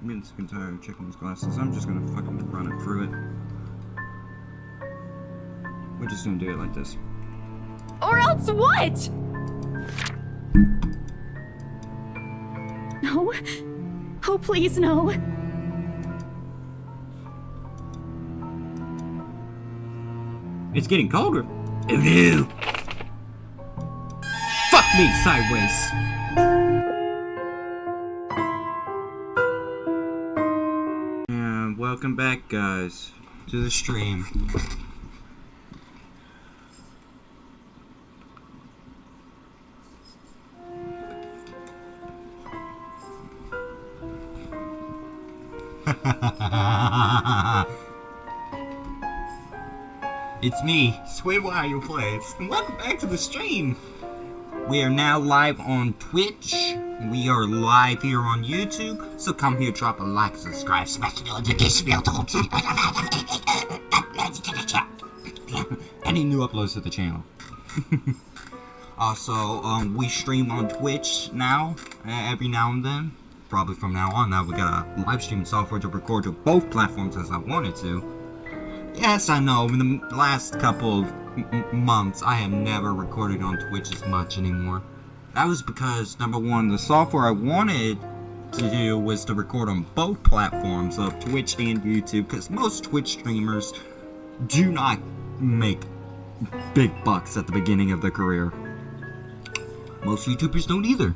I'm getting sick and tired of checking these glasses. I'm just gonna fucking run it through it. We're just gonna do it like this. Or else what? No. Oh, please, no. It's getting colder. Oh no! Fuck me sideways! And welcome back, guys, to the stream. It's me, Sway Wire Plays, and welcome back to the stream. We are now live on Twitch. We are live here on YouTube. So come here, drop a like, subscribe, smash the notification bell. Any new uploads to the channel. Also, we stream on Twitch now, every now and then. Probably from now on. Now we got a live streaming software to record to both platforms as I wanted to. Yes, I know, in the last couple of months, I have never recorded on Twitch as much anymore. That was because, number one, the software I wanted to do was to record on both platforms of Twitch and YouTube, because most Twitch streamers do not make big bucks at the beginning of their career. Most YouTubers don't either.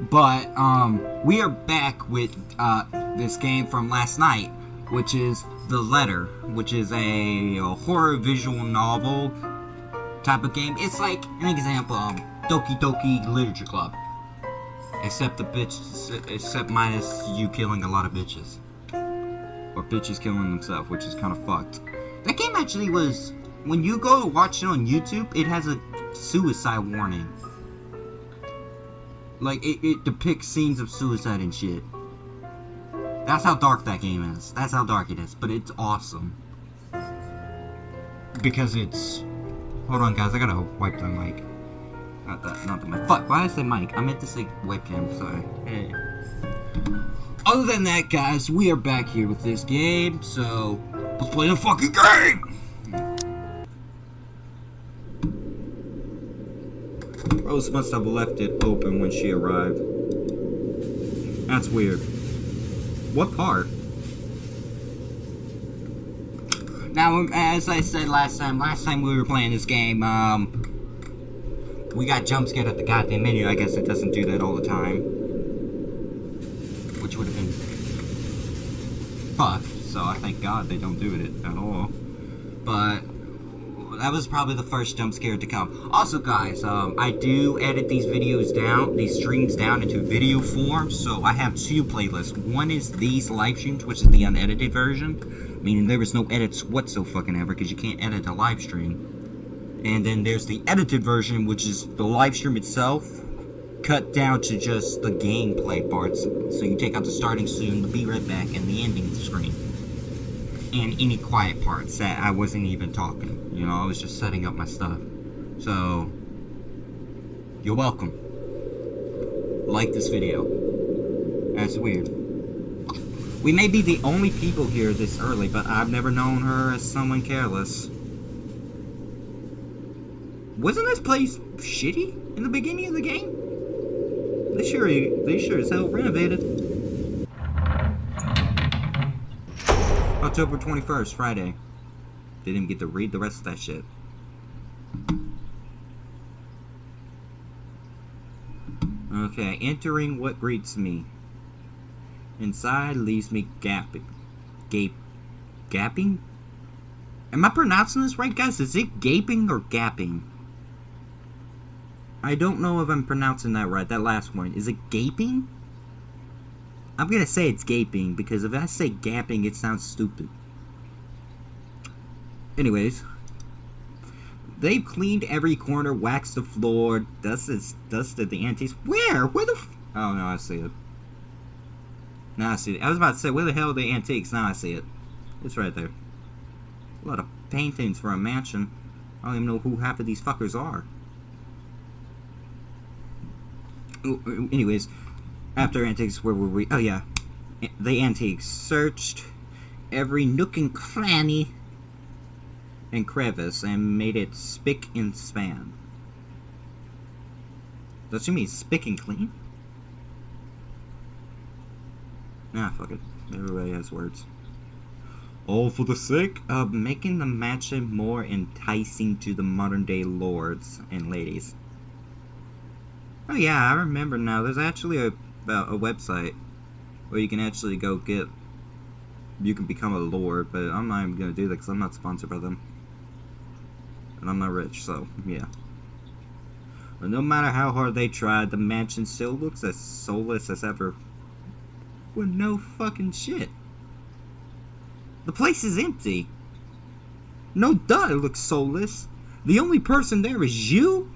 But, we are back with, this game from last night, which is The Letter, which is a horror visual novel type of game. It's like an example of Doki Doki Literature Club. Except except minus you killing a lot of bitches. Or bitches killing themselves, which is kind of fucked. That game actually was, when you go to watch it on YouTube, it has a suicide warning. Like, it depicts scenes of suicide and shit. That's how dark that game is. That's how dark it is. But it's awesome. Because it's... Hold on, guys. I gotta wipe the mic. Not the mic. Fuck, why did I say mic? I meant to say webcam, sorry. Hey. Other than that, guys, we are back here with this game. So, let's play the fucking game! Rose must have left it open when she arrived. That's weird. What part? Now, as I said last time we were playing this game, we got jump scared at the goddamn menu. I guess it doesn't do that all the time. Which would have been fucked, so I thank God they don't do it at all. But that was probably the first jump scare to come. Also, guys, I do edit these videos down, these streams down into video form, so I have two playlists. One is these live streams, which is the unedited version, meaning there is no edits whatsoever, because you can't edit a live stream. And then there's the edited version, which is the live stream itself, cut down to just the gameplay parts. So you take out the starting soon, the be right back, and the ending screen. And any quiet parts that I wasn't even talking. You know, I was just setting up my stuff. So, you're welcome. Like this video. That's weird. We may be the only people here this early, but I've never known her as someone careless. Wasn't this place shitty in the beginning of the game? They sure as hell renovated. October 21st, Friday. Didn't even get to read the rest of that shit. Okay, entering what greets me. Inside leaves me gapping. Gapping? Am I pronouncing this right, guys? Is it gaping or gapping? I don't know if I'm pronouncing that right, that last one. Is it gaping? I'm gonna say it's gaping, because if I say gapping, it sounds stupid. Anyways. They've cleaned every corner, waxed the floor, dusted the antiques. Where? Where the oh, no, I see it. Now I see it. I was about to say, where the hell are the antiques? Now I see it. It's right there. A lot of paintings for a mansion. I don't even know who half of these fuckers are. Anyways, After antiques, where were we? Oh yeah, the antiques searched every nook and cranny and crevice and made it spick and span. Does she mean spick and clean? Nah, fuck it. Everybody has words. All for the sake of making the mansion more enticing to the modern day lords and ladies. Oh yeah, I remember now. There's actually a website where you can actually go get. You can become a lord, but I'm not even gonna do that because I'm not sponsored by them, and I'm not rich, so yeah. But no matter how hard they tried, the mansion still looks as soulless as ever. With no fucking shit. The place is empty. No duh, it looks soulless. The only person there is you?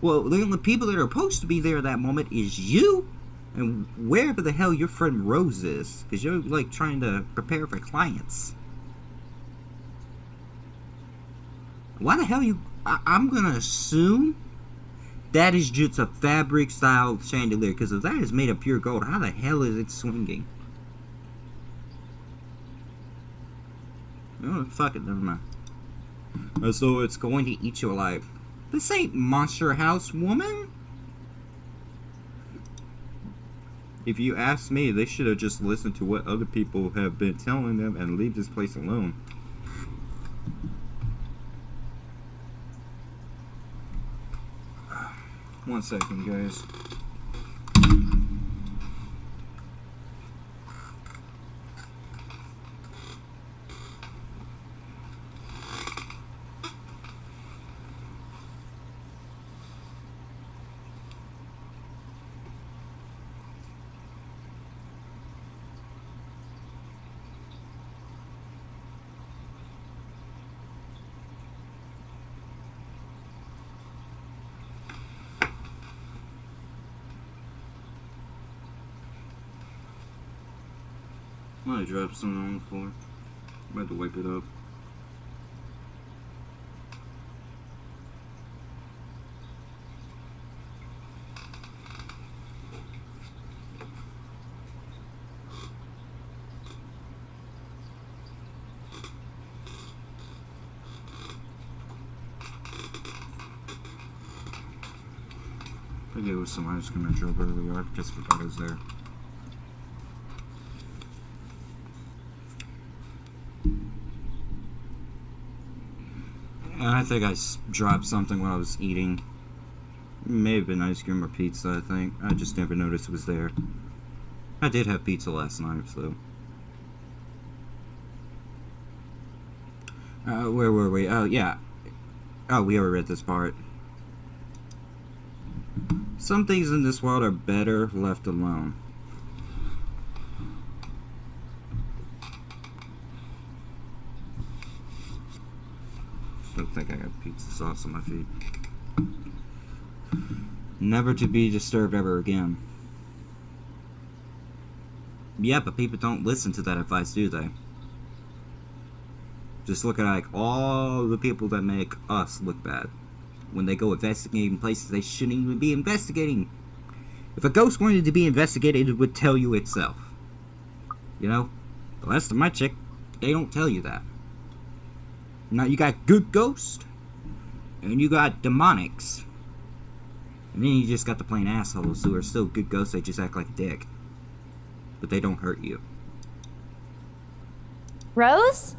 Well, the only people that are supposed to be there at that moment is you? And wherever the hell your friend Rose is. Because you're, like, trying to prepare for clients. Why the hell you... I'm gonna assume that is just a fabric-style chandelier. Because if that is made of pure gold, how the hell is it swinging? Oh, fuck it, never mind. So it's going to eat you alive. This ain't Monster House, woman! If you ask me, they should have just listened to what other people have been telling them and leave this place alone. One second, guys. I dropped something on the floor. I'm about to wipe it up. I think it was some ice cream I drove earlier. I just forgot it was there. I think I dropped something while I was eating. May have been ice cream or pizza, I think. I just never noticed it was there. I did have pizza last night, so. Where were we? Oh, yeah. Oh, we already read this part. Some things in this world are better left alone. Don't think I got pizza sauce on my feet. Never to be disturbed ever again. Yeah, but people don't listen to that advice, do they? Just look at like all the people that make us look bad. When they go investigating places they shouldn't even be investigating. If a ghost wanted to be investigated, it would tell you itself. You know? The rest of my chick, they don't tell you that. Now you got good ghosts, and you got demonics. And then you just got the plain assholes who are still good ghosts, they just act like a dick. But they don't hurt you. Rose?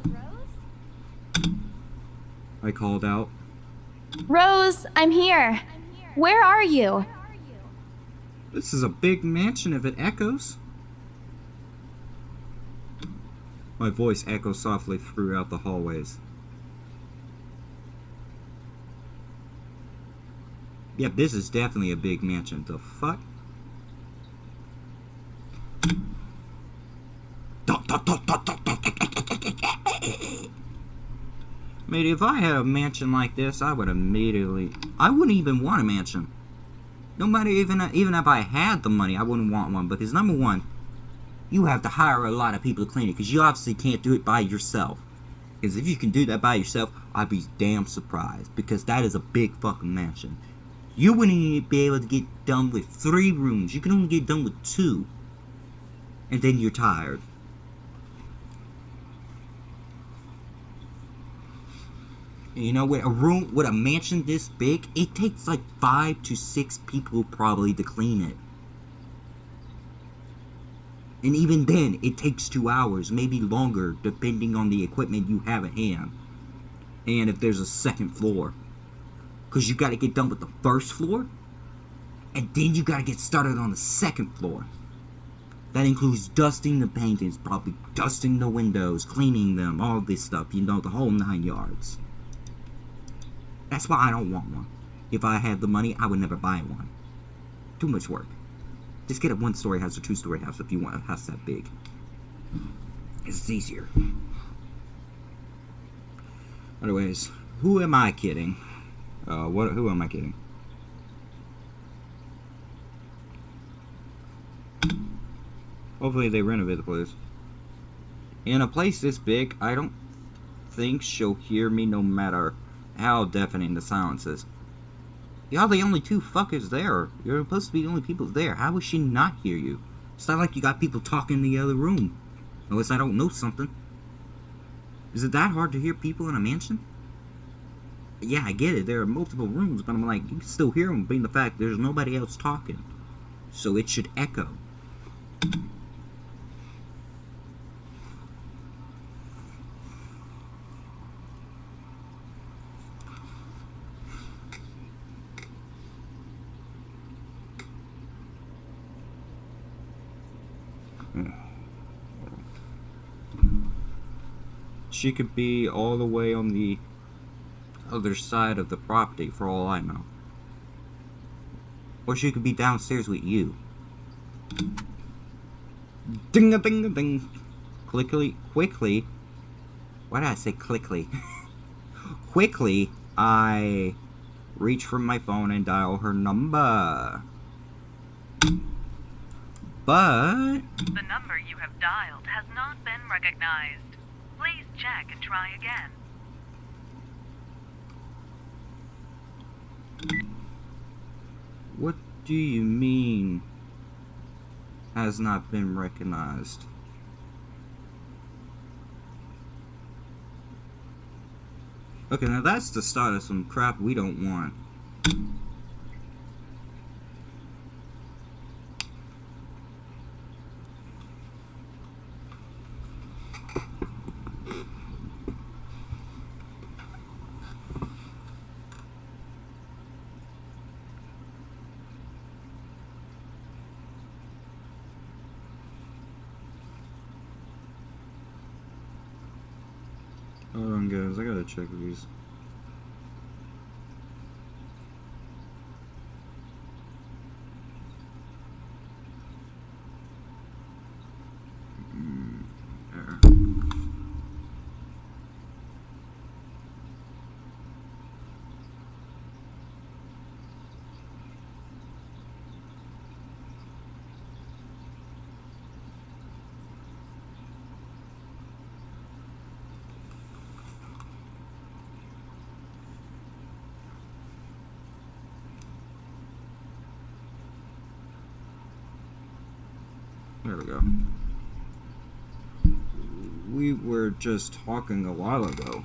I called out. Rose, I'm here. Where are you? This is a big mansion if it echoes. My voice echoes softly throughout the hallways. Yep, this is definitely a big mansion. The fuck? Mate, if I had a mansion like this, I would immediately... I wouldn't even want a mansion. No matter even if I had the money, I wouldn't want one. Because number one, you have to hire a lot of people to clean it. Because you obviously can't do it by yourself. Because if you can do that by yourself, I'd be damn surprised. Because that is a big fucking mansion. You wouldn't even be able to get done with 3 rooms. You can only get done with 2. And then you're tired. And you know, with a mansion this big, it takes like 5 to 6 people probably to clean it. And even then, it takes 2 hours, maybe longer, depending on the equipment you have at hand. And if there's a second floor. Because you gotta get done with the first floor, and then you gotta get started on the second floor. That includes dusting the paintings, probably dusting the windows, cleaning them, all this stuff, you know, the whole 9 yards. That's why I don't want one. If I had the money, I would never buy one. Too much work. Just get a 1-story house or 2-story house if you want a house that big. It's easier. Anyways, who am I kidding? Who am I kidding? Hopefully they renovate the place. In a place this big, I don't think she'll hear me no matter how deafening the silence is. Y'all the only 2 fuckers there. You're supposed to be the only people there. How would she not hear you? It's not like you got people talking in the other room. Unless I don't know something. Is it that hard to hear people in a mansion? Yeah, I get it. There are multiple rooms, but I'm like, you can still hear them, being the fact there's nobody else talking. So it should echo. She could be all the way on the other side of the property for all I know. Or she could be downstairs with you. Ding-a-ding-a-ding. Quickly. Why did I say quickly? Quickly, I reach for my phone and dial her number. But the number you have dialed has not been recognized. Please check and try again. What do you mean has not been recognized? Okay, now that's the start of some crap we don't want. Hold on, guys, I gotta check these. There. There we go. We were just talking a while ago.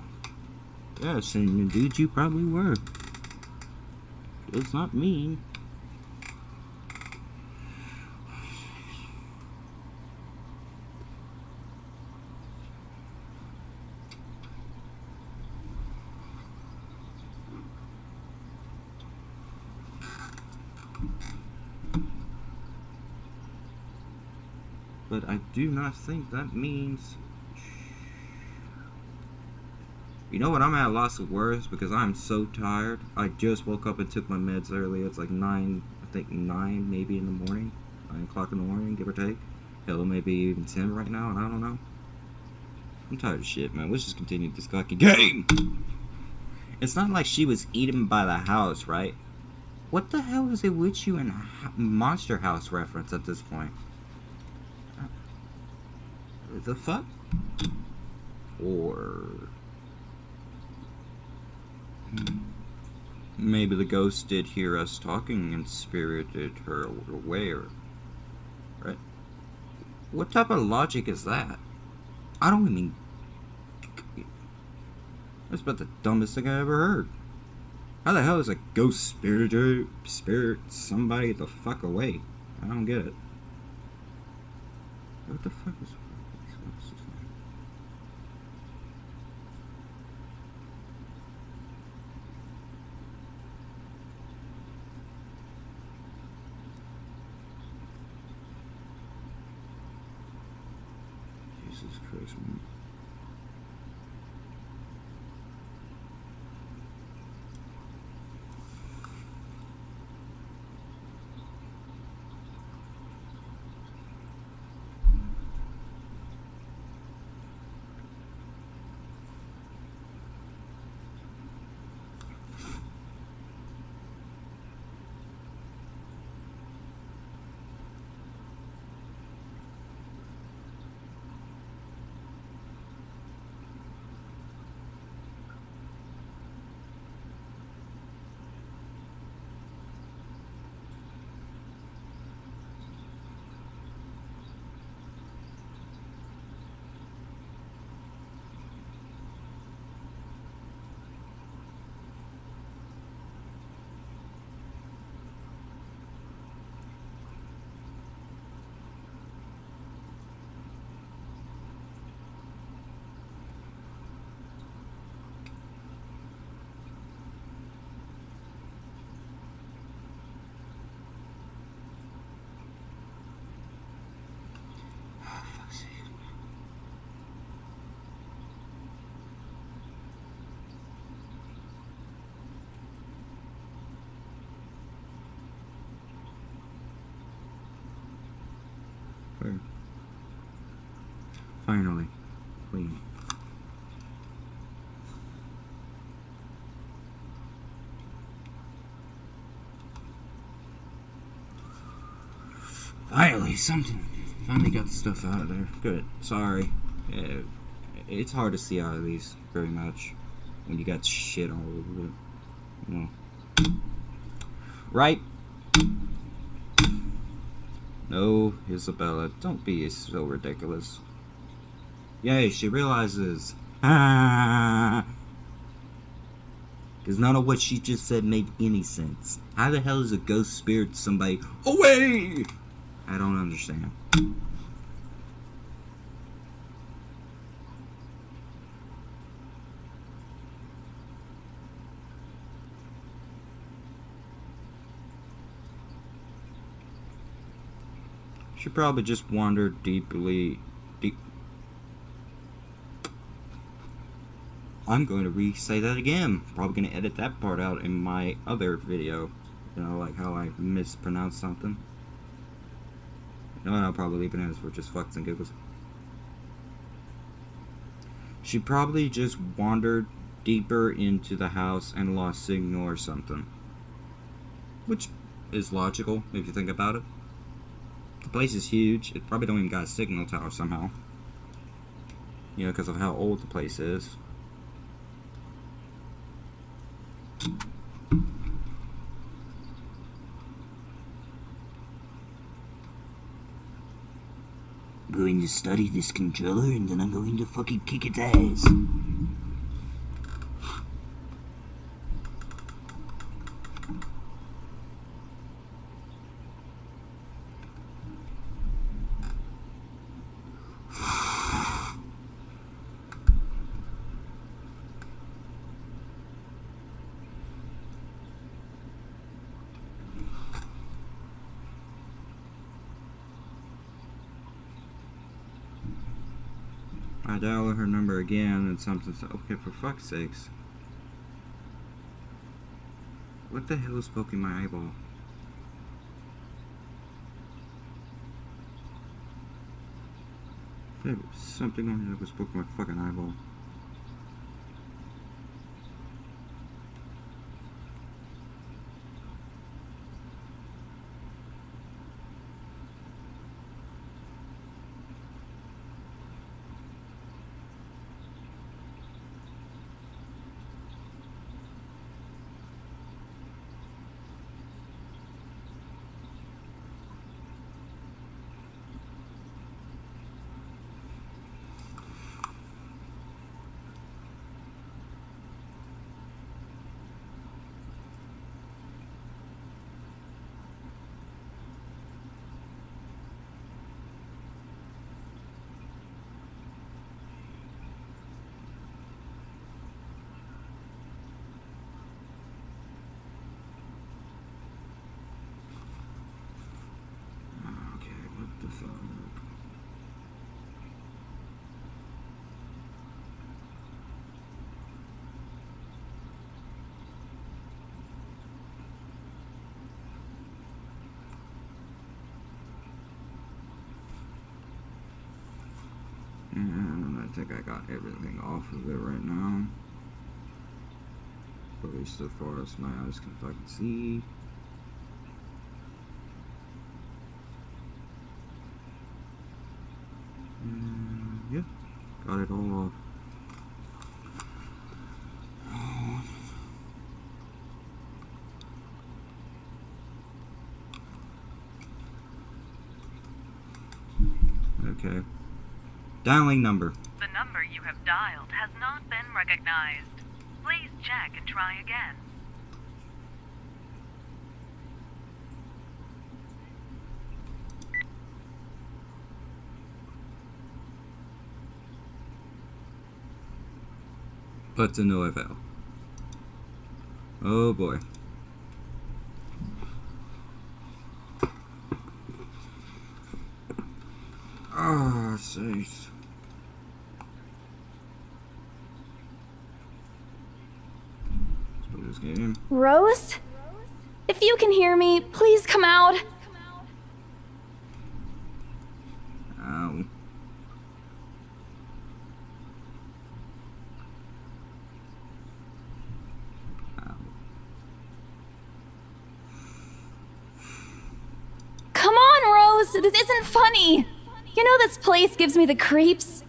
Yes, and indeed you probably were. It's not me. But I do not think that means... You know what, I'm at a loss of words because I'm so tired. I just woke up and took my meds earlier. It's like 9, I think 9 maybe in the morning. 9 o'clock in the morning, give or take. Hell, maybe even 10 right now, and I don't know. I'm tired of shit, man. Let's just continue this fucking game! It's not like she was eaten by the house, right? What the hell is it with you and Monster House reference at this point? The fuck? Or... Maybe the ghost did hear us talking and spirited her away, right? What type of logic is that? I don't even... That's about the dumbest thing I ever heard. How the hell is a ghost spirit somebody the fuck away? I don't get it. What the fuck is... Jesus Christ, man. Finally, clean. Finally, something. Finally got the stuff out of there. Good. Sorry. It's hard to see out of these very much when you got shit all over it. You know. Right? No, Isabella, don't be so ridiculous. Yay, she realizes. Because none of what she just said made any sense. How the hell is a ghost spirit somebody away? I don't understand. She probably just wandered deep. I'm going to re-say that again. Probably going to edit that part out in my other video. You know, like how I mispronounced something. No, I'll probably leave it as for just fucks and giggles. She probably just wandered deeper into the house and lost signal or something. Which is logical, if you think about it. The place is huge. It probably don't even got a signal tower somehow. You know, because of how old the place is. I'm going to study this controller and then I'm going to fucking kick its ass. I dial her number again and something. Okay, for fuck's sakes. What the hell is poking my eyeball? There was something on here that was poking my fucking eyeball. think I got everything off of it right now. At least so far as my eyes can fucking see. Yeah, got it all off. Okay. Dialing number. The number you have dialed has not been recognized. Please check and try again. But to no avail. Oh boy. Oh, jeez. This game. Rose? If you can hear me, please come out. Ow. Come on, Rose. This isn't funny. You know this place gives me the creeps.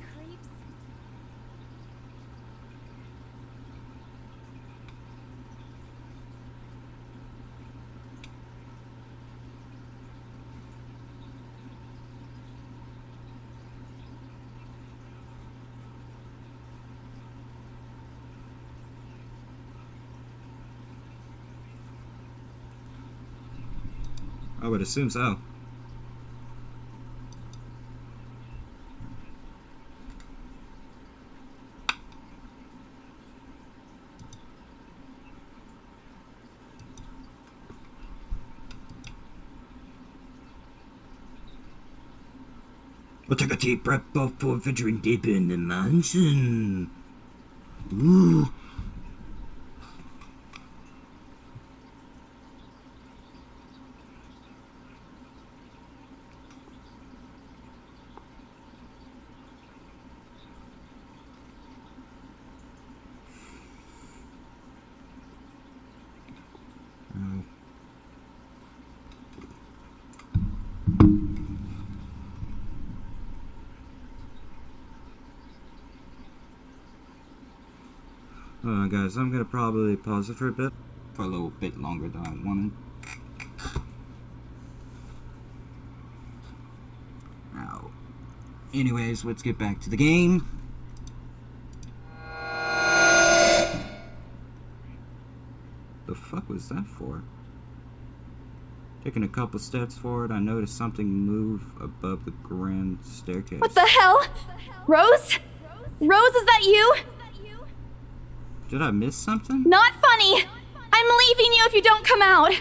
I would assume so. We'll take a deep breath before venturing deep in the mansion. Ooh. Guys, I'm gonna probably pause it for a bit. For a little bit longer than I wanted. Now, anyways, let's get back to the game. The fuck was that for? Taking a couple steps forward, I noticed something move above the grand staircase. What the hell? Rose? Rose, is that you? Did I miss something? Not funny. I'm leaving you if you don't come out.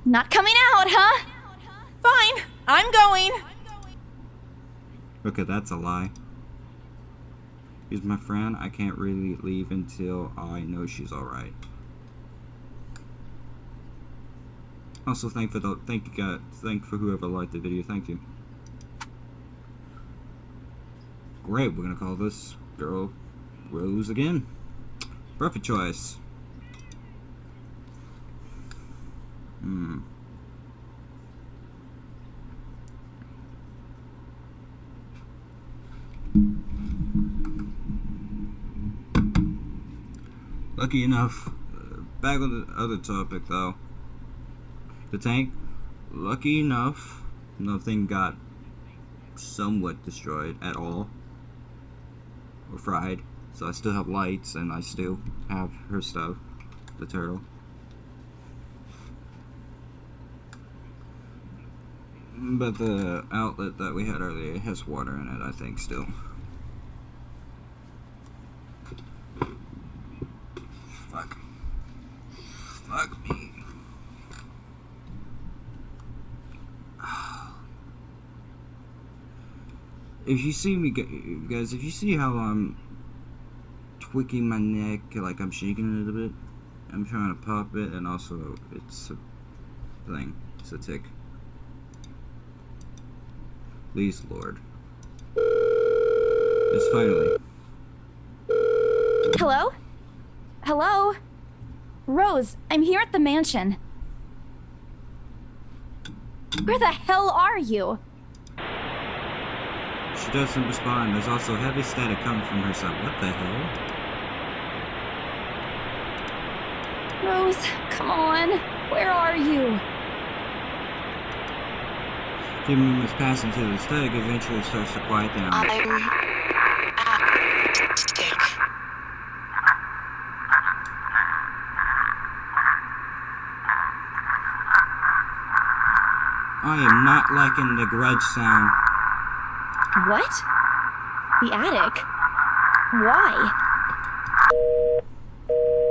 Not coming out, huh? Fine, I'm going. Okay, that's a lie. She's my friend. I can't really leave until I know she's alright. Also, thank you for whoever liked the video. Thank you. Great, we're gonna call this girl Rose again. Perfect choice. Lucky enough, back on the other topic though. The tank, lucky enough, nothing got somewhat destroyed at all. Or fried. So I still have lights, and I still have her stuff, the turtle. But the outlet that we had earlier has water in it, I think, still. Fuck. Fuck me. If you see me, guys, if you see how I'm tweaking my neck, like I'm shaking it a little bit, I'm trying to pop it, and also it's a thing, it's a tick. Please, Lord. It's finally. Hello? Hello? Rose, I'm here at the mansion. Where the hell are you? She doesn't respond. There's also heavy static coming from her side. What the hell? Rose, come on. Where are you? A few moments pass until the static eventually starts to quiet down. I'm at stick. I am not liking the grudge sound. What? The attic? Why?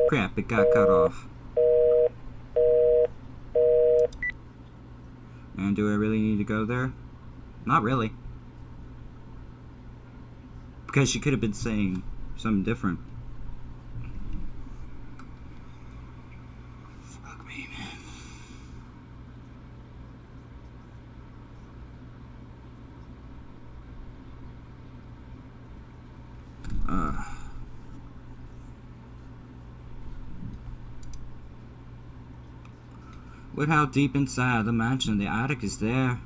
Crap, it got cut off. And do I really need to go there? Not really. Because she could have been saying something different. Fuck me, man. Look how deep inside the mansion the attic is there.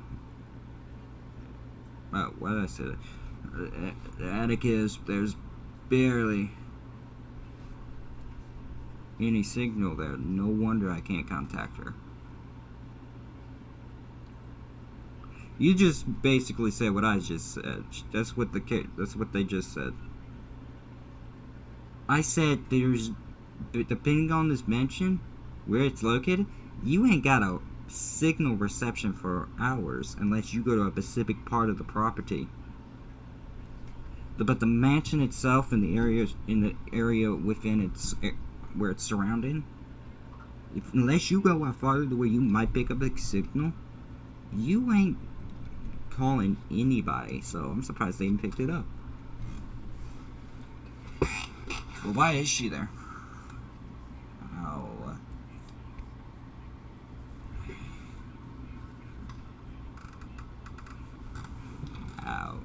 Oh, what did I say? The attic is, there's barely any signal there. No wonder I can't contact her. You just basically said what I just said. That's what they just said. I said there's, depending on this mansion, where it's located, you ain't got a signal reception for hours unless you go to a specific part of the property. But the mansion itself and the area within its where it's surrounded, unless you go out farther to where you might pick up a signal, you ain't calling anybody. So I'm surprised they even picked it up. Well, why is she there? Oh. Ow.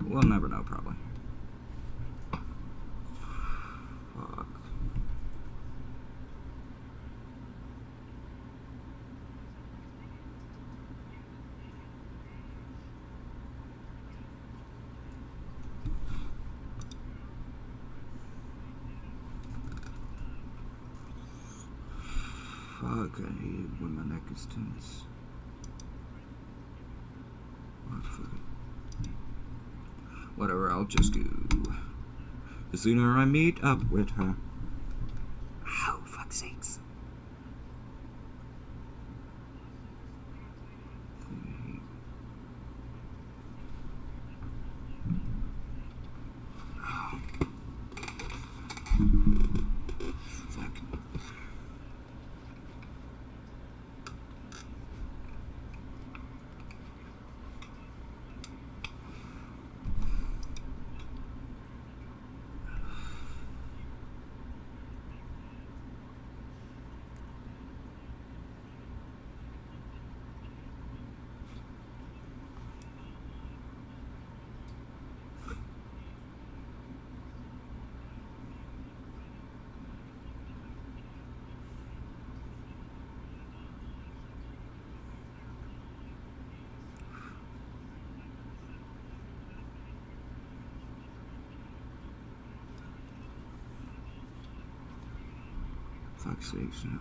We'll never know, probably. Fuck. Fuck, I hate it when my neck is tense. Oh, fuck it. Whatever, I'll just go. The sooner I meet up with her. Ow, fuck's sakes. Oh. Fuck. Fuck's sakes, no.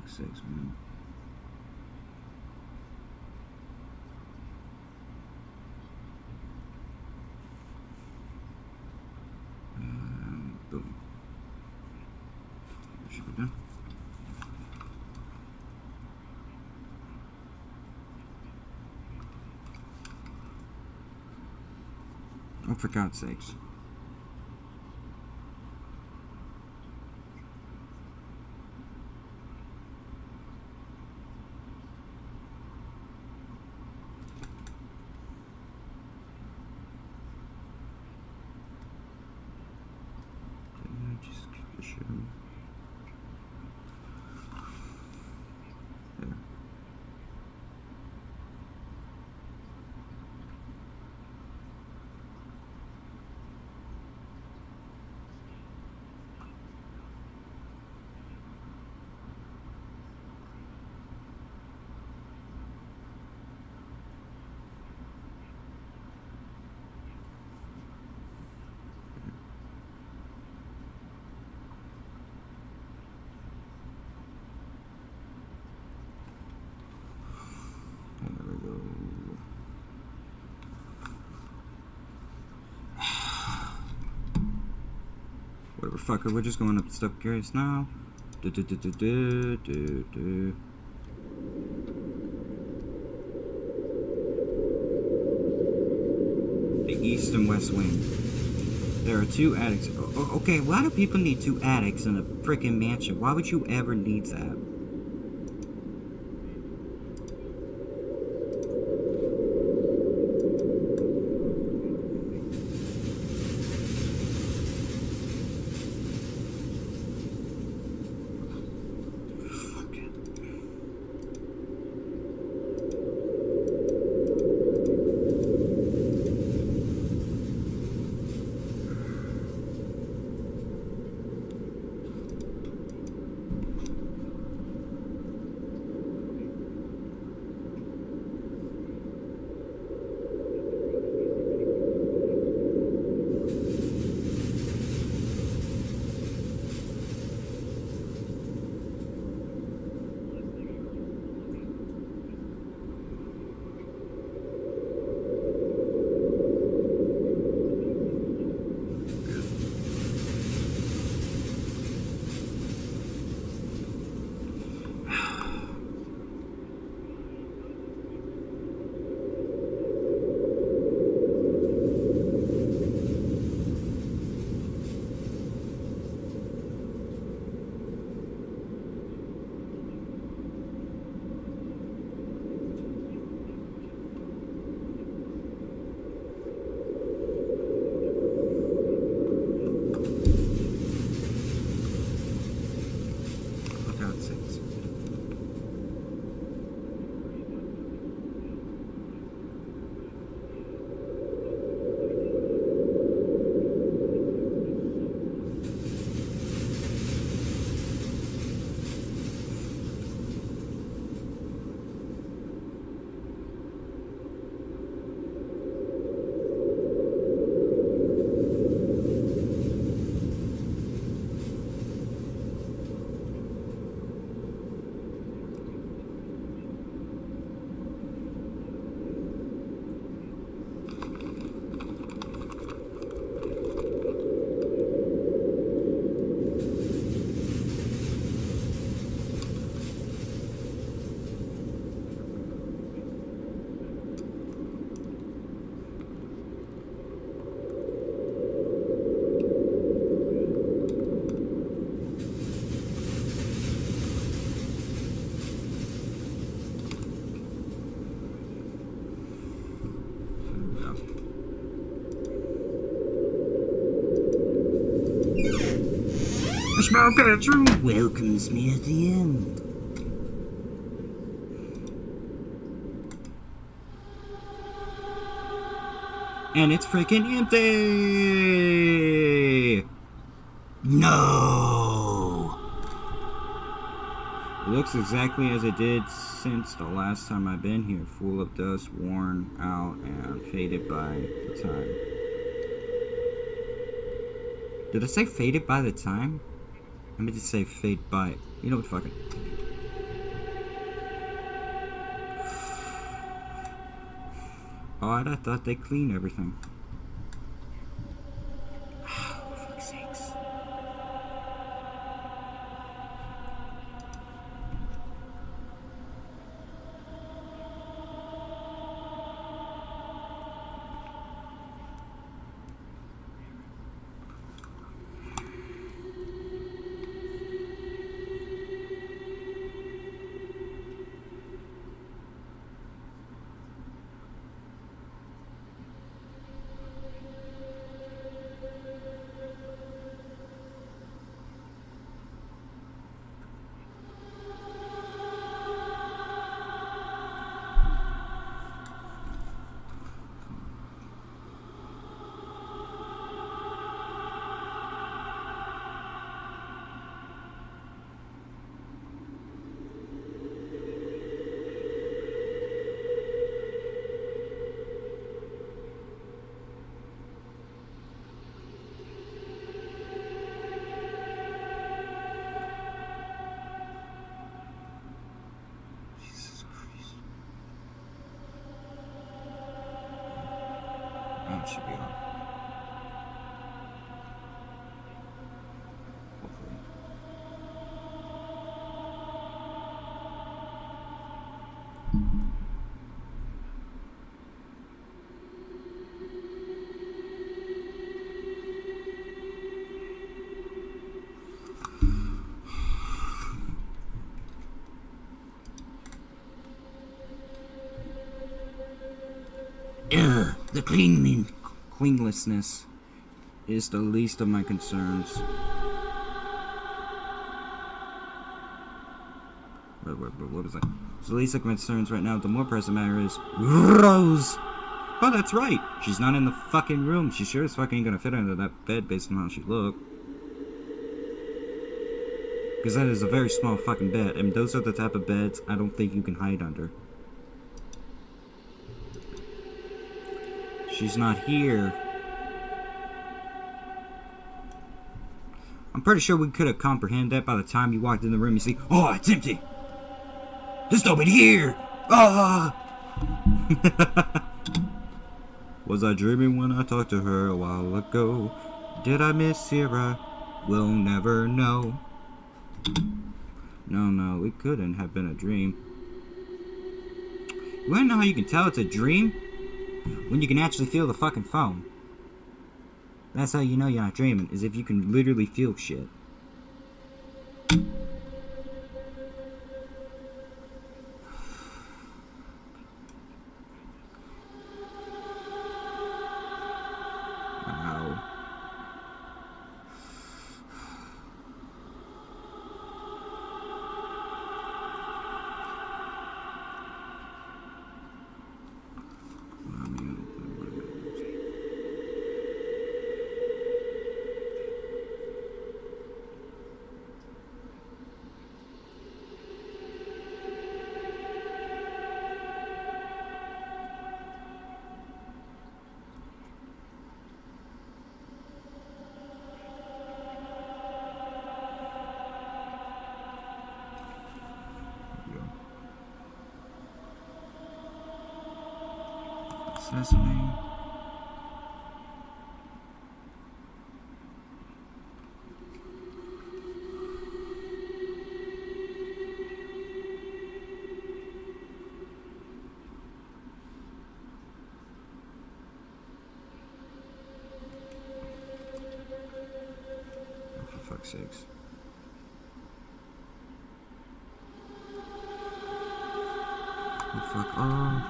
fuck's sakes, man. Boom. Should be done. Oh, for God's sakes. Just keep the shit on. There. There we go. Whatever, fucker. We're just going up the step curious now. Do, do, do, do, do, do, do. The east and west wing. There are 2 attics. Okay, why do people need 2 attics in a freaking mansion? Why would you ever need that? The small bedroom welcomes me at the end. And it's freaking empty! No! It looks exactly as it did since the last time I've been here. Full of dust, worn out, and faded by the time. Did I say faded by the time? I meant to say fade by. You know what, fuck it. odd. I thought they clean everything. Oh, for fuck's sakes. It should be on. Hopefully. Ugh, the cleanlessness is the least of my concerns. What was that? It's the least of my concerns right now. The more pressing matter is Rose. Oh, that's right. She's not in the fucking room. She sure as fucking ain't gonna fit under that bed based on how she looked. Because that is a very small fucking bed, and those are the type of beds I don't think you can hide under. She's not here. I'm pretty sure we could have comprehended that by the time you walked in the room. You see, oh, it's empty. There's nobody here. Ah! Was I dreaming when I talked to her a while ago? Did I miss Sierra? We'll never know. No, it couldn't have been a dream. You wanna know how you can tell it's a dream? When you can actually feel the fucking phone. That's how you know you're not dreaming, is if you can literally feel shit. Wow. Sesame. For fuck's sakes. Oh, fuck off.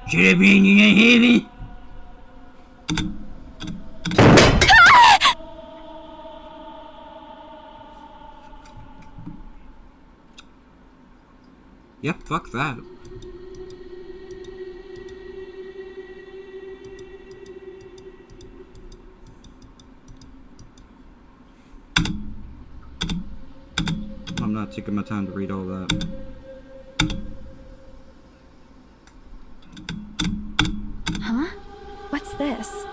Should I be in your heaven? Yep, fuck that. I'm not taking my time to read all that. Huh? What's this?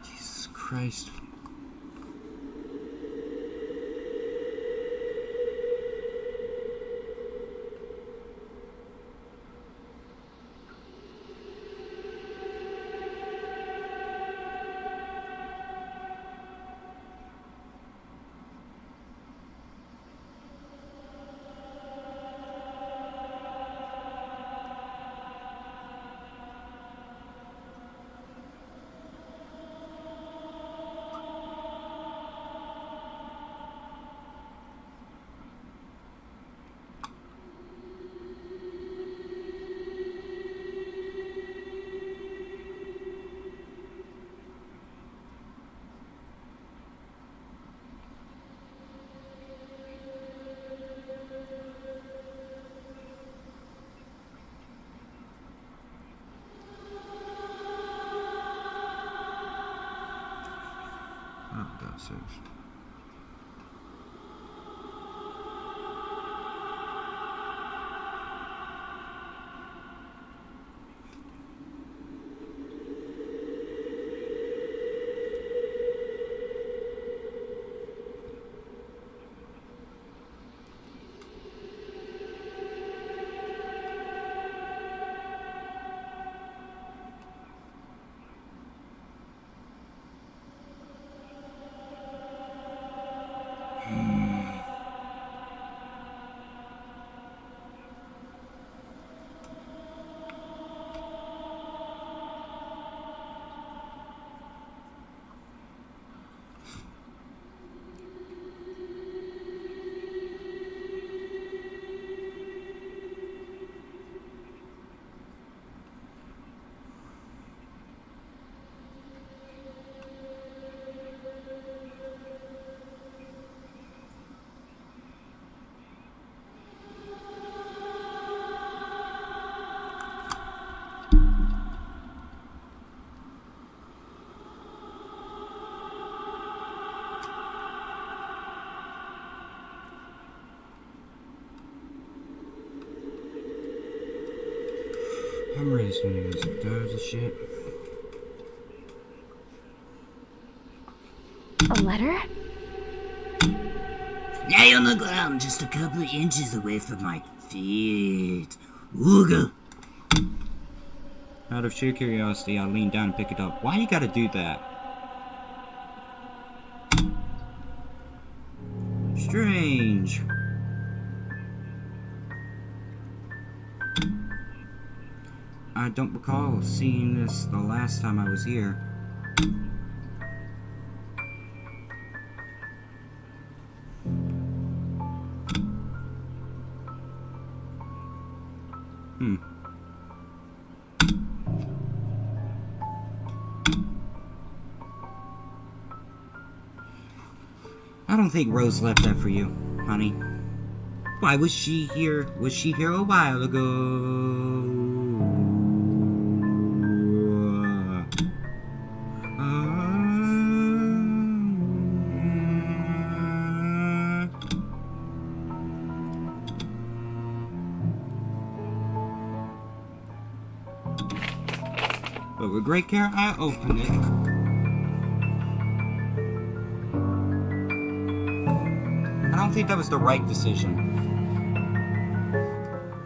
Jesus Christ. Oh, God's sakes. I'm ready to use those and shit. A letter? Lay on the ground just a couple of inches away from my feet. Ooga. Out of sheer curiosity, I leaned down and picked it up. Why you gotta do that? Strange. I don't recall seeing this the last time I was here. I don't think Rose left that for you, honey. Why was she here? Was she here a while ago? But with great care, I opened it. I don't think that was the right decision.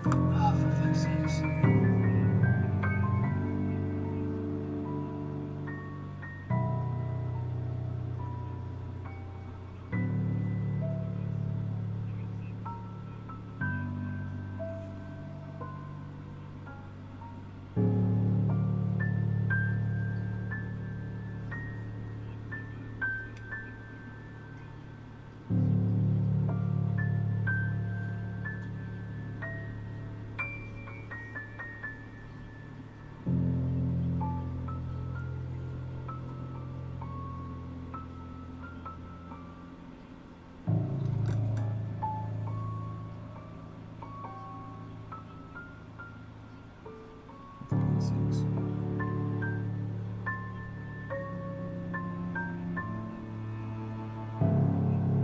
Oh, for fuck's sakes.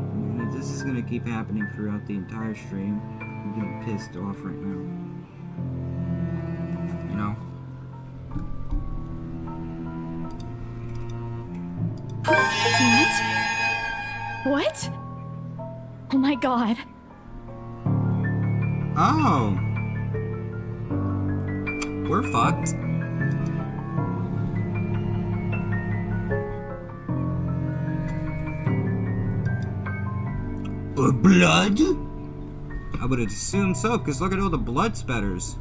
And if this is gonna keep happening throughout the entire stream, I'm getting pissed off right now. You know? What? Oh my god. Oh! We're fucked. Blood? I would have assumed so, because look at all the blood spatters.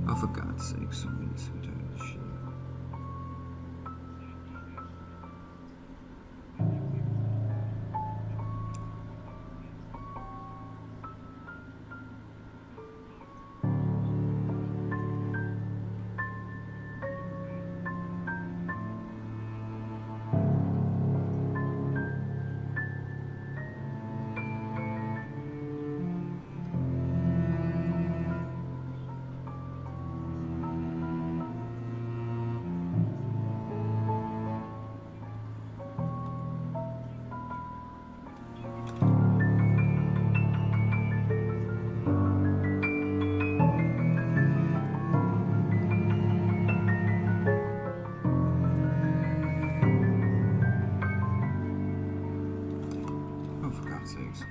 Oh, for God's sake, somebody's so tired of this shit. Oh, for God's sakes.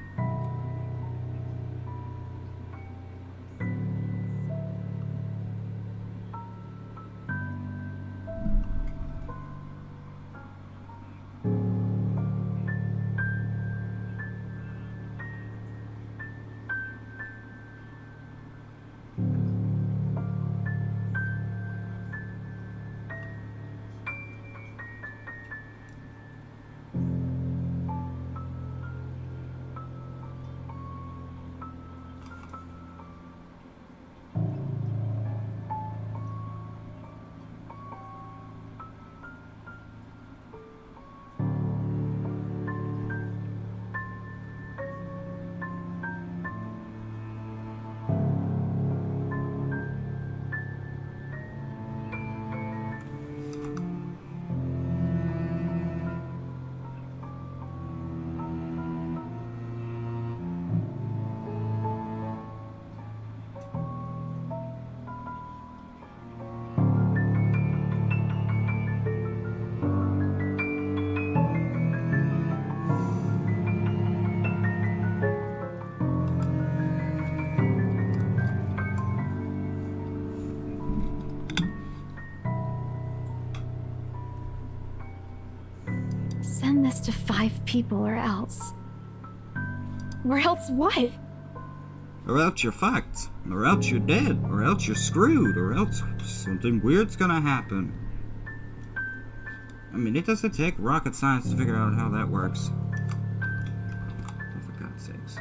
Send this to 5 people or else. Or else what? Or else you're fucked. Or else you're dead. Or else you're screwed. Or else something weird's gonna happen. I mean, it doesn't take rocket science to figure out how that works. Oh, for God's sakes.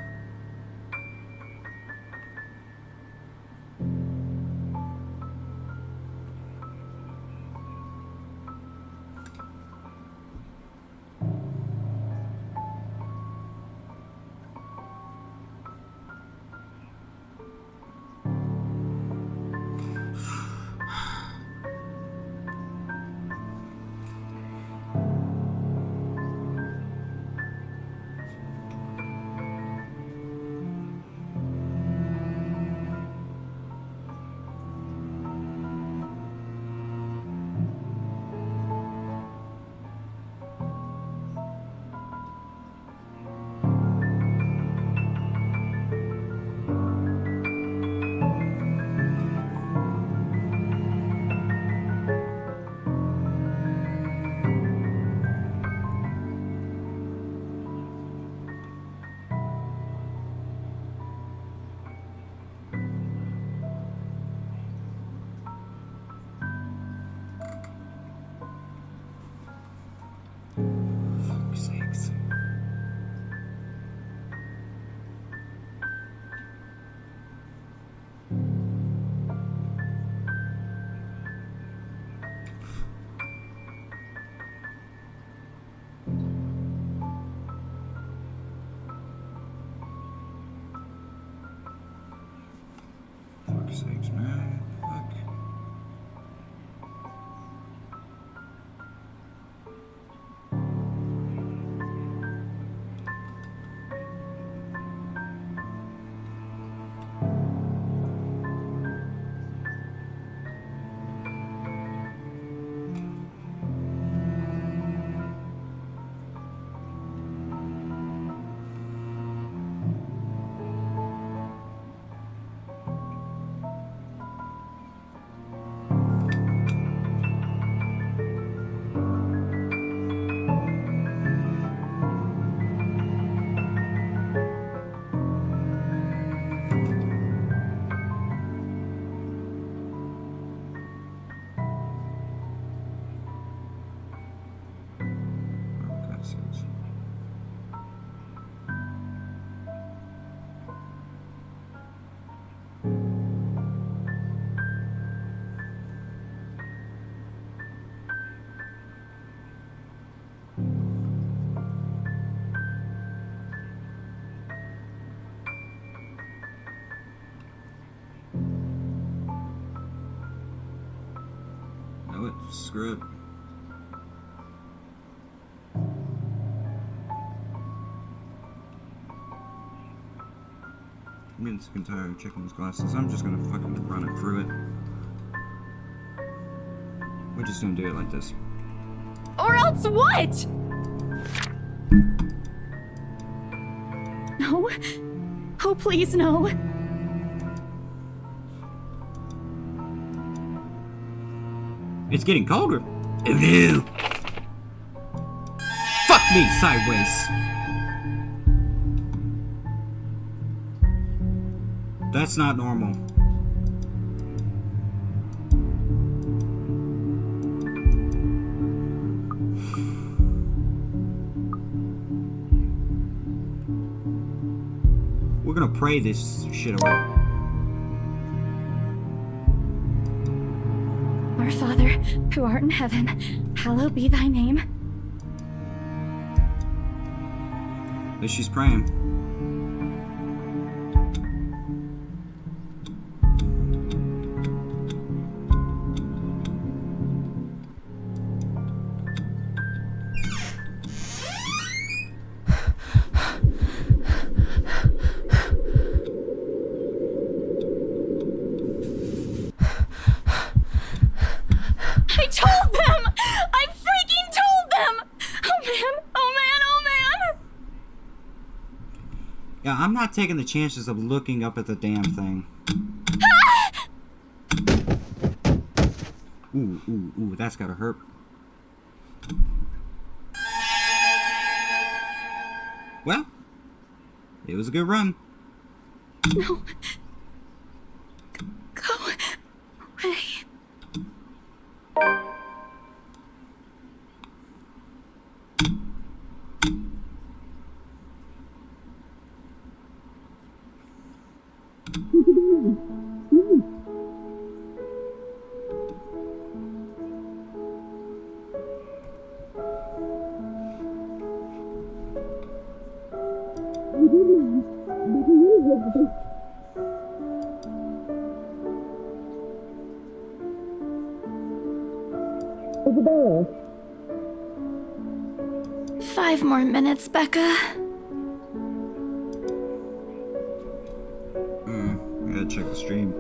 Fuck's sakes. Fuck's sakes, man. Fuck. For God's sakes. Know it. Screw it. I'm getting sick and tired of checking these glasses. I'm just gonna fucking run it through it. We're just gonna do it like this. Or else what? No. Oh, please, no. It's getting colder. Oh no! Fuck me sideways! That's not normal. We're gonna pray this shit away. Our Father, who art in heaven, hallowed be thy name. At least she's praying. I told them! I freaking told them! Oh man, oh man, oh man! Yeah, I'm not taking the chances of looking up at the damn thing. Ooh, ooh, ooh, that's gotta hurt. Well, it was a good run. No. Go away. Isabella. 5 more minutes, Becca. I gotta check the stream.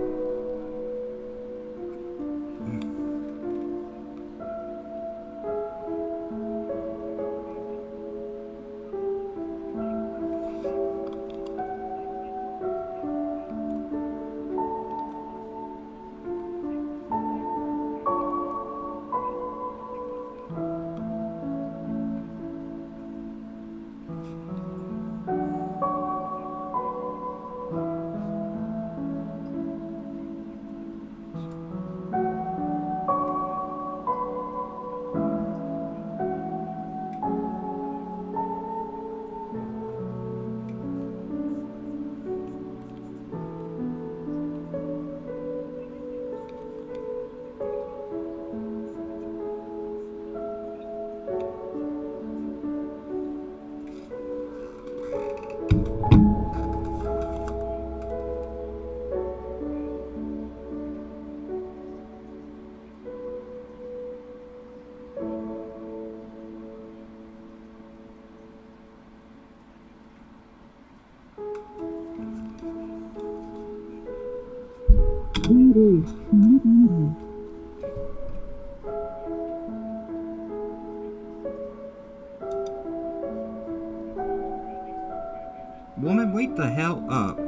Woman, wake the hell up.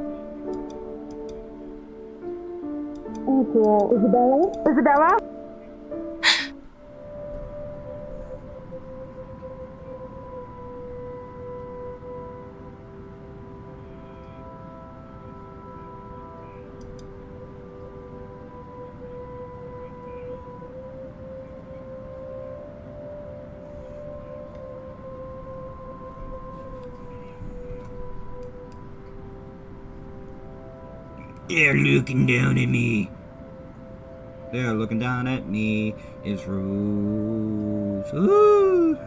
Isabella? Isabella? They're looking down at me. They're looking down at me. It's Rose. Ooh.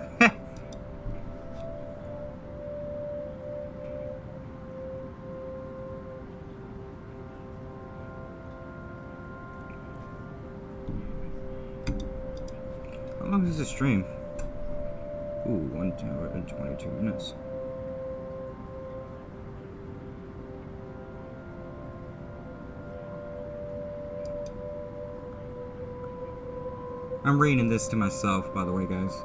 How long is this stream? Ooh, 1 hour and 22 minutes. I'm reading this to myself, by the way, guys.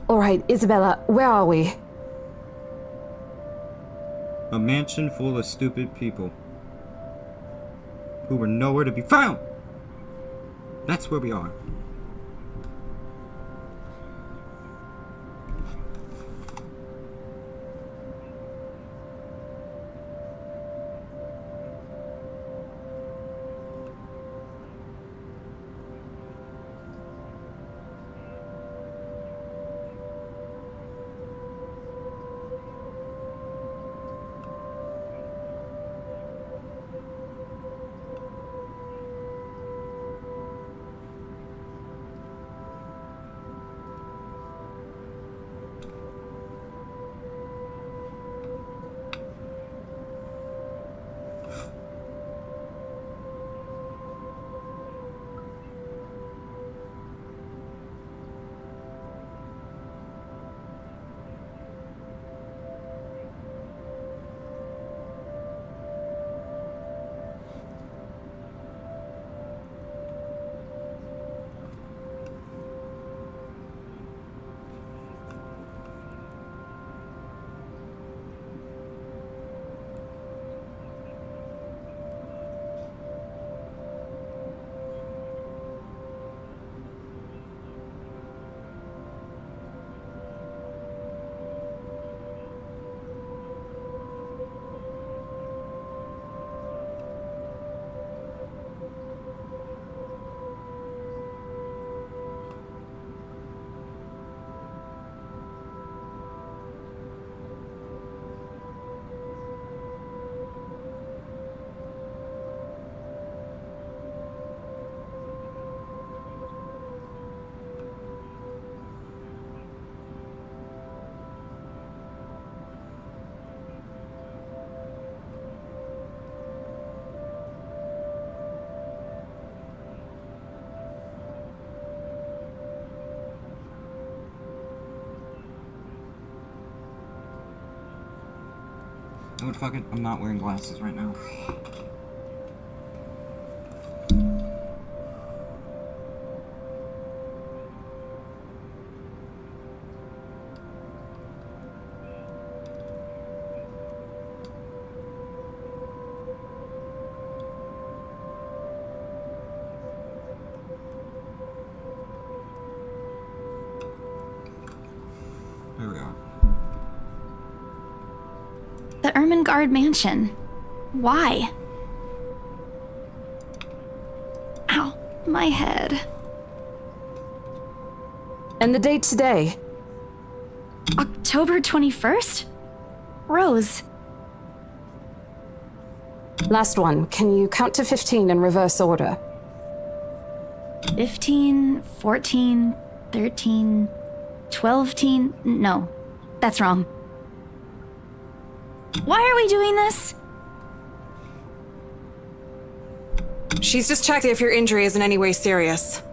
All right, Isabella, where are we? A mansion full of stupid people who were nowhere to be found. That's where we are. Oh, fuck it. I'm not wearing glasses right now. Here we are. The Ermengarde mansion. Why? Ow, my head. And the date today? October 21st? Rose. Last one. Can you count to 15 in reverse order? 15, 14, 13, 12-teen. No, that's wrong. Why are we doing this? She's just checking if your injury is in any way serious.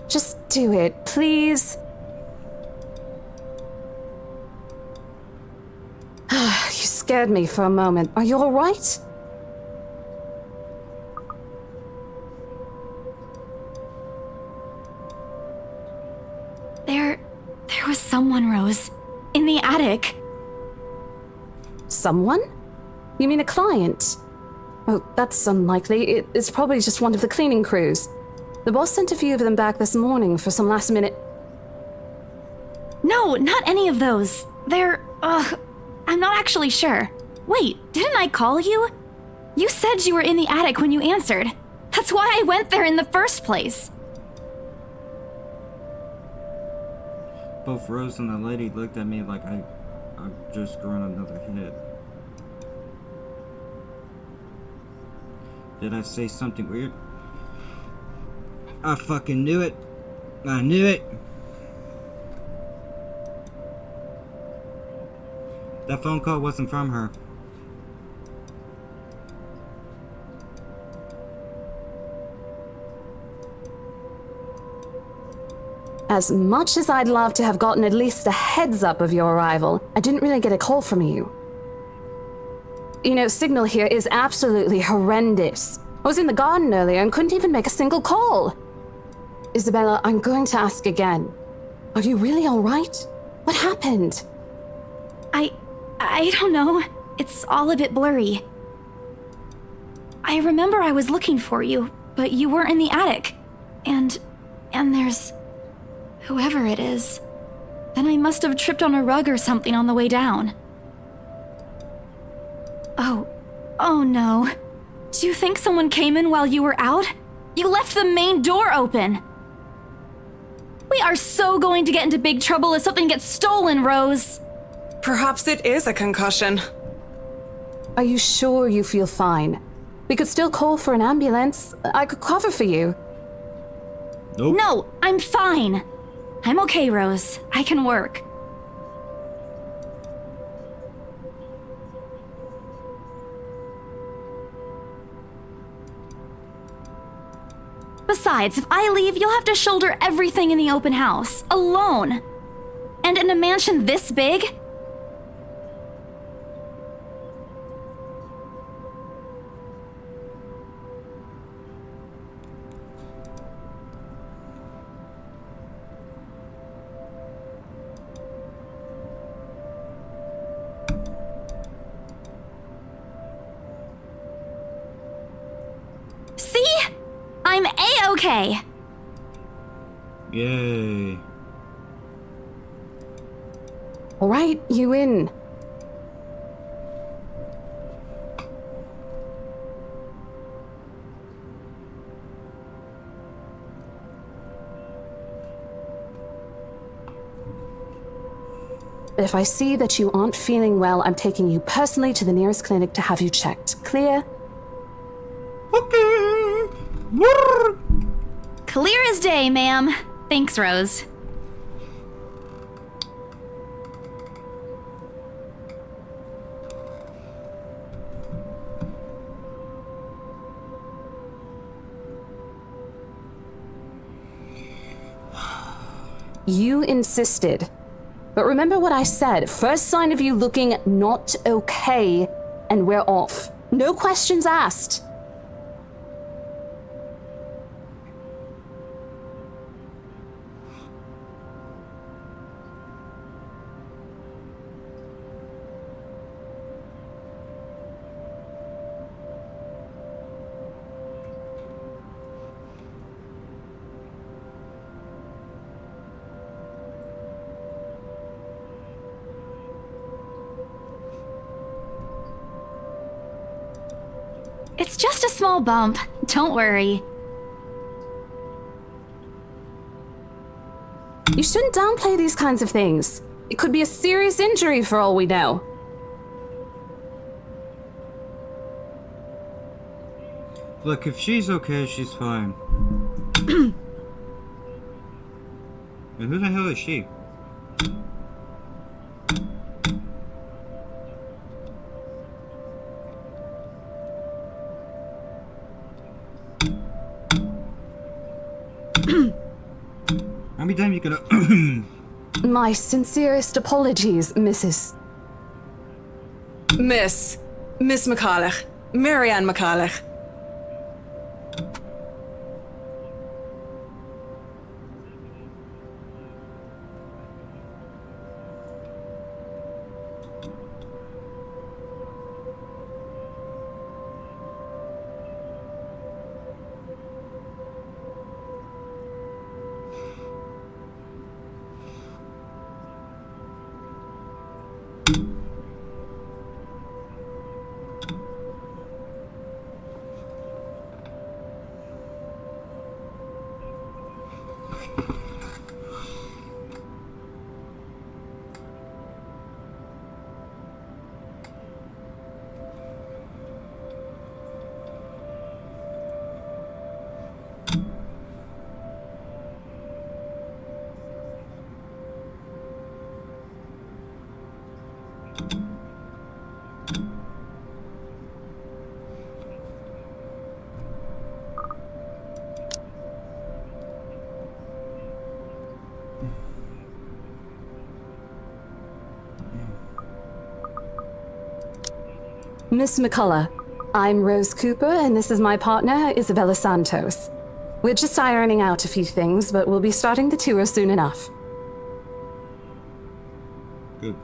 Just do it, please. You scared me for a moment. Are you all right? There was someone, Rose. In the attic. Someone? You mean a client? Oh, that's unlikely. It's probably just one of the cleaning crews. The boss sent a few of them back this morning for some last minute... No, not any of those. I'm not actually sure. Wait, didn't I call you? You said you were in the attic when you answered. That's why I went there in the first place. Both Rose and the lady looked at me like I just grown another hit. Did I say something weird? I fucking knew it. I knew it. That phone call wasn't from her. As much as I'd love to have gotten at least a heads up of your arrival, I didn't really get a call from you. You know, signal here is absolutely horrendous. I was in the garden earlier and couldn't even make a single call. Isabella, I'm going to ask again. Are you really all right? What happened? I don't know. It's all a bit blurry. I remember I was looking for you, but you weren't in the attic. And there's... whoever it is. Then I must have tripped on a rug or something on the way down. Oh no. Do you think someone came in while you were out? You left the main door open! We are so going to get into big trouble if something gets stolen, Rose! Perhaps it is a concussion. Are you sure you feel fine? We could still call for an ambulance. I could cover for you. Nope. No, I'm fine. I'm okay, Rose. I can work. Besides, if I leave, you'll have to shoulder everything in the open house, alone. And in a mansion this big? okay. Yay. All right, you in. If I see that you aren't feeling well, I'm taking you personally to the nearest clinic to have you checked. Clear? Okay. Clear as day, ma'am. Thanks, Rose. You insisted. But remember what I said. First sign of you looking not okay, and we're off. No questions asked. It's just a small bump. Don't worry. You shouldn't downplay these kinds of things. It could be a serious injury for all we know. Look, if she's okay, she's fine. And who the hell is she? How many times you gonna My sincerest apologies, Mrs. Miss McCulloch. Marianne McCulloch. Miss McCullough, I'm Rose Cooper, and this is my partner, Isabella Santos. We're just ironing out a few things, but we'll be starting the tour soon enough. Good.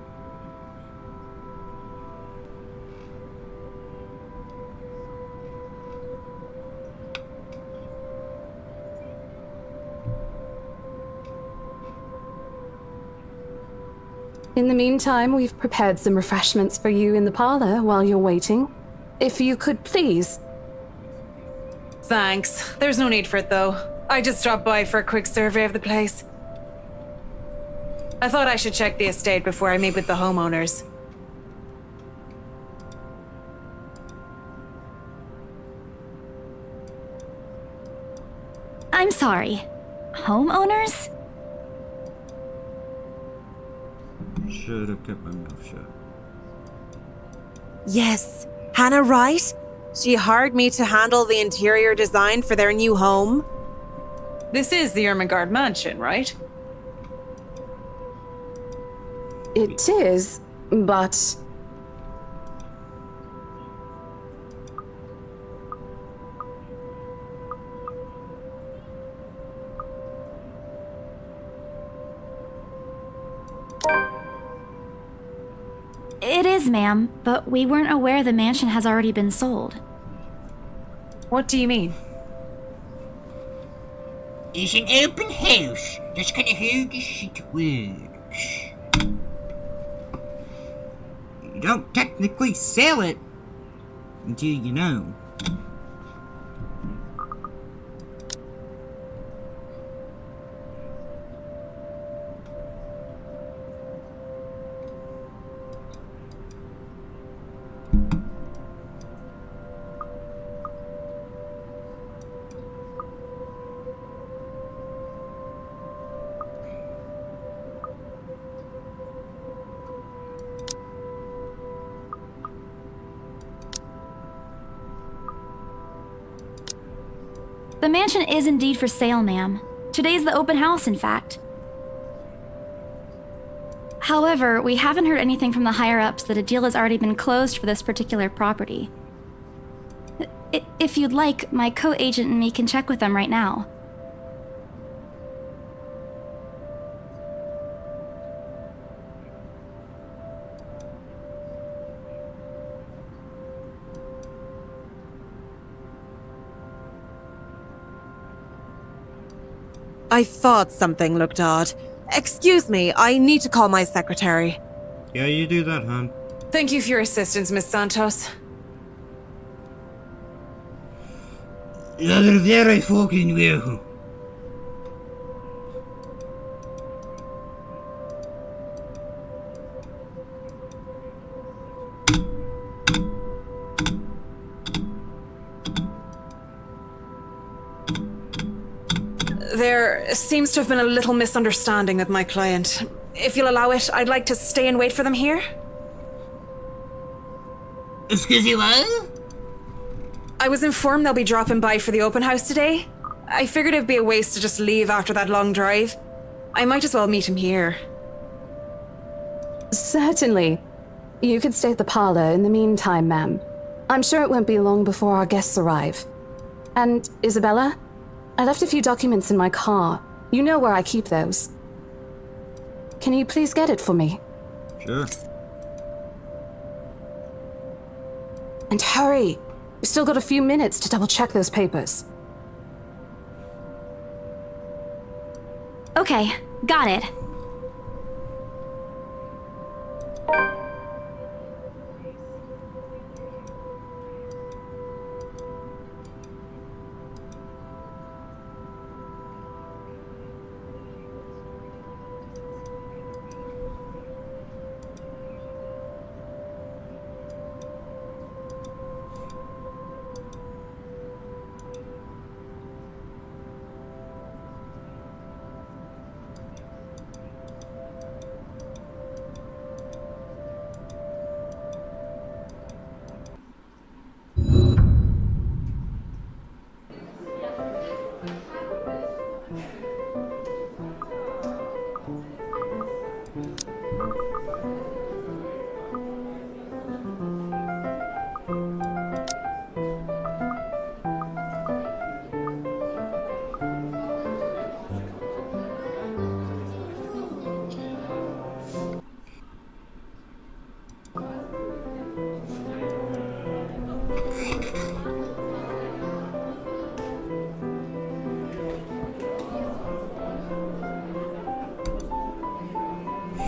In the meantime, we've prepared some refreshments for you in the parlor while you're waiting. If you could please. Thanks. There's no need for it, though. I just dropped by for a quick survey of the place. I thought I should check the estate before I meet with the homeowners. I'm sorry. Homeowners? Should have kept my mouth shut. Yes. Hannah Wright? She hired me to handle the interior design for their new home. This is the Ermengarde mansion, right? It is, but... It is, ma'am, but we weren't aware the mansion has already been sold. What do you mean? There's an open house. That's kind of how this shit works. You don't technically sell it until you know. The mansion is indeed for sale, ma'am. Today's the open house, in fact. However, we haven't heard anything from the higher-ups that a deal has already been closed for this particular property. If you'd like, my co-agent and me can check with them right now. I thought something looked odd. Excuse me, I need to call my secretary. Yeah, you do that, hon. Thank you for your assistance, Miss Santos. You're very fucking welcome. There seems to have been a little misunderstanding with my client. If you'll allow it, I'd like to stay and wait for them here. Excuse you, what? I was informed they'll be dropping by for the open house today. I figured it'd be a waste to just leave after that long drive. I might as well meet him here. Certainly. You could stay at the parlor in the meantime, ma'am. I'm sure it won't be long before our guests arrive. And, Isabella, I left a few documents in my car. You know where I keep those. Can you please get it for me? Sure. And hurry! We've still got a few minutes to double-check those papers. Okay, got it.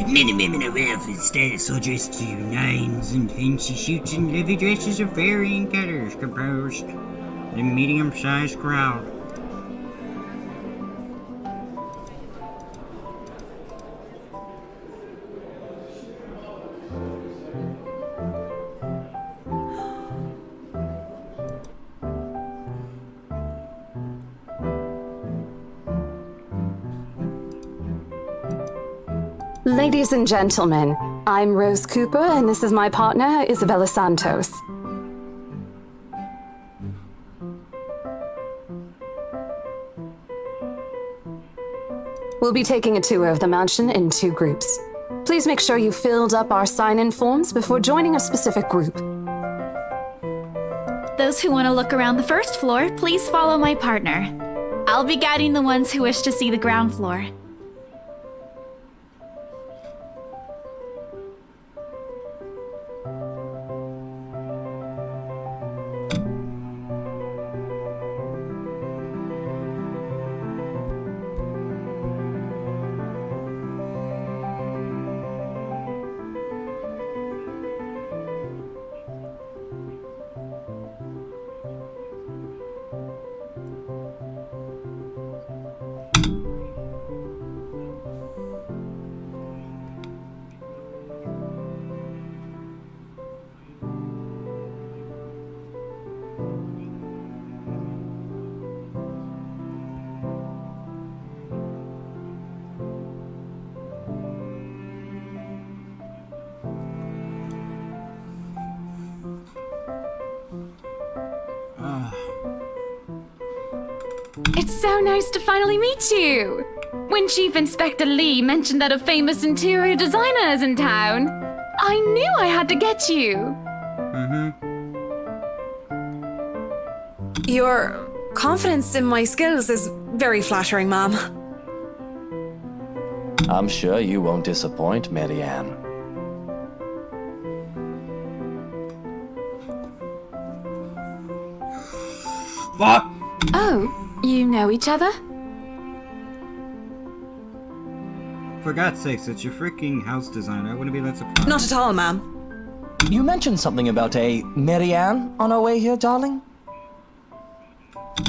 Men and women of welfare status are dressed to nines and fancy suits and lovely dresses of varying colors composed a medium-sized crowd. Ladies and gentlemen, I'm Rose Cooper, and this is my partner, Isabella Santos. We'll be taking a tour of the mansion in 2 groups. Please make sure you filled up our sign-in forms before joining a specific group. Those who want to look around the first floor, please follow my partner. I'll be guiding the ones who wish to see the ground floor. It's so nice to finally meet you. When Chief Inspector Lee mentioned that a famous interior designer is in town, I knew I had to get you. Your confidence in my skills is very flattering, Mom. I'm sure you won't disappoint, Marianne. What? Oh, you know each other? For God's sakes, it's your freaking house designer. I wouldn't be that surprised. Not at all, Ma'am. You mentioned something about a Marianne on our way here, darling?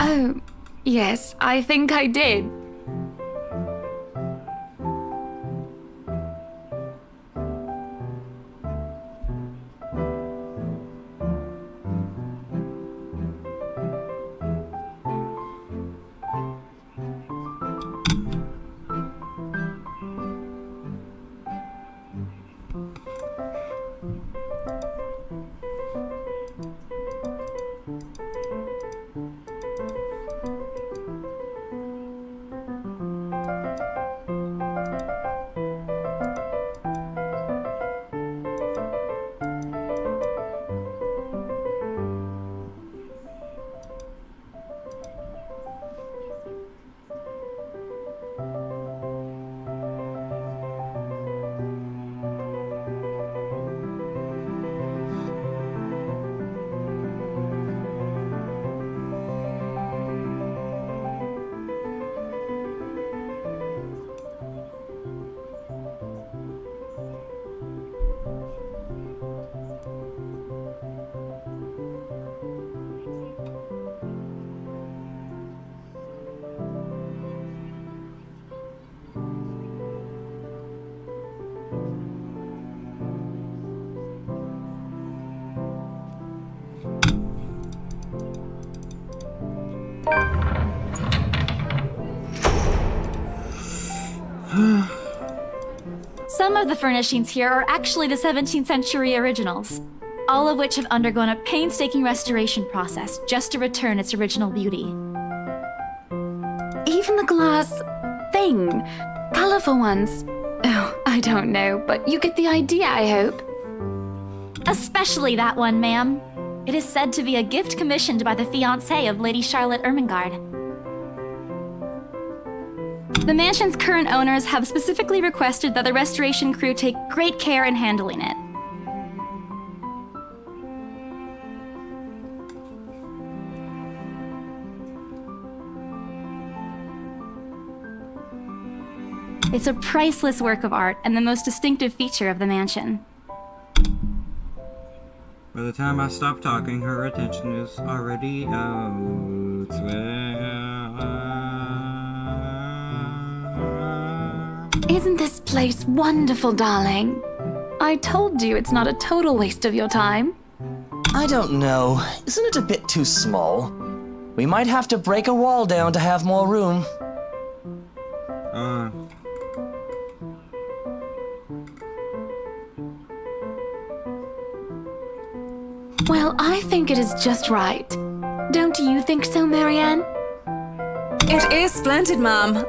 Oh, yes, I think I did. Some of the furnishings here are actually the 17th century originals, all of which have undergone a painstaking restoration process just to return its original beauty. Even the glass thing. Colorful ones. Oh, I don't know, but you get the idea, I hope. Especially that one, ma'am. It is said to be a gift commissioned by the fiancé of Lady Charlotte Ermengarde. The mansion's current owners have specifically requested that the restoration crew take great care in handling it. It's a priceless work of art and the most distinctive feature of the mansion. By the time I stop talking, her attention is already elsewhere. Isn't this place wonderful, darling? I told you it's not a total waste of your time. I don't know. Isn't it a bit too small? We might have to break a wall down to have more room. Well, I think it is just right. Don't you think so, Marianne? It is splendid, Mom.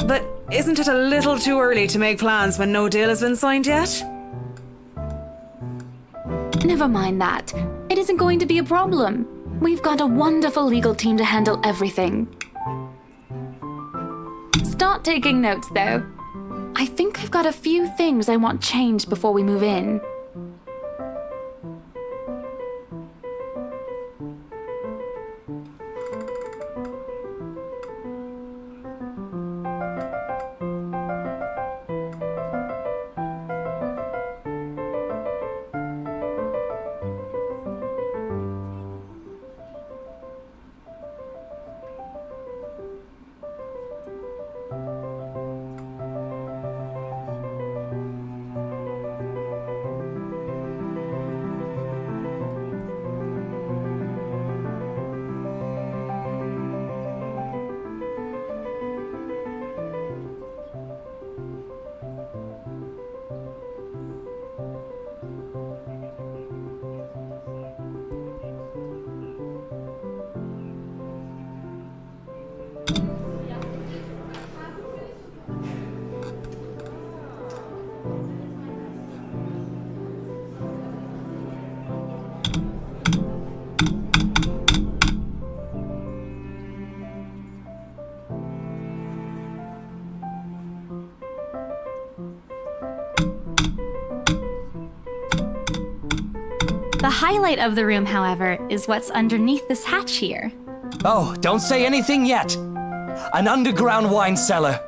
But isn't it a little too early to make plans when no deal has been signed yet? Never mind that. It isn't going to be a problem. We've got a wonderful legal team to handle everything. Start taking notes, though. I think I've got a few things I want changed before we move in. The highlight of the room, however, is what's underneath this hatch here. Oh, don't say anything yet. An underground wine cellar.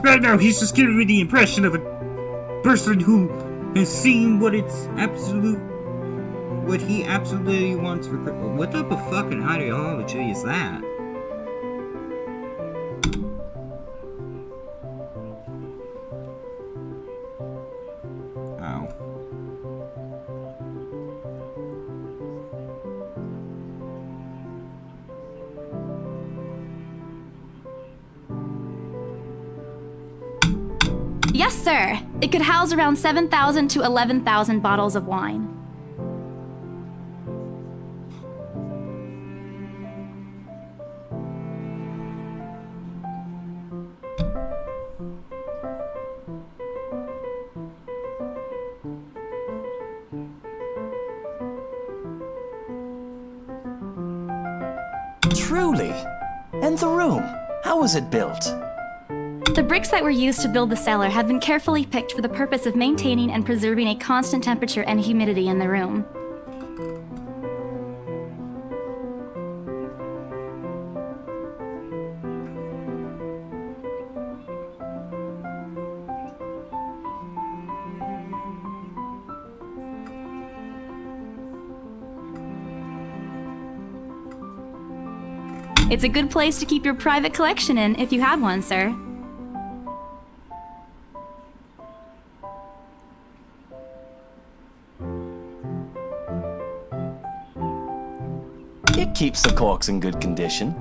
Right now, he's just giving me the impression of a person who has seen what he absolutely wants for Christmas. What type of fucking ideology is that? Oh. Yes, sir. It could house around 7,000 to 11,000 bottles of wine. Truly. And the room, how was it built? The bricks that were used to build the cellar have been carefully picked for the purpose of maintaining and preserving a constant temperature and humidity in the room. It's a good place to keep your private collection in if you have one, sir. It keeps the corks in good condition.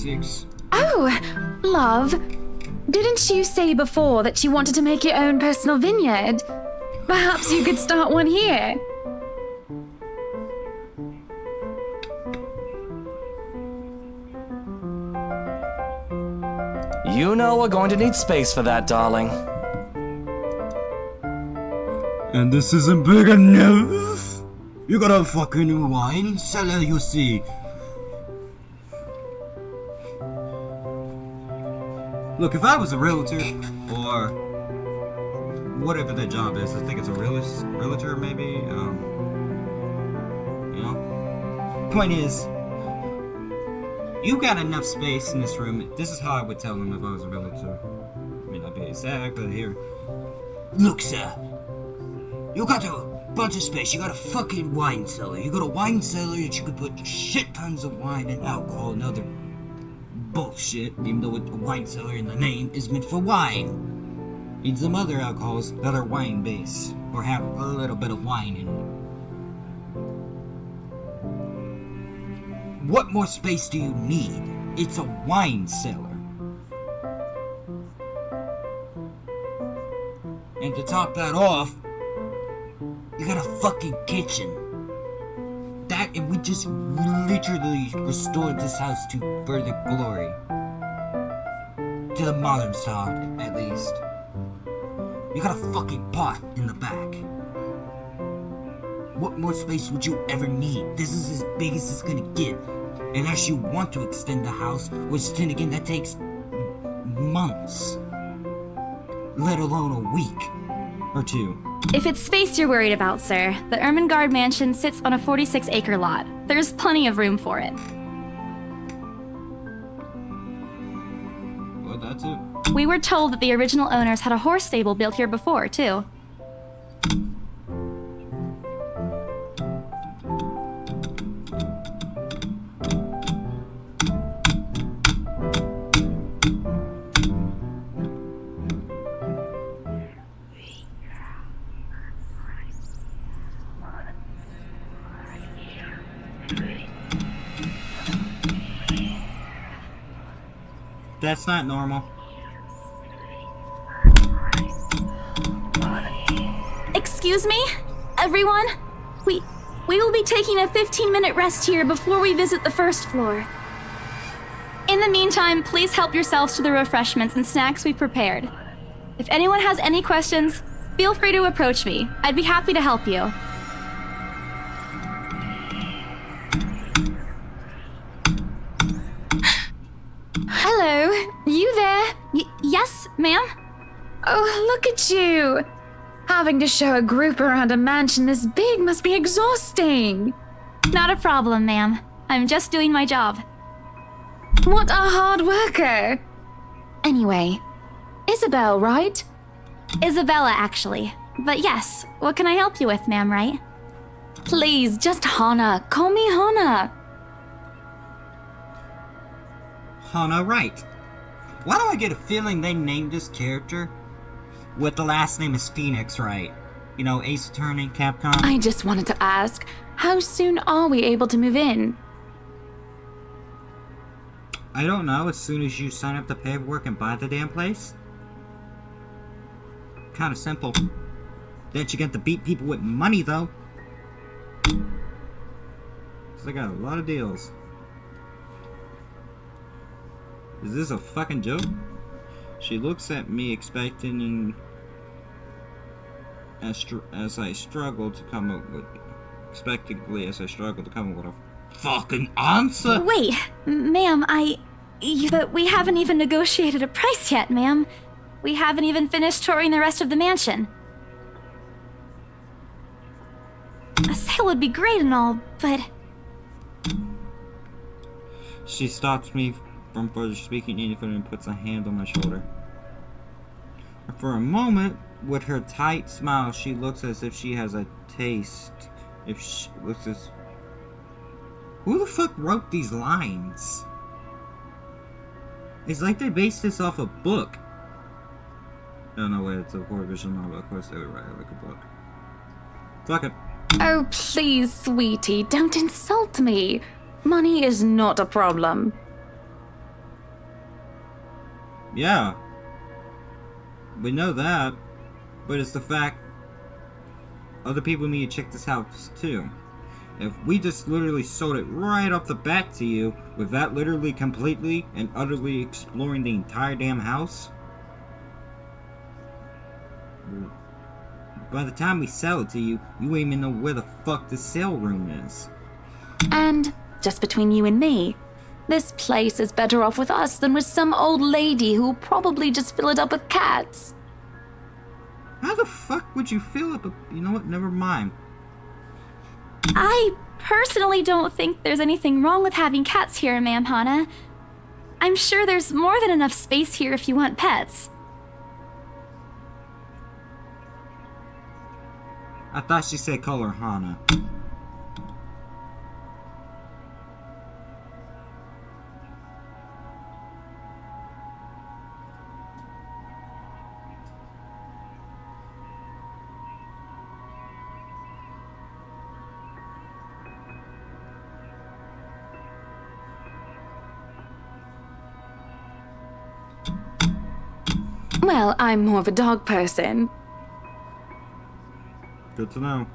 46. Oh, love. Didn't you say before that you wanted to make your own personal vineyard? Perhaps you could start one here. You know we're going to need space for that, darling. And this isn't big enough? You got a fucking wine cellar, you see. Look, if I was a realtor, or whatever that job is, I think it's a realtor maybe, you know? Point is, you got enough space in this room. This is how I would tell him if I was a realtor. I mean, I'd be exact, but here. Look, sir. You got a bunch of space. You got a fucking wine cellar. You got a wine cellar that you could put shit tons of wine and alcohol and other bullshit, even though a wine cellar in the name is meant for wine. Need some other alcohols that are wine based, or have a little bit of wine in it. What more space do you need? It's a wine cellar. And to top that off, you got a fucking kitchen. That, and we just literally restored this house to further glory. To the modern style, at least. You got a fucking pot in the back. What more space would you ever need? This is as big as it's gonna get. Unless you want to extend the house, which then again, that takes months. Let alone a week or two. If it's space you're worried about, sir, the Ermengarde mansion sits on a 46-acre lot. There's plenty of room for it. Well, that's it. We were told that the original owners had a horse stable built here before, too. That's not normal. Excuse me? Everyone? We will be taking a 15-minute rest here before we visit the first floor. In the meantime, please help yourselves to the refreshments and snacks we prepared. If anyone has any questions, feel free to approach me. I'd be happy to help you. Hello, you there? Yes, ma'am? Oh, look at you. Having to show a group around a mansion this big must be exhausting. Not a problem, ma'am. I'm just doing my job. What a hard worker. Anyway, Isabel, right? Isabella, actually. But yes, what can I help you with, ma'am, right? Please, just Hana. Call me Hana. Hana, right. Why do I get a feeling they named this character with the last name is Phoenix, right? You know, Ace Attorney, Capcom. I just wanted to ask, how soon are we able to move in? I don't know, as soon as you sign up the paperwork and buy the damn place. Kind of simple. Then you get to beat people with money, though. So I got a lot of deals. Is this a fucking joke? She looks at me expecting as I struggle to come up with a fucking answer. Wait, ma'am, but we haven't even negotiated a price yet, ma'am. We haven't even finished touring the rest of the mansion. A sale would be great and all, but... She stops me from further speaking anything and puts a hand on my shoulder. For a moment, with her tight smile, she looks as if she has a taste. Who the fuck wrote these lines? It's like they based this off a book. No way, it's a horror visual novel. Of course they would write it like a book. Fuck it. Oh, please, sweetie, don't insult me. Money is not a problem. Yeah. We know that. But it's the fact other people need to check this house too. If we just literally sold it right off the bat to you, without literally completely and utterly exploring the entire damn house, by the time we sell it to you, you won't even know where the fuck the sale room is. And, just between you and me, this place is better off with us than with some old lady who will probably just fill it up with cats. How the fuck would you fill up a... You know what? Never mind. I personally don't think there's anything wrong with having cats here, Ma'am Hana. I'm sure there's more than enough space here if you want pets. I thought she said call her Hana. Well, I'm more of a dog person. Good to know.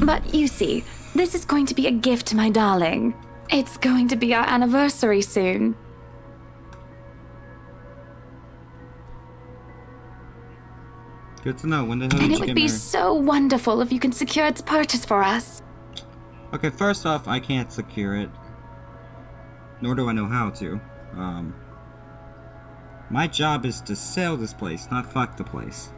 But you see, this is going to be a gift to my darling. It's going to be our anniversary soon. Good to know. When the hell And did it you would get be married? so wonderful if you can secure its purchase for us. Okay, first off, I can't secure it. Nor do I know how to. My job is to sell this place, not fuck the place.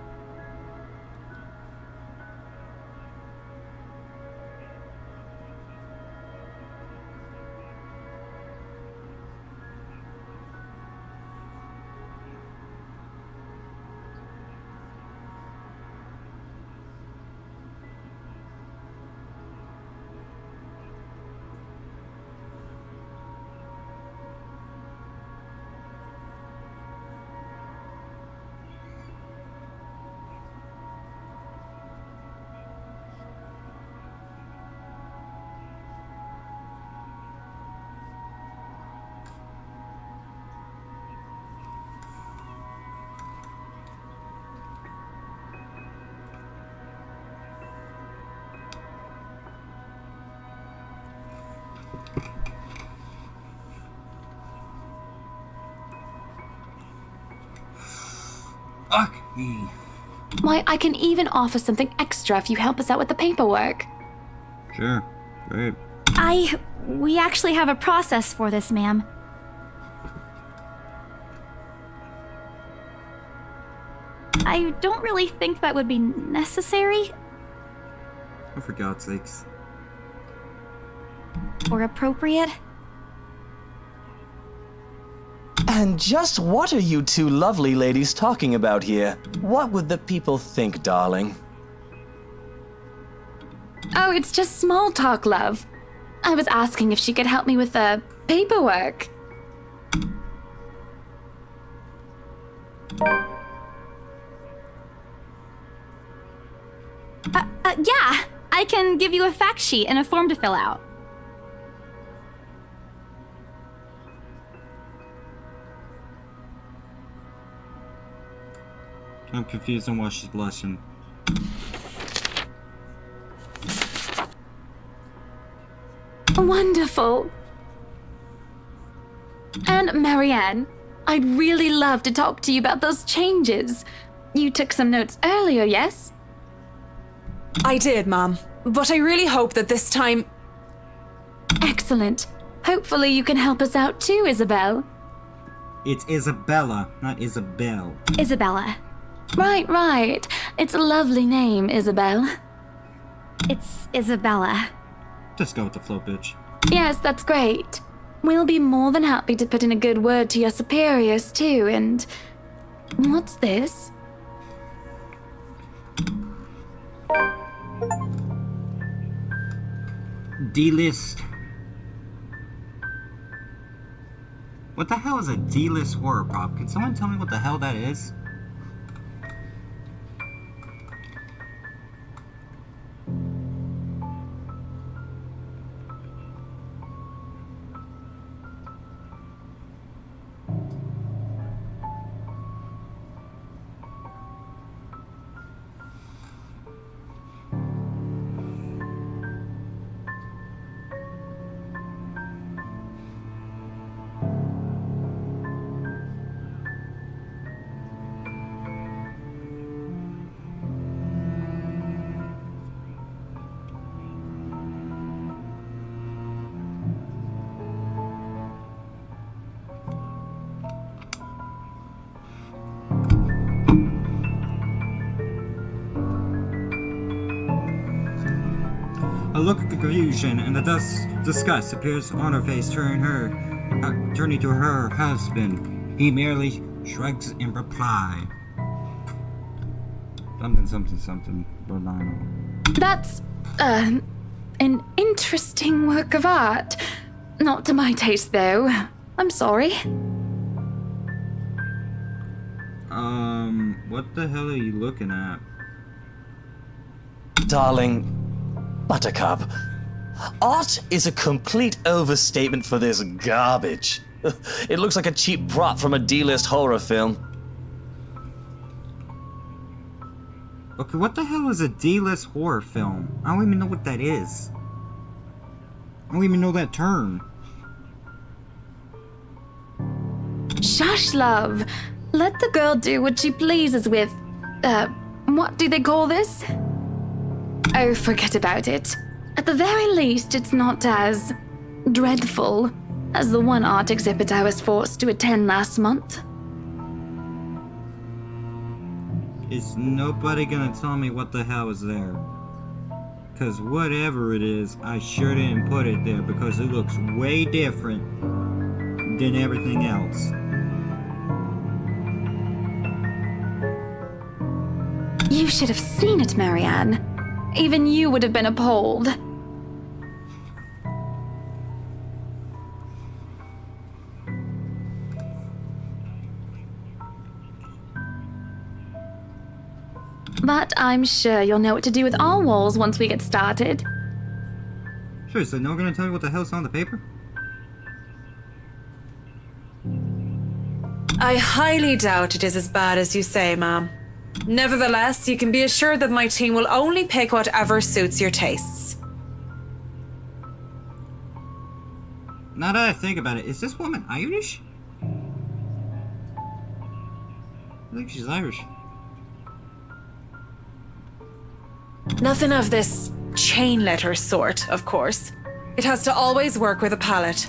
Fuck me. Why, I can even offer something extra if you help us out with the paperwork. Sure. Great. We actually have a process for this, ma'am. I don't really think that would be necessary Oh, for God's sakes. or appropriate. And just what are you two lovely ladies talking about here? What would the people think, darling? Oh, it's just small talk, love. I was asking if she could help me with the paperwork. Yeah, I can give you a fact sheet and a form to fill out. I'm confused on why she's blushing. Wonderful. And Marianne, I'd really love to talk to you about those changes. You took some notes earlier, yes? I did, Mom. But I really hope that this time... Excellent. Hopefully you can help us out too, Isabel. It's Isabella, not Isabel. Isabella. Right. It's a lovely name, Isabel. It's Isabella. Just go with the flow, bitch. Yes, that's great. We'll be more than happy to put in a good word to your superiors too, and... What's this? D-list. What the hell is a D-list horror prop? Can someone tell me what the hell that is? A look of confusion and disgust appears on her face, turning to her husband. He merely shrugs in reply. Something, Rolano. That's, an interesting work of art. Not to my taste, though. I'm sorry. What the hell are you looking at? Darling, Buttercup, art is a complete overstatement for this garbage. It looks like a cheap prop from a D-list horror film. Okay, what the hell is a D-list horror film? I don't even know what that is. I don't even know that term. Shush, love. Let the girl do what she pleases with, what do they call this? Oh, forget about it. At the very least, it's not as dreadful as the one art exhibit I was forced to attend last month. Is nobody gonna tell me what the hell is there? Cause whatever it is, I sure didn't put it there because it looks way different than everything else. You should have seen it, Marianne. Even you would have been appalled. But I'm sure you'll know what to do with all walls once we get started. Seriously, no one gonna tell me what the hell's on the paper? I highly doubt it is as bad as you say, Ma'am. Nevertheless, you can be assured that my team will only pick whatever suits your tastes. Now that I think about it, is this woman Irish? I think she's Irish. Nothing of this chain letter sort, of course. It has to always work with a palette.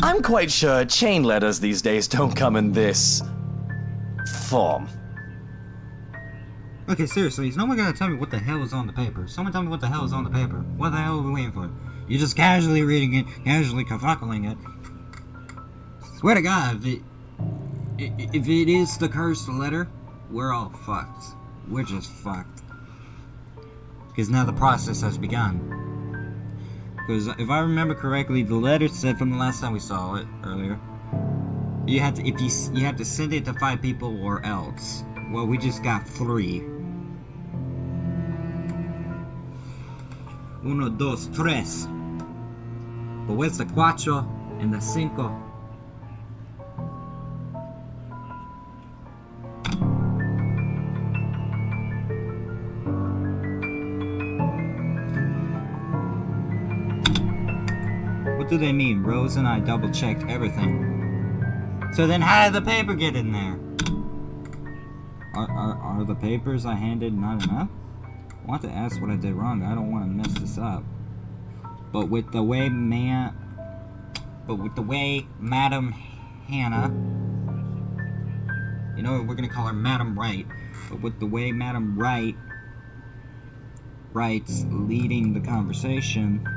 I'm quite sure chain letters these days don't come in this form. Okay, seriously, is no one gonna tell me what the hell is on the paper? Someone tell me what the hell is on the paper. What the hell are we waiting for? You're just casually reading it, casually kafuckling it. Swear to God, if it is the cursed letter, we're all fucked. We're just fucked. Because now the process has begun. Because if I remember correctly, the letter said from the last time we saw it earlier, you had to you had to send it to 5 people or else. Well, we just got 3. 1, 2, 3. But where's the 4 and the 5? What do they mean? Rose and I double-checked everything. So then how did the paper get in there? Are the papers I handed not enough? I want to ask what I did wrong. I don't want to mess this up. But with the way Madam Hannah, you know, we're gonna call her Madam Wright. But with the way Madam Wright's leading the conversation,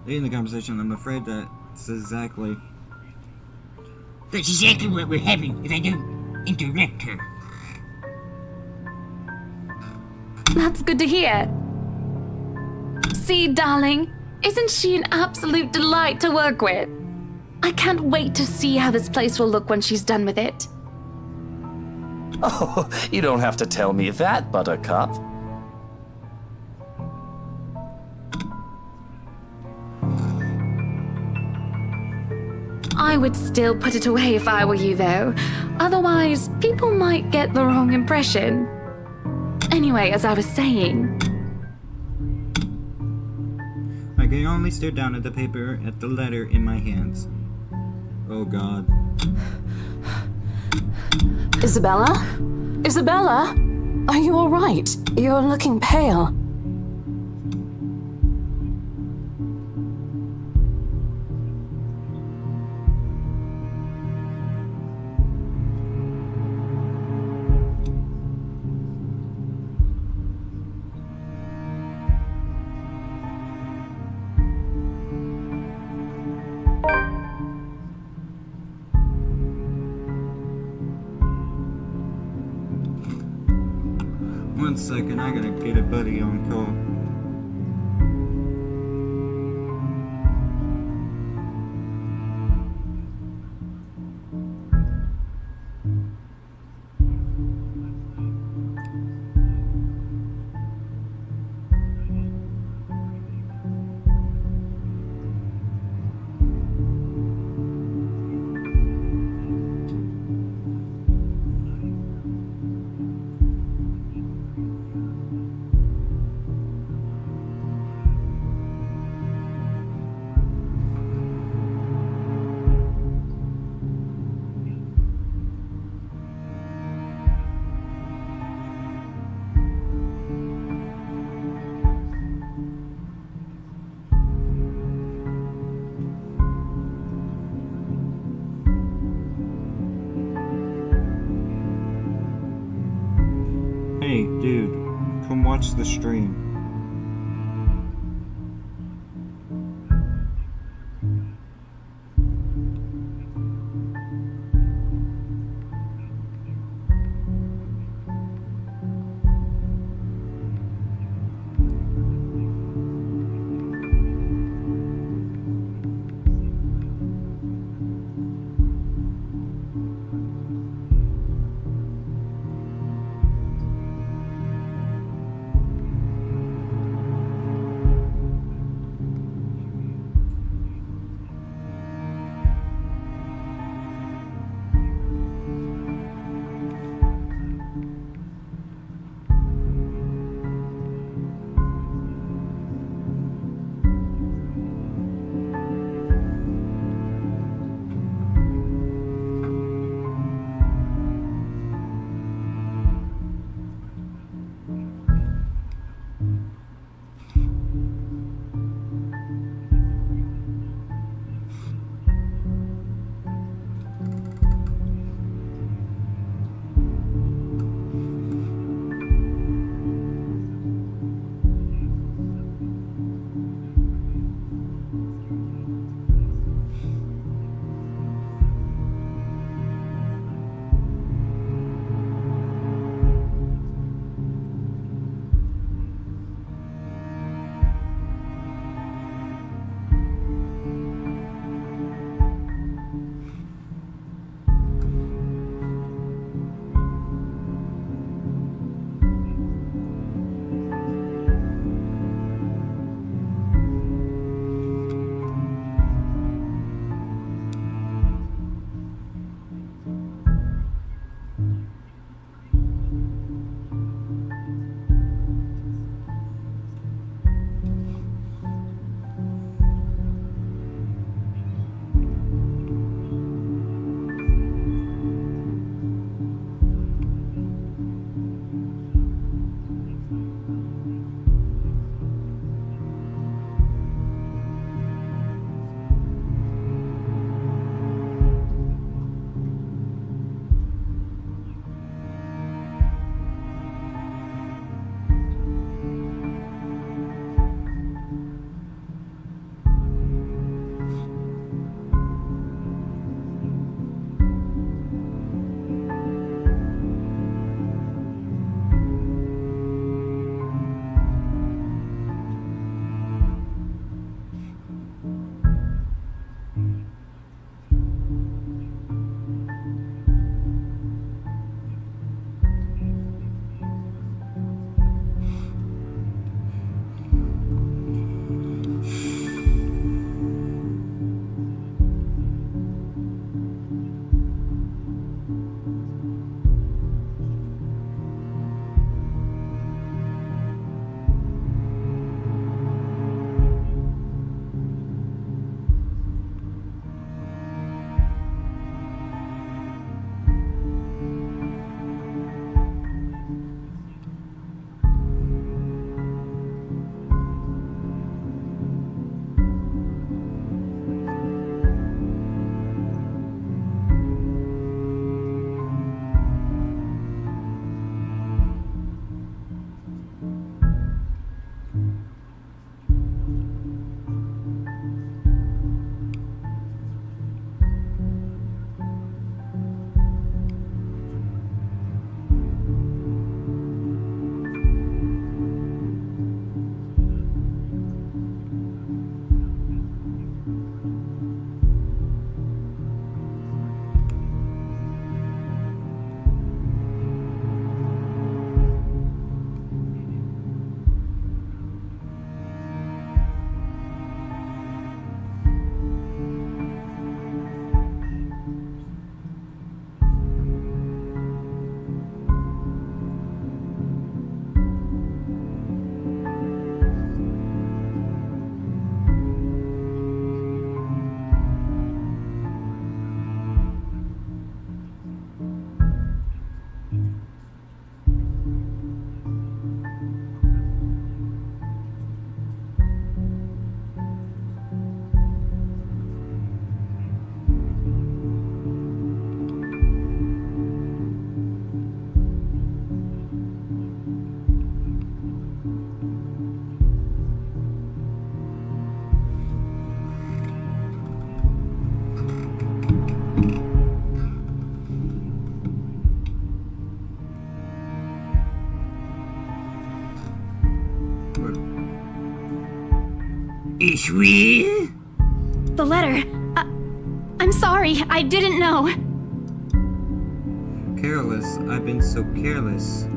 in the conversation, I'm afraid that's exactly what we're having if I don't interrupt her. That's good to hear. See, darling, isn't she an absolute delight to work with? I can't wait to see how this place will look when she's done with it. Oh, you don't have to tell me that, Buttercup. I would still put it away if I were you, though. Otherwise, people might get the wrong impression. Anyway, as I was saying... I can only stare down at the paper, at the letter in my hands. Oh God. Isabella? Isabella? Are you alright? You're looking pale. One second, I gotta get a buddy on call. Hey, dude, come watch the stream. It's real? The letter. I'm sorry, I didn't know. Careless. I've been so careless.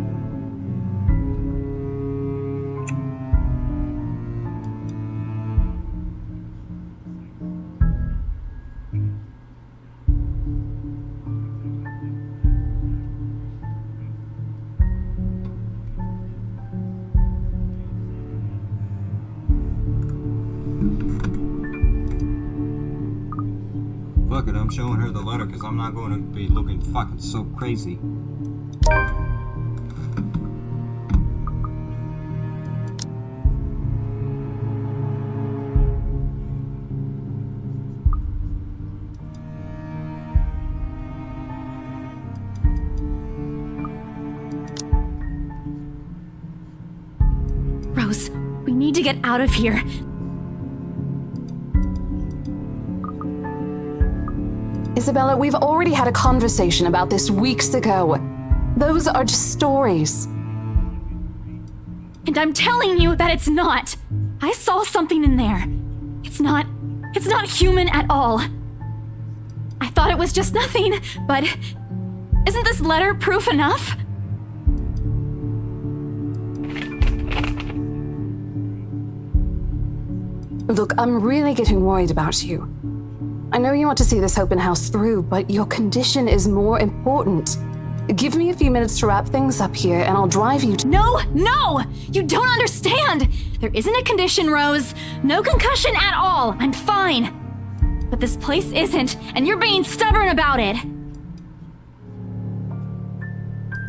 Fuck it, I'm showing her the letter because I'm not going to be looking fucking so crazy. Rose, we need to get out of here. Isabella, we've already had a conversation about this weeks ago. Those are just stories. And I'm telling you that it's not. I saw something in there. It's not human at all. I thought it was just nothing, but isn't this letter proof enough? Look, I'm really getting worried about you. I know you want to see this open house through, but your condition is more important. Give me a few minutes to wrap things up here, and I'll drive you to— No! You don't understand! There isn't a condition, Rose. No concussion at all. I'm fine. But this place isn't, and you're being stubborn about it.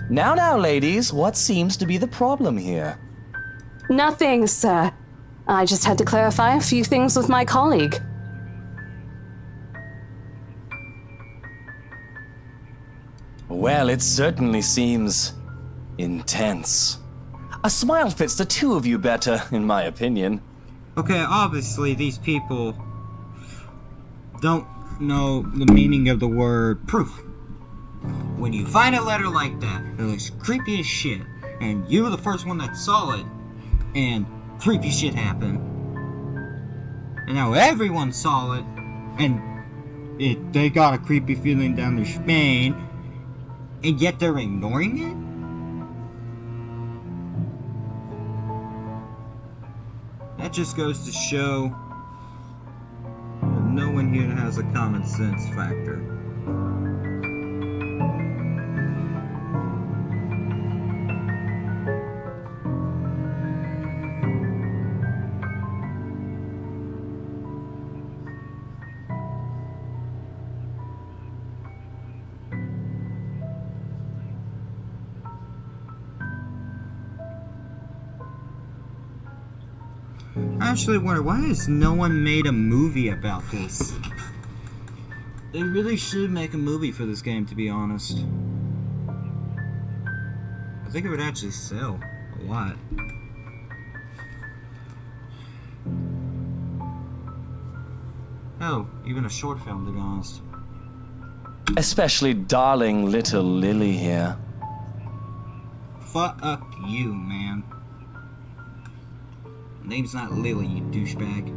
Now, ladies, what seems to be the problem here? Nothing, sir. I just had to clarify a few things with my colleague. Well, it certainly seems intense. A smile fits the two of you better, in my opinion. Okay, obviously these people don't know the meaning of the word proof. When you find a letter like that, it looks creepy as shit, and you were the first one that saw it, and creepy shit happened. And now everyone saw it, and they got a creepy feeling down their spine, and yet they're ignoring it? That just goes to show that no one here has a common sense factor. I actually wonder, why has no one made a movie about this? They really should make a movie for this game, to be honest. I think it would actually sell a lot. Oh, even a short film, to be honest. Especially darling little Lily here. Fuck you, man. Name's not Lily, you douchebag.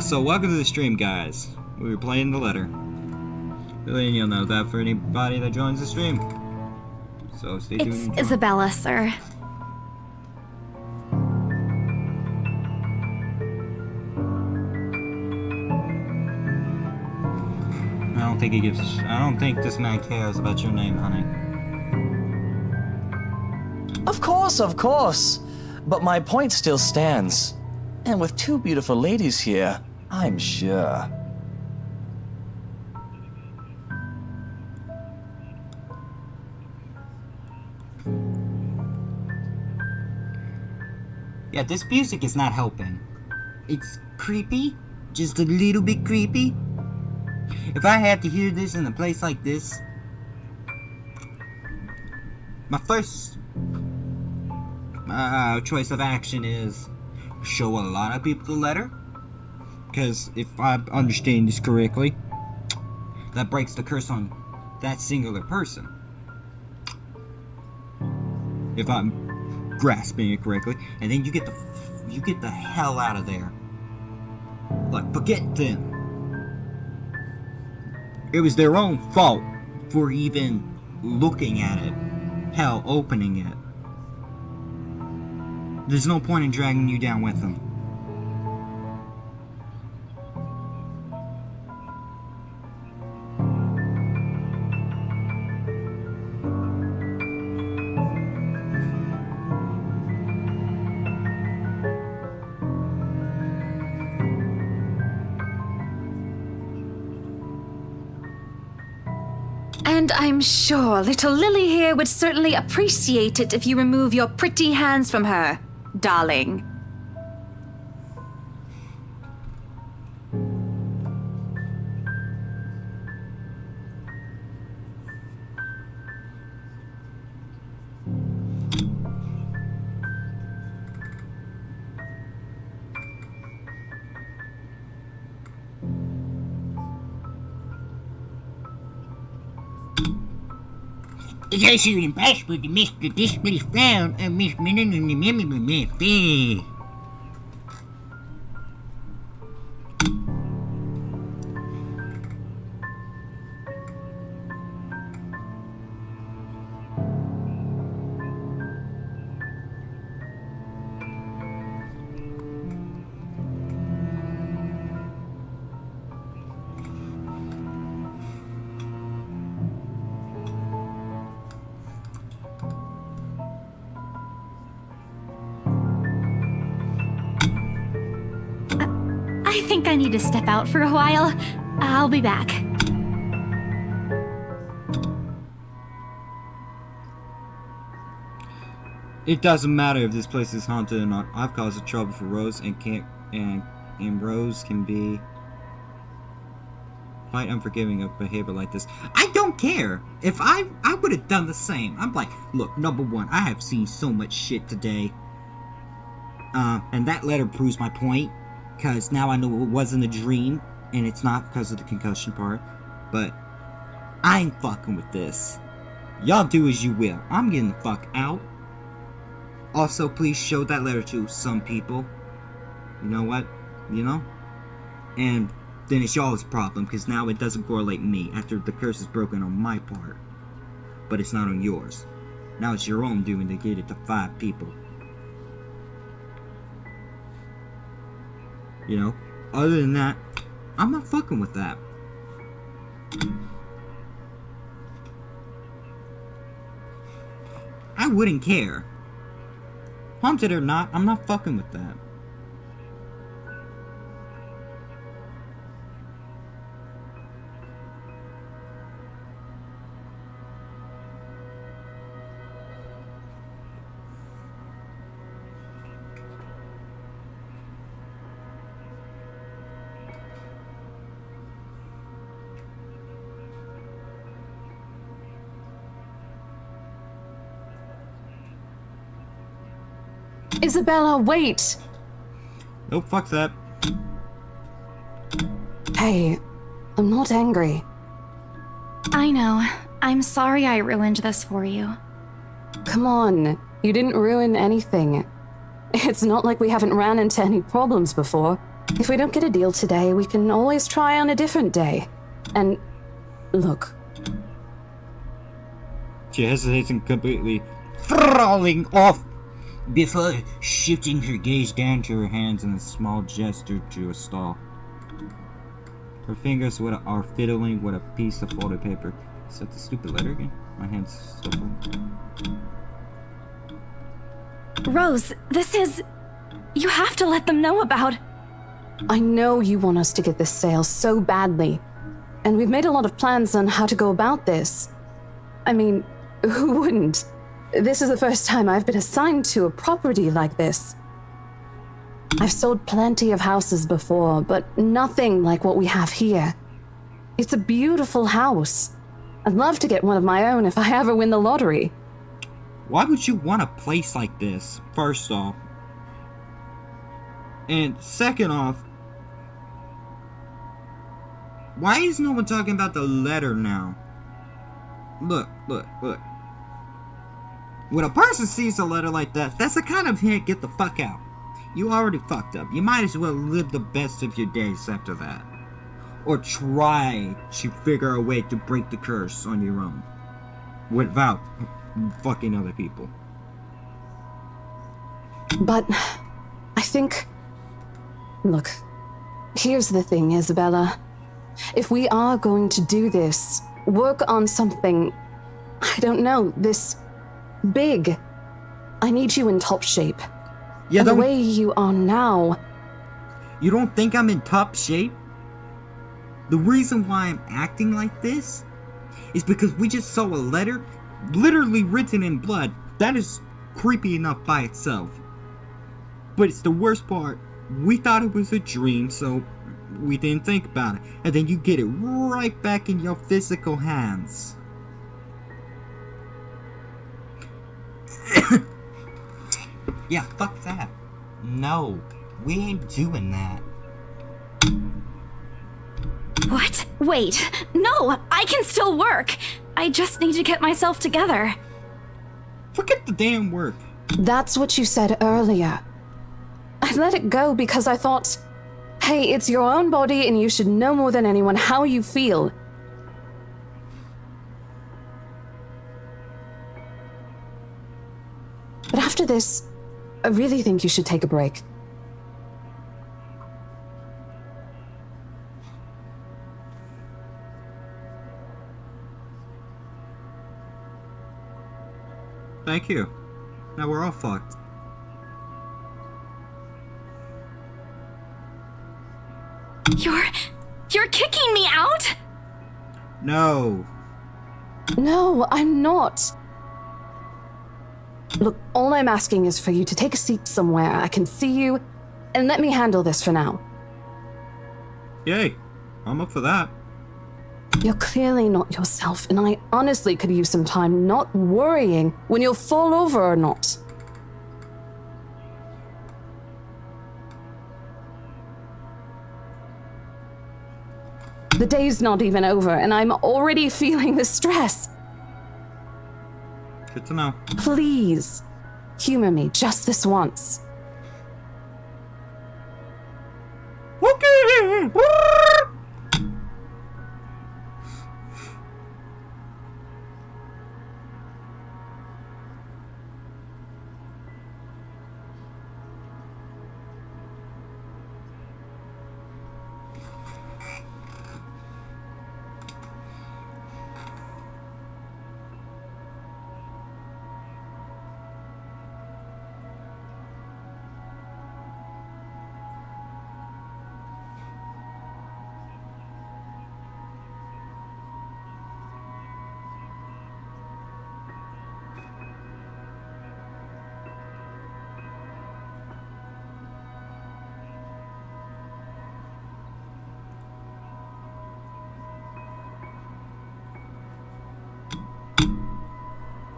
So welcome to the stream, guys. We were playing the letter. Really, you'll know that for anybody that joins the stream. So stay tuned. It's and join. Isabella, sir. I don't think this man cares about your name, honey. Of course. But my point still stands. And with two beautiful ladies here, I'm sure. Yeah, this music is not helping. It's creepy, just a little bit creepy. If I had to hear this in a place like this, my first choice of action is show a lot of people the letter, because if I understand this correctly, that breaks the curse on that singular person. If I'm grasping it correctly, and then you get the hell out of there. Like, forget them. It was their own fault for even looking at it. Hell, opening it. There's no point in dragging you down with them. And I'm sure little Lily here would certainly appreciate it if you remove your pretty hands from her, darling. It's also impossible to miss the display found and miss minimum the I think I need to step out for a while. I'll be back. It doesn't matter if this place is haunted or not. I've caused trouble for Rose and Rose can be quite unforgiving of behavior like this. I don't care. If I would have done the same. I'm like, look, number one, I have seen so much shit today. And that letter proves my point. Because now I know it wasn't a dream. And it's not because of the concussion part. But I ain't fucking with this. Y'all do as you will. I'm getting the fuck out. Also, please show that letter to some people. You know what? You know? And then it's y'all's problem, because now it doesn't correlate me after the curse is broken on my part. But it's not on yours. Now it's your own doing to get it to 5 people. You know? Other than that, I'm not fucking with that. I wouldn't care. Haunted or not, I'm not fucking with that. Isabella, wait! Nope, fuck that. Hey, I'm not angry. I know. I'm sorry I ruined this for you. Come on, you didn't ruin anything. It's not like we haven't ran into any problems before. If we don't get a deal today, we can always try on a different day. And look. She hesitates and completely falling off before shifting her gaze down to her hands in a small gesture to a stall. Her fingers are fiddling with a piece of folded paper. Is that the stupid letter again? My hand's still full. Rose, this is... You have to let them know about... I know you want us to get this sale so badly. And we've made a lot of plans on how to go about this. I mean, who wouldn't? This is the first time I've been assigned to a property like this. I've sold plenty of houses before, but nothing like what we have here. It's a beautiful house. I'd love to get one of my own if I ever win the lottery. Why would you want a place like this, first off? And second off, Why is no one talking about the letter now? Look. When a person sees a letter like that, that's the kind of hint, get the fuck out. You already fucked up. You might as well live the best of your days after that. Or try to figure a way to break the curse on your own. Without fucking other people. But I think... Look, here's the thing, Isabella. If we are going to do this, work on something, I don't know, this big, I need you in top shape. Yeah, and the way you are now... You don't think I'm in top shape? The reason why I'm acting like this is because we just saw a letter literally written in blood. That is creepy enough by itself. But it's the worst part. We thought it was a dream, so we didn't think about it. And then you get it right back in your physical hands. Yeah, fuck that. No, we ain't doing that. What? Wait. No, I can still work. I just need to get myself together. Forget the damn work. That's what you said earlier. I let it go because I thought, hey, it's your own body and you should know more than anyone how you feel. But after this, I really think you should take a break. Thank you. Now we're all fucked. You're kicking me out? No. No, I'm not. Look, all I'm asking is for you to take a seat somewhere I can see you, and let me handle this for now. Yay. I'm up for that. You're clearly not yourself, and I honestly could use some time not worrying when you'll fall over or not. The day's not even over, and I'm already feeling the stress. Good to know. Please, humor me just this once. Okay.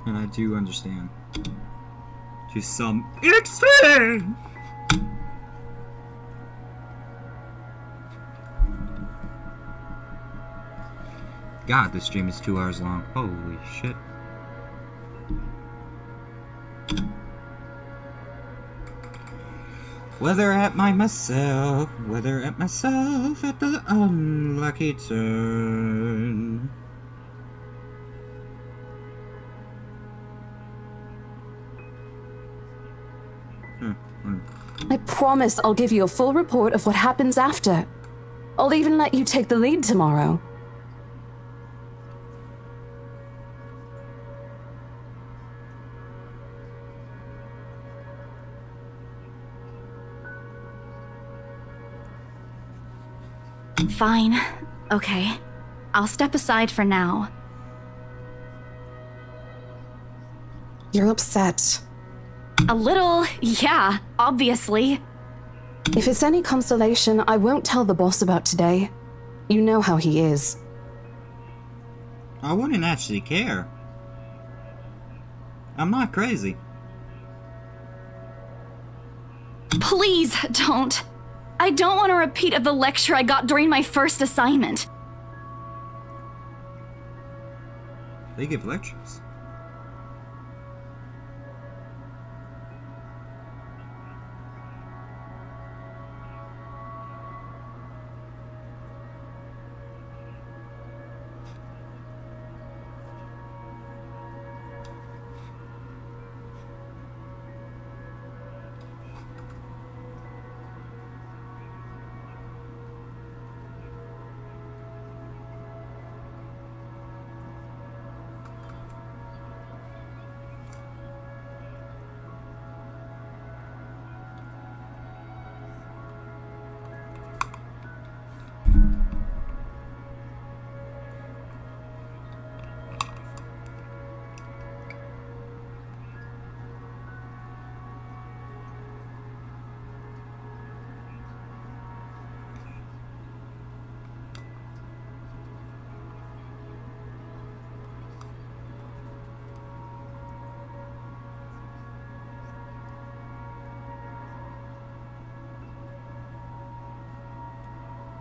And I do understand. To some extent! God, this stream is 2 hours long. Holy shit. Whether at myself at the unlucky turn. I promise I'll give you a full report of what happens after. I'll even let you take the lead tomorrow. Fine. Okay. I'll step aside for now. You're upset. A little, yeah, obviously. If it's any consolation, I won't tell the boss about today. You know how he is. I wouldn't actually care. I'm not crazy. Please don't. I don't want a repeat of the lecture I got during my first assignment. They give lectures.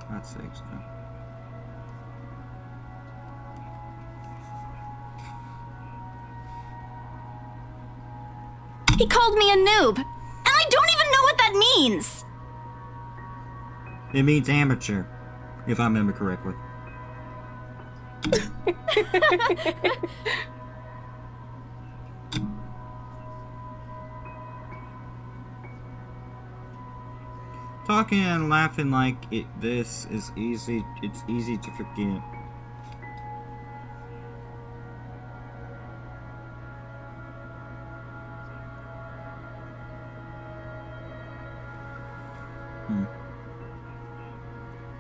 That's six. He called me a noob, and I don't even know what that means. It means amateur, if I remember correctly. Talking and laughing like this is easy. It's easy to forget.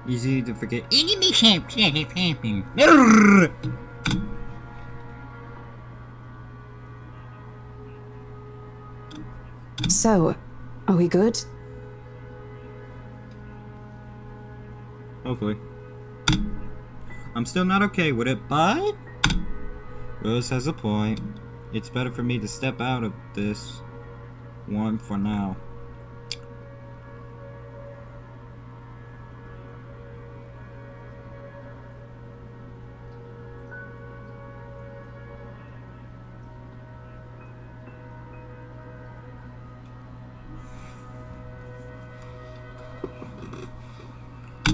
Easy to forget. Enemy ship that is happening. So, are we good? Hopefully. I'm still not okay with it, but Rose has a point. It's better for me to step out of this one for now.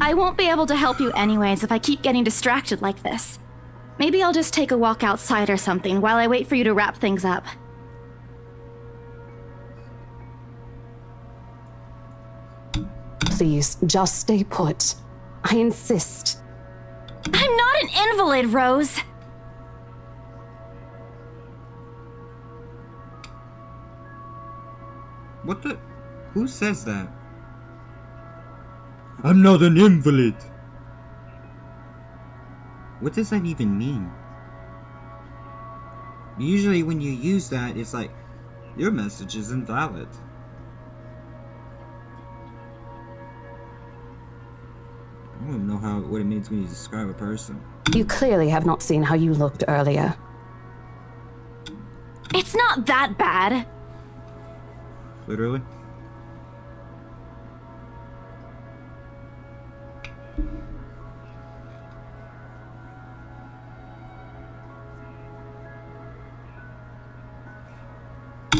I won't be able to help you anyways if I keep getting distracted like this. Maybe I'll just take a walk outside or something while I wait for you to wrap things up. Please, just stay put. I insist. I'm not an invalid, Rose. What the? Who says that? I'm not an invalid. What does that even mean? Usually when you use that, it's like, your message is invalid. I don't even know what it means when you describe a person. You clearly have not seen how you looked earlier. It's not that bad. Literally.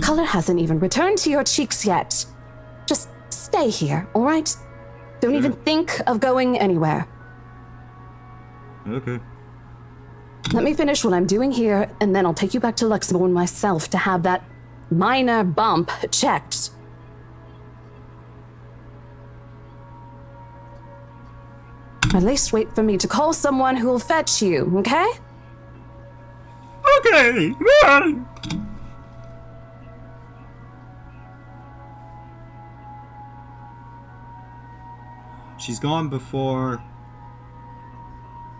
Color hasn't even returned to your cheeks yet. Just stay here, all right? Don't even think of going anywhere. Okay. Let me finish what I'm doing here, and then I'll take you back to Luxembourg myself to have that minor bump checked. At least wait for me to call someone who'll fetch you, okay? Okay. She's gone before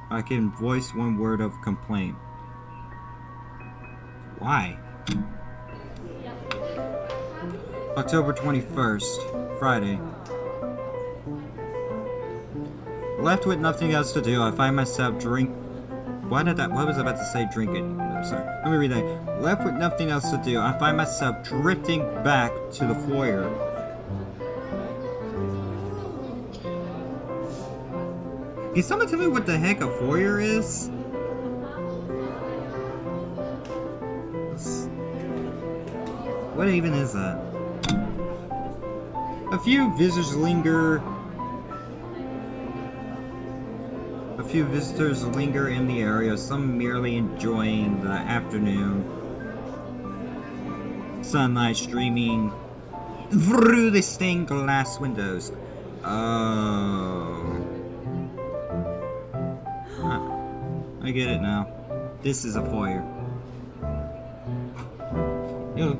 I can voice one word of complaint. Why? October 21st, Friday. Left with nothing else to do, I find myself why was I about to say drinking? I'm sorry. Let me read that. Left with nothing else to do, I find myself drifting back to the foyer. Can someone tell me what the heck a foyer is? What even is that? A few visitors linger. A few visitors linger in the area, some merely enjoying the afternoon sunlight streaming through the stained glass windows. Oh. I get it now. This is a foyer. Yo.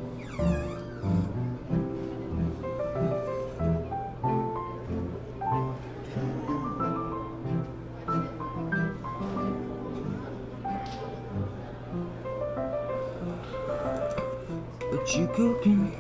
What you cooking?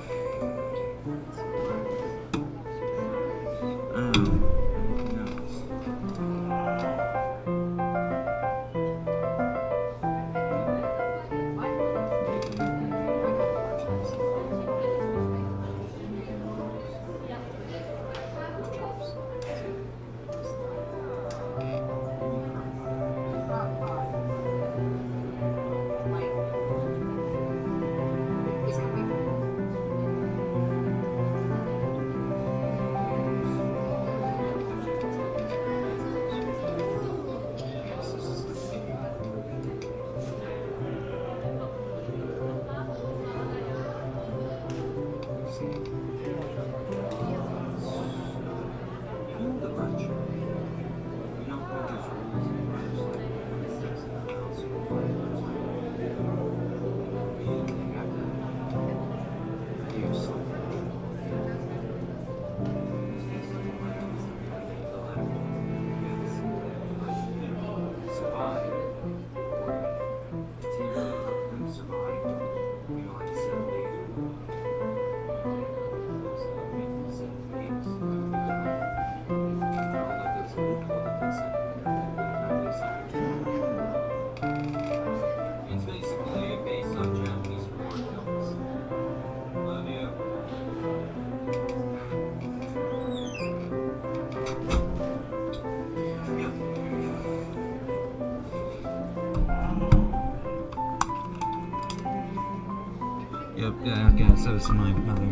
Yep, yeah, I guess that was my mother.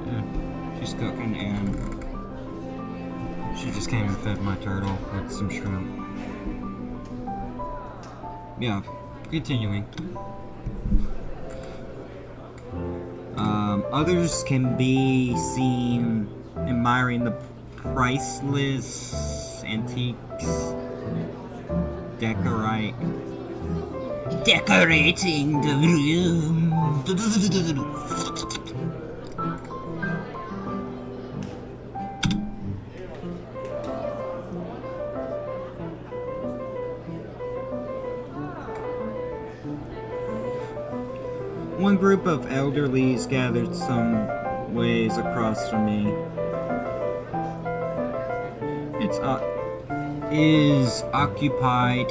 Yeah, she's cooking and she just came and fed my turtle with some shrimp. Yeah, continuing. Others can be seen admiring the priceless antiques decorating the room. One group of elderlies gathered some ways across from me. Is occupied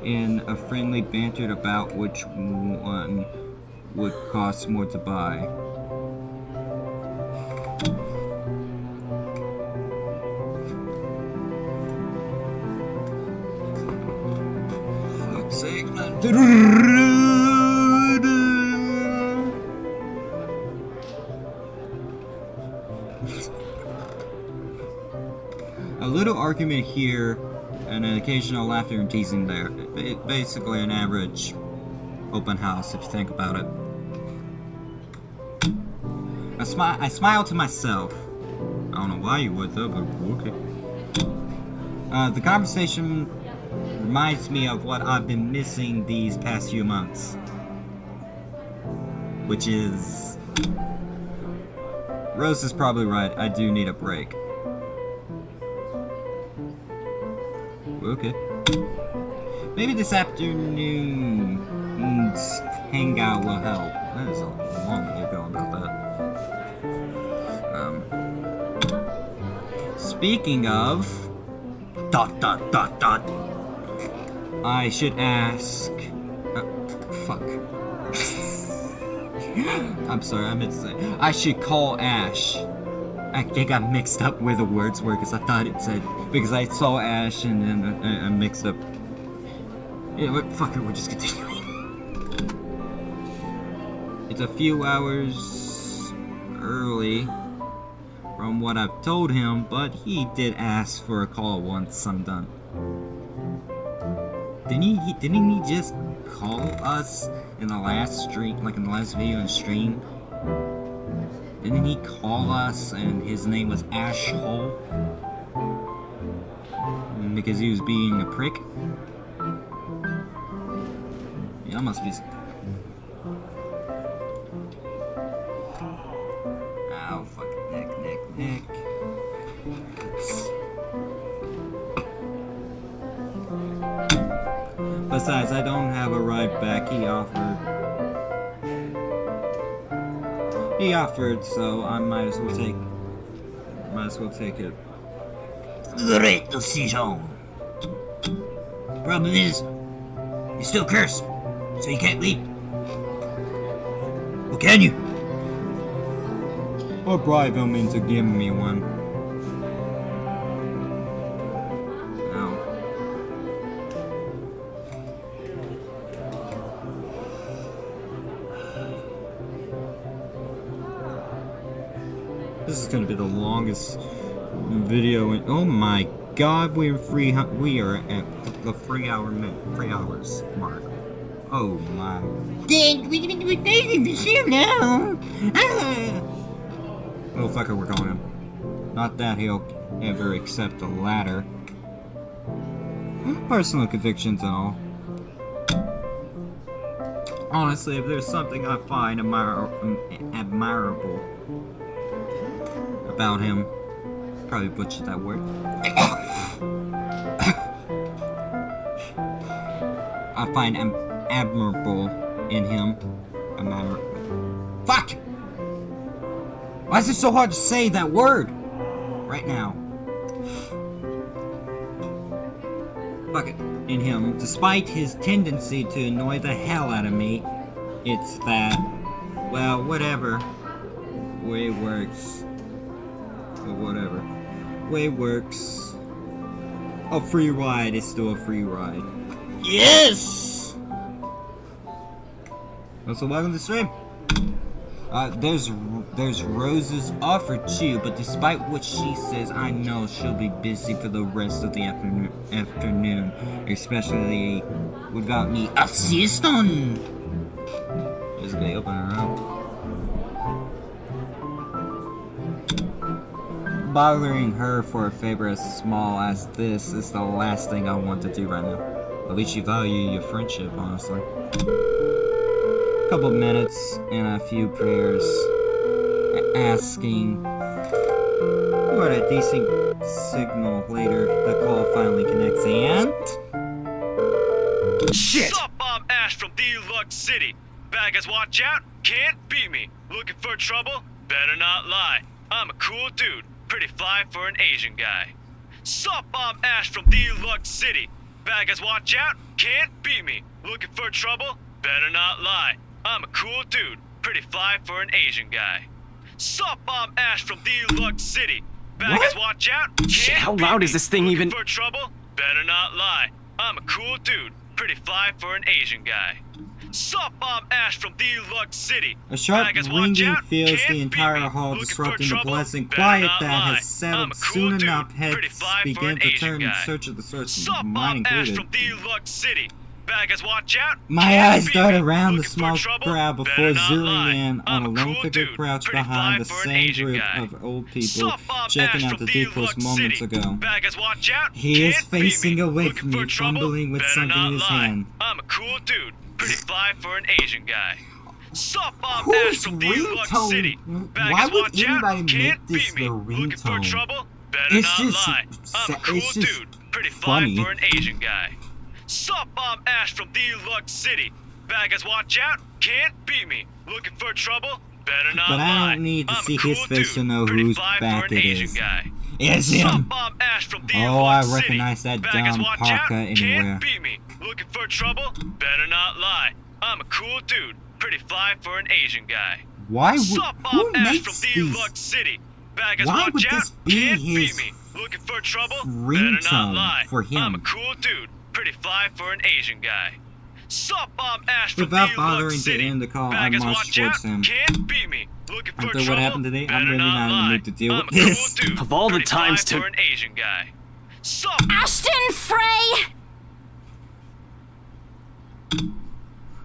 in a friendly banter about which one would cost more to buy. Fuck's sake, man. A little argument here, and an occasional laughter and teasing there. Basically an average open house, if you think about it. I smile to myself. I don't know why you would though, but okay. The conversation reminds me of what I've been missing these past few months. Which is... Rose is probably right, I do need a break. Okay. Maybe this afternoon's hangout will help. That is a long way to go about that. Speaking of... ... I should ask... fuck. I'm sorry, I meant to say... I should call Ash. I think I mixed up where the words were because I thought it said... Because I saw Ash and then I mixed up... Yeah, fuck it, we're just continuing. It's a few hours early from what I've told him, but he did ask for a call once I'm done. Didn't he just call us in the last stream, like in the last video and stream? Didn't he call us and his name was Asshole? Because he was being a prick? Yeah, that must be... Ow, fucking neck. Besides, I don't have a ride back. He offered, so I might as well take it. Great decision. Problem is, you're still cursed, so you can't leave. Or can you? Or bribe him into giving me one. No. This is gonna be the longest video in, oh my god, we are at the 3 hours mark. Oh my. We're dating this year now. Oh fucker, we're calling him. Not that he'll ever accept a ladder. Personal convictions and all. Honestly, if there's something I find admirable about him, probably butchered that word. I find admirable in him. Fuck! Why is it so hard to say that word right now? Fuck it. In him, despite his tendency to annoy the hell out of me, it's that, well, whatever. Way it works. Or whatever. Way it works. A free ride is still a free ride. Yes! Also, welcome to the stream. There's Rose's offer too, but despite what she says, I know she'll be busy for the rest of the afternoon, especially without me assisting. Just gonna open her up. Bothering her for a favor as small as this is the last thing I want to do right now. At least you value your friendship, honestly. Couple of minutes and a few prayers asking what a decent signal later. The call finally connects and shit! Sup, I'm Ash from Deluxe City. Baggers, watch out, can't beat me. Looking for trouble? Better not lie. I'm a cool dude, pretty fly for an Asian guy. Sup, I'm Ash from Deluxe City. Baggers, watch out, can't beat me. Looking for trouble? Better not lie. I'm a cool dude, pretty fly for an Asian guy. Sup, I'm Ash from Deluxe City. Baggers, watch out. Shit, how loud is this thing even? Looking for trouble? Better not lie. I'm a cool dude, pretty fly for an Asian guy. Sup, I'm Ash from Deluxe City. A sharp ringing fills the entire hall, disrupting the pleasant quiet that has settled. Soon enough, heads begin to turn in search of the source, mine included. From Deluxe City. Baggers, watch out. My eyes dart around the small crowd before zooming in on a lone figure crouched behind the same group of old people checking out the duples moments ago. He is facing away from me, fumbling with something in his hand. I'm a cool dude, pretty fly for an Asian guy. Sup, I'm Whose Ash from Deluxe City. Why would anybody make this the ringtone? It's just I'm a cool dude, pretty fly for an Asian guy. Sup, I'm Ash from Deluxe City. Baggers, watch out, can't beat me. Looking for trouble? Better not lie. But I don't need to see his face to know whose back it is. It's Sup, him! I'm Ash from Deluxe Oh, I City. recognize that Baggers, dumb watch parka out, anywhere. Can't beat me. Looking for trouble? Better not lie. I'm a cool dude, pretty fly for an Asian guy. Why would Sup, who I'm Ash makes from Deluxe these? City. Baggers, Why watch would out, this be can't his beat me. Looking for trouble? Better not ringtone lie. for him? I'm a cool dude, pretty fly for an Asian guy. Sup, I'm Ash from Without D-Lux bothering to City. end the call, I Bad guys, marched watch out. towards him. Can't beat me. Looking for After trouble? what happened today, I'm Better really not in the lie. mood to deal I'm with a this. Cool dude. Of all the Pretty fly times to- for an Asian guy. Sup? Ashton Frey!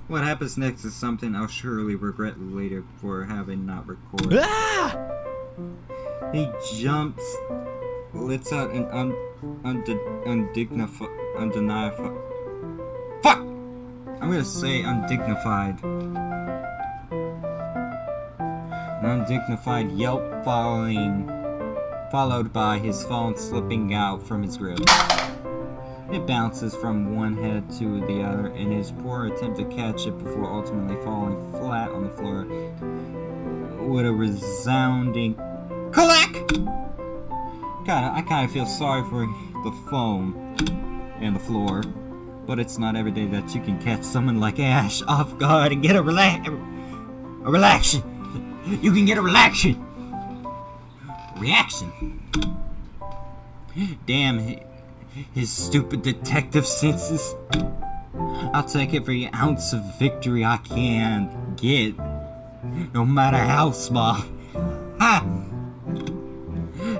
What happens next is something I'll surely regret later for having not recorded. Ah! He jumps, lets out an undeniable. Fuck! I'm gonna say undignified. An undignified yelp followed by his phone slipping out from his grip. It bounces from one head to the other in his poor attempt to catch it before ultimately falling flat on the floor with a resounding clack! I kind of feel sorry for the phone and the floor, but it's not every day that you can catch someone like Ash off guard and get a relaxation. You can get a reaction. Damn, his stupid detective senses. I'll take every ounce of victory I can get, no matter how small. Ha!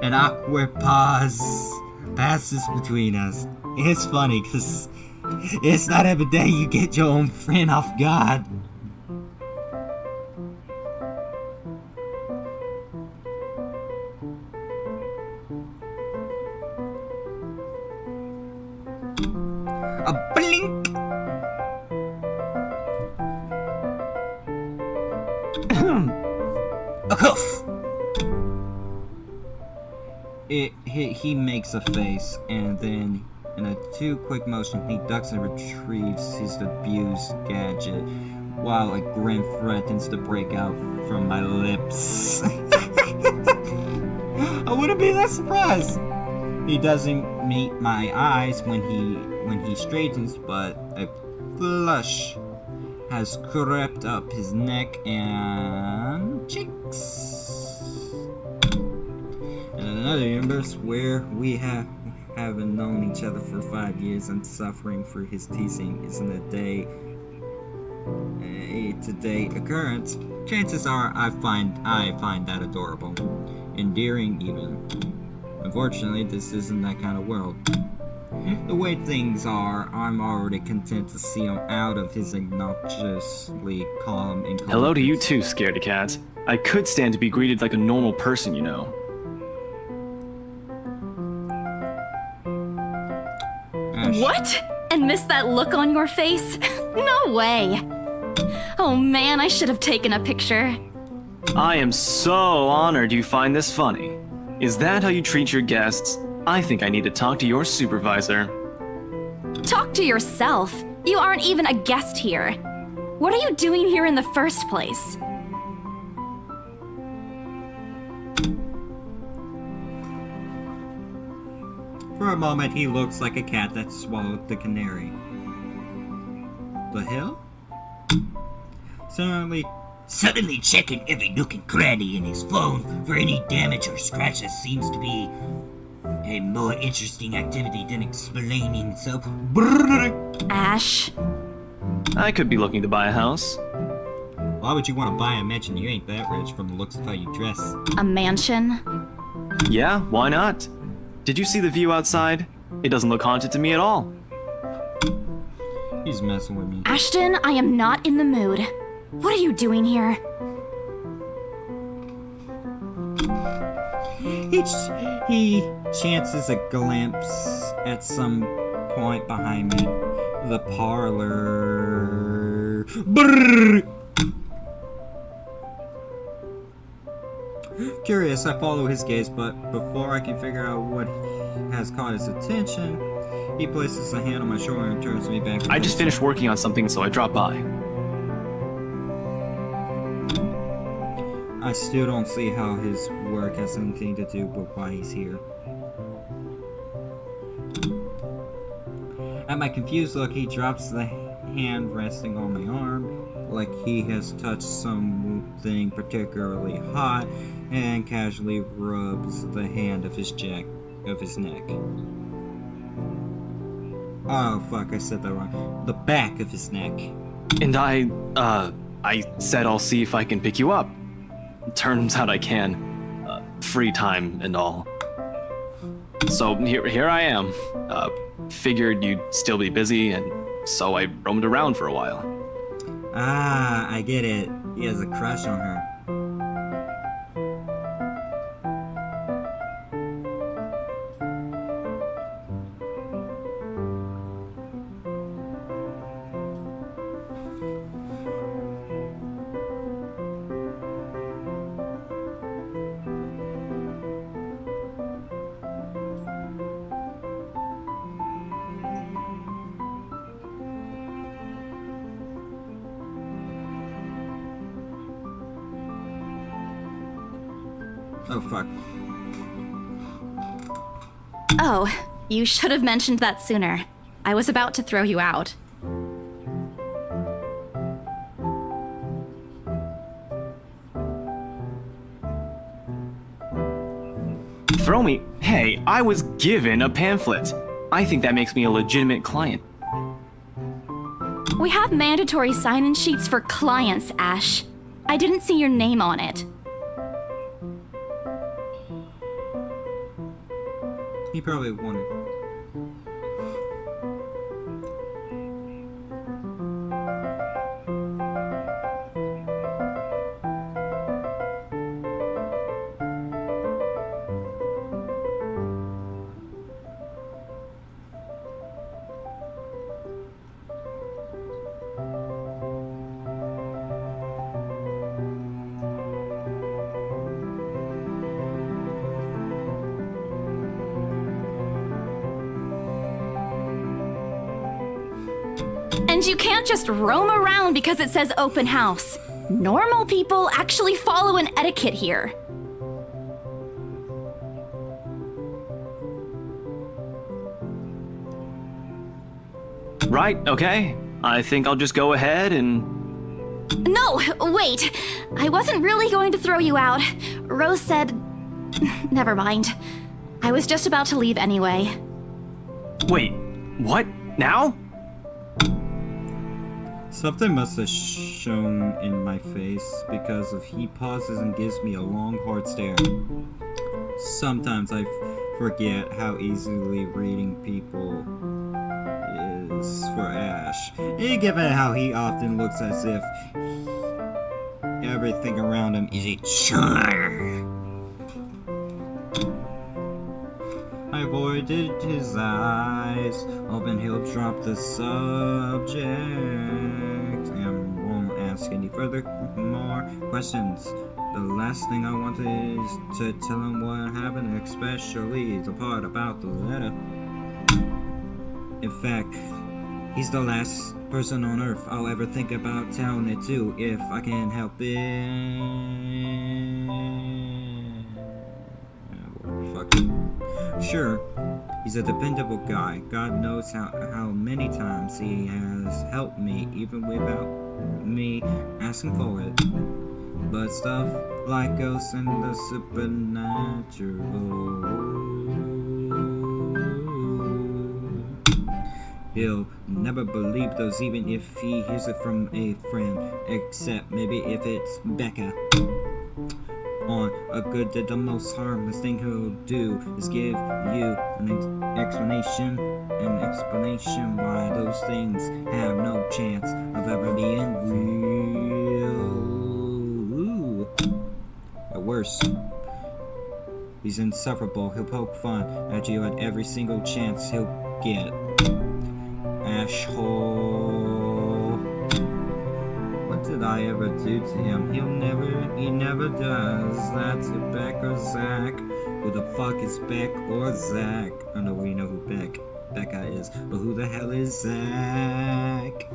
An awkward pause passes between us. It's funny, because it's not every day you get your own friend off guard. A blink! A hoof! He makes a face, and then, in a quick motion, he ducks and retrieves his abused gadget, while a grin threatens to break out from my lips. I wouldn't be that surprised. He doesn't meet my eyes when he straightens, but a flush has crept up his neck and cheeks. In another universe where we haven't known each other for 5 years and suffering for his teasing isn't a day-to-day occurrence, chances are I find that adorable, endearing even. Unfortunately, this isn't that kind of world. The way things are, I'm already content to see him out of his obnoxiously calm and Hello to you too, Scaredy Cat. I could stand to be greeted like a normal person, you know. Ash. What? And miss that look on your face? No way! Oh man, I should have taken a picture. I am so honored you find this funny. Is that how you treat your guests? I think I need to talk to your supervisor. Talk to yourself. You aren't even a guest here. What are you doing here in the first place? For a moment, he looks like a cat that swallowed the canary. The hell? Suddenly checking every nook and cranny in his phone for any damage or scratches seems to be a more interesting activity than explaining himself. Ash. I could be looking to buy a house. Why would you want to buy a mansion? You ain't that rich from the looks of how you dress. A mansion? Yeah, why not? Did you see the view outside? It doesn't look haunted to me at all. He's messing with me. Ashton, I am not in the mood. What are you doing here? He chances a glimpse at some point behind me. The parlor. Brrr! Curious, I follow his gaze, but before I can figure out what has caught his attention, he places a hand on my shoulder and turns me back. I just finished working on something, so I dropped by. I still don't see how his work has anything to do with why he's here. At my confused look, he drops the hand resting on my arm, like he has touched something particularly hot, and casually rubs the hand of his neck. Oh, fuck, I said that wrong. The back of his neck. And I said I'll see if I can pick you up. Turns out I can. Free time and all. So here I am. Figured you'd still be busy, and so I roamed around for a while. Ah, I get it. He has a crush on her. Oh, fuck. Oh, you should have mentioned that sooner. I was about to throw you out. Throw me? Hey, I was given a pamphlet. I think that makes me a legitimate client. We have mandatory sign-in sheets for clients, Ash. I didn't see your name on it. He probably wanted. And you can't just roam around because it says open house. Normal people actually follow an etiquette here. Right, okay. I think I'll just go ahead and... No, wait. I wasn't really going to throw you out. Rose said... Never mind. I was just about to leave anyway. Wait, what? Now? Something must have shown in my face because if he pauses and gives me a long, hard stare. Sometimes I forget how easily reading people is for Ash. And given how he often looks as if everything around him is a chore. I avoided his eyes, hoping he'll drop the subject and won't ask any further more questions. The last thing I wanted is to tell him what happened, especially the part about the letter. In fact, he's the last person on earth I'll ever think about telling it to if I can help it. Fuck it. Sure, he's a dependable guy. God knows how many times he has helped me even without me asking for it. But stuff like ghosts and the supernatural, he'll never believe those even if he hears it from a friend, except maybe if it's Becca. On a good that the most harmless thing he'll do is give you an explanation why those things have no chance of ever being real. At worst, he's insufferable. He'll poke fun at you at every single chance he'll get. Ashhole. What did I ever do to him? He never does. That's it, Beck or Zach. Who the fuck is Beck or Zach? I know we know who Becca is, but who the hell is Zach?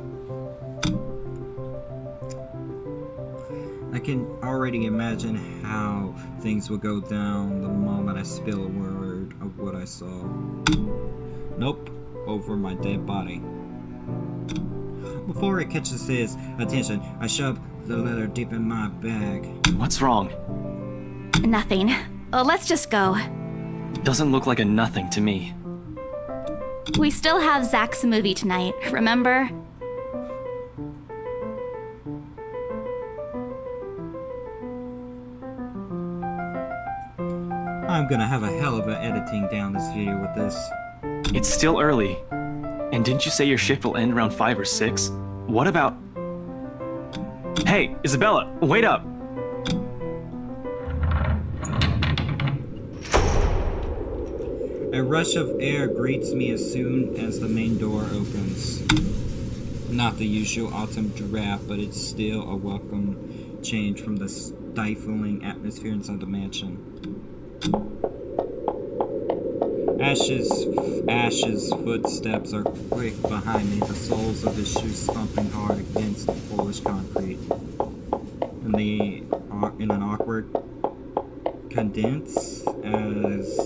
I can already imagine how things will go down the moment I spill a word of what I saw. Nope, over my dead body. Before it catches his attention, I shove the letter deep in my bag. What's wrong? Nothing. Let's just go. Doesn't look like a nothing to me. We still have Zach's movie tonight, remember? I'm gonna have a hell of a editing down this video with this. It's still early. And didn't you say your shift will end around 5 or 6? What about... Hey, Isabella, wait up! A rush of air greets me as soon as the main door opens. Not the usual autumn draft, but it's still a welcome change from the stifling atmosphere inside the mansion. Ash's footsteps are quick behind me, the soles of his shoes thumping hard against the Polish concrete. In an awkward cadence, as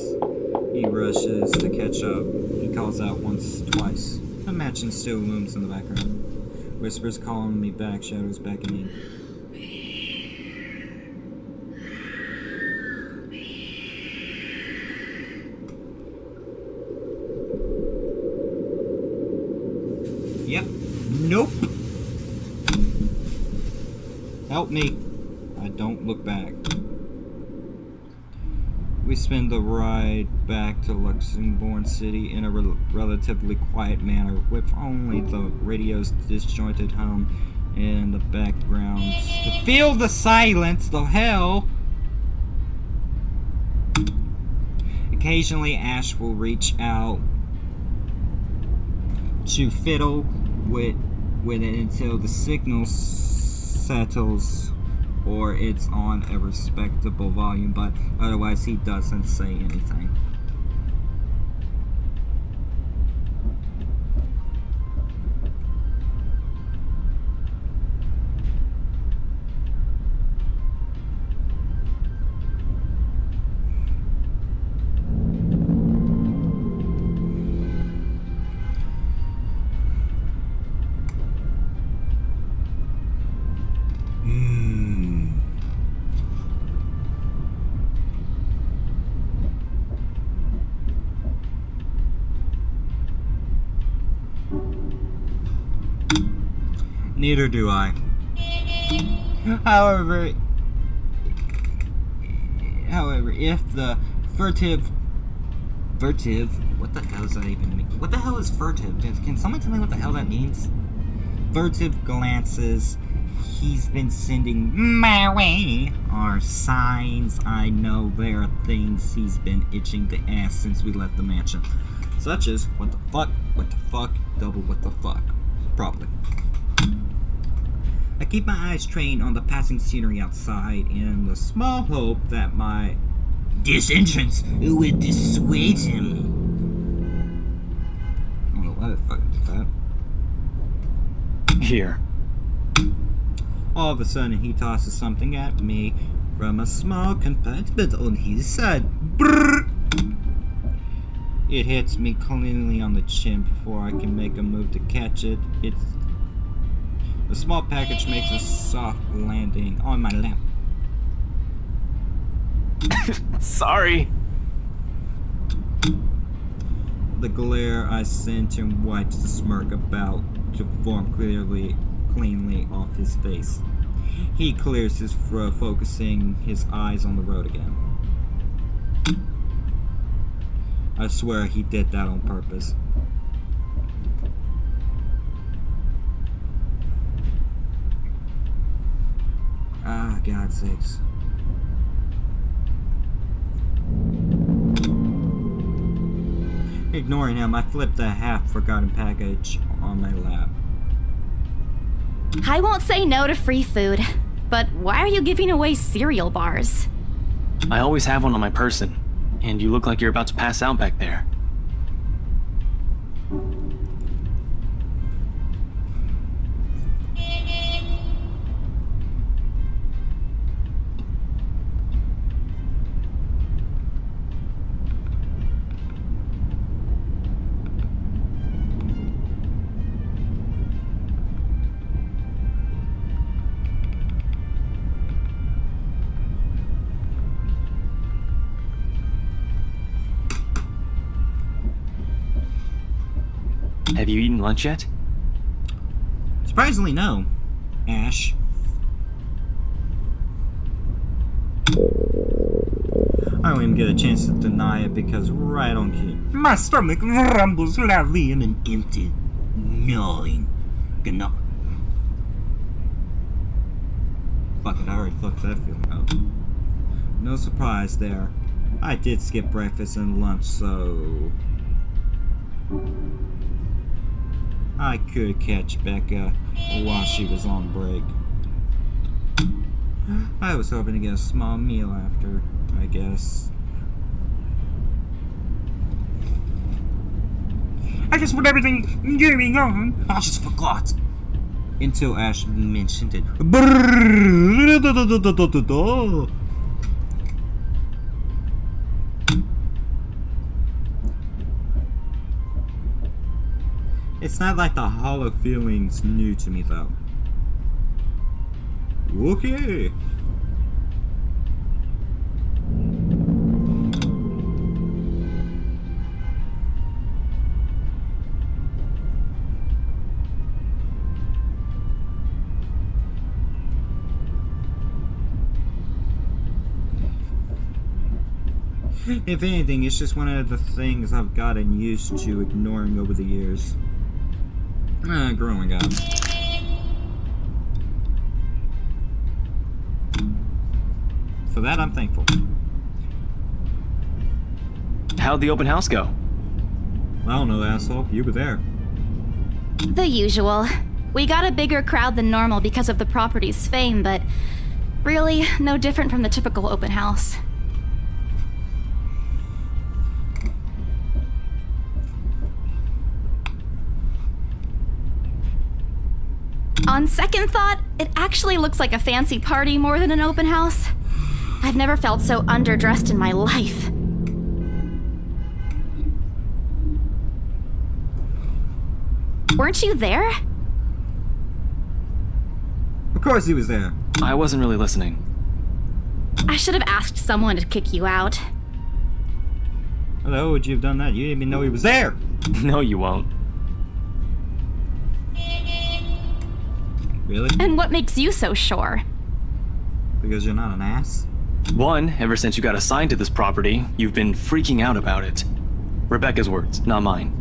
he rushes to catch up, he calls out once, twice. The mansion still looms in the background. Whispers calling me back, shadows beckoning. Yep. Nope. Help me. I don't look back. We spend the ride back to Luxembourg City in a relatively quiet manner, with only the radio's disjointed hum in the background. To feel the silence, the hell! Occasionally, Ash will reach out to fiddle with it until the signal settles or it's on a respectable volume, but otherwise he doesn't say anything. Neither do I. However, if the furtive, what the hell does that even mean? What the hell is furtive? Can someone tell me what the hell that means? Furtive glances he's been sending my way are signs I know there are things he's been itching to ask since we left the mansion. Such as, what the fuck, double what the fuck. Probably. I keep my eyes trained on the passing scenery outside in the small hope that my disentrance will dissuade him. I don't know why the fuck I did that. Here. All of a sudden, he tosses something at me from a small compartment on his side. Brrr! It hits me cleanly on the chin before I can make a move to catch it. The small package makes a soft landing on my lap. Sorry. The glare I send him wipes the smirk about to form cleanly off his face. He clears his throat, focusing his eyes on the road again. I swear he did that on purpose. Ah, God's sakes. Ignoring him, I flipped the half-forgotten package on my lap. I won't say no to free food, but why are you giving away cereal bars? I always have one on my person, and you look like you're about to pass out back there. Have you eaten lunch yet? Surprisingly, no. Ash. I don't even get a chance to deny it because right on cue. My stomach rumbles loudly in an empty, gnawing. Fuck it, I already fucked that feeling up. No surprise there. I did skip breakfast and lunch, so I could catch Becca while she was on break. I was hoping to get a small meal after, I guess. I just want everything going on. I just forgot. Until Ash mentioned it. It's not like the hollow feeling's new to me though. Okay. If anything, it's just one of the things I've gotten used to ignoring over the years. Growing up. For that, I'm thankful. How'd the open house go? I don't know, asshole. You were there. The usual. We got a bigger crowd than normal because of the property's fame, but really, no different from the typical open house. On second thought, it actually looks like a fancy party more than an open house. I've never felt so underdressed in my life. Weren't you there? Of course he was there. I wasn't really listening. I should have asked someone to kick you out. How the hell would you have done that? You didn't even know he was there! No, you won't. Really? And what makes you so sure? Because you're not an ass? One, ever since you got assigned to this property, you've been freaking out about it. Rebecca's words, not mine.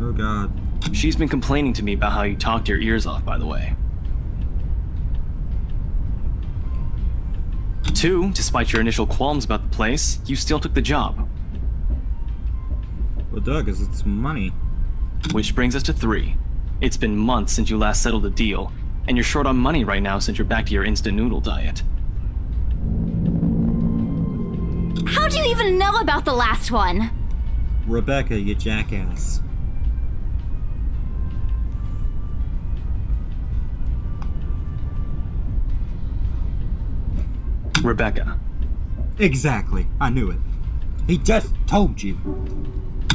Oh god. She's been complaining to me about how you talked your ears off, by the way. Two, despite your initial qualms about the place, you still took the job. Well, duh, 'cause it's money. Which brings us to three. It's been months since you last settled a deal, and you're short on money right now since you're back to your instant noodle diet. How do you even know about the last one? Rebecca, you jackass. Rebecca. Exactly. I knew it. He just told you.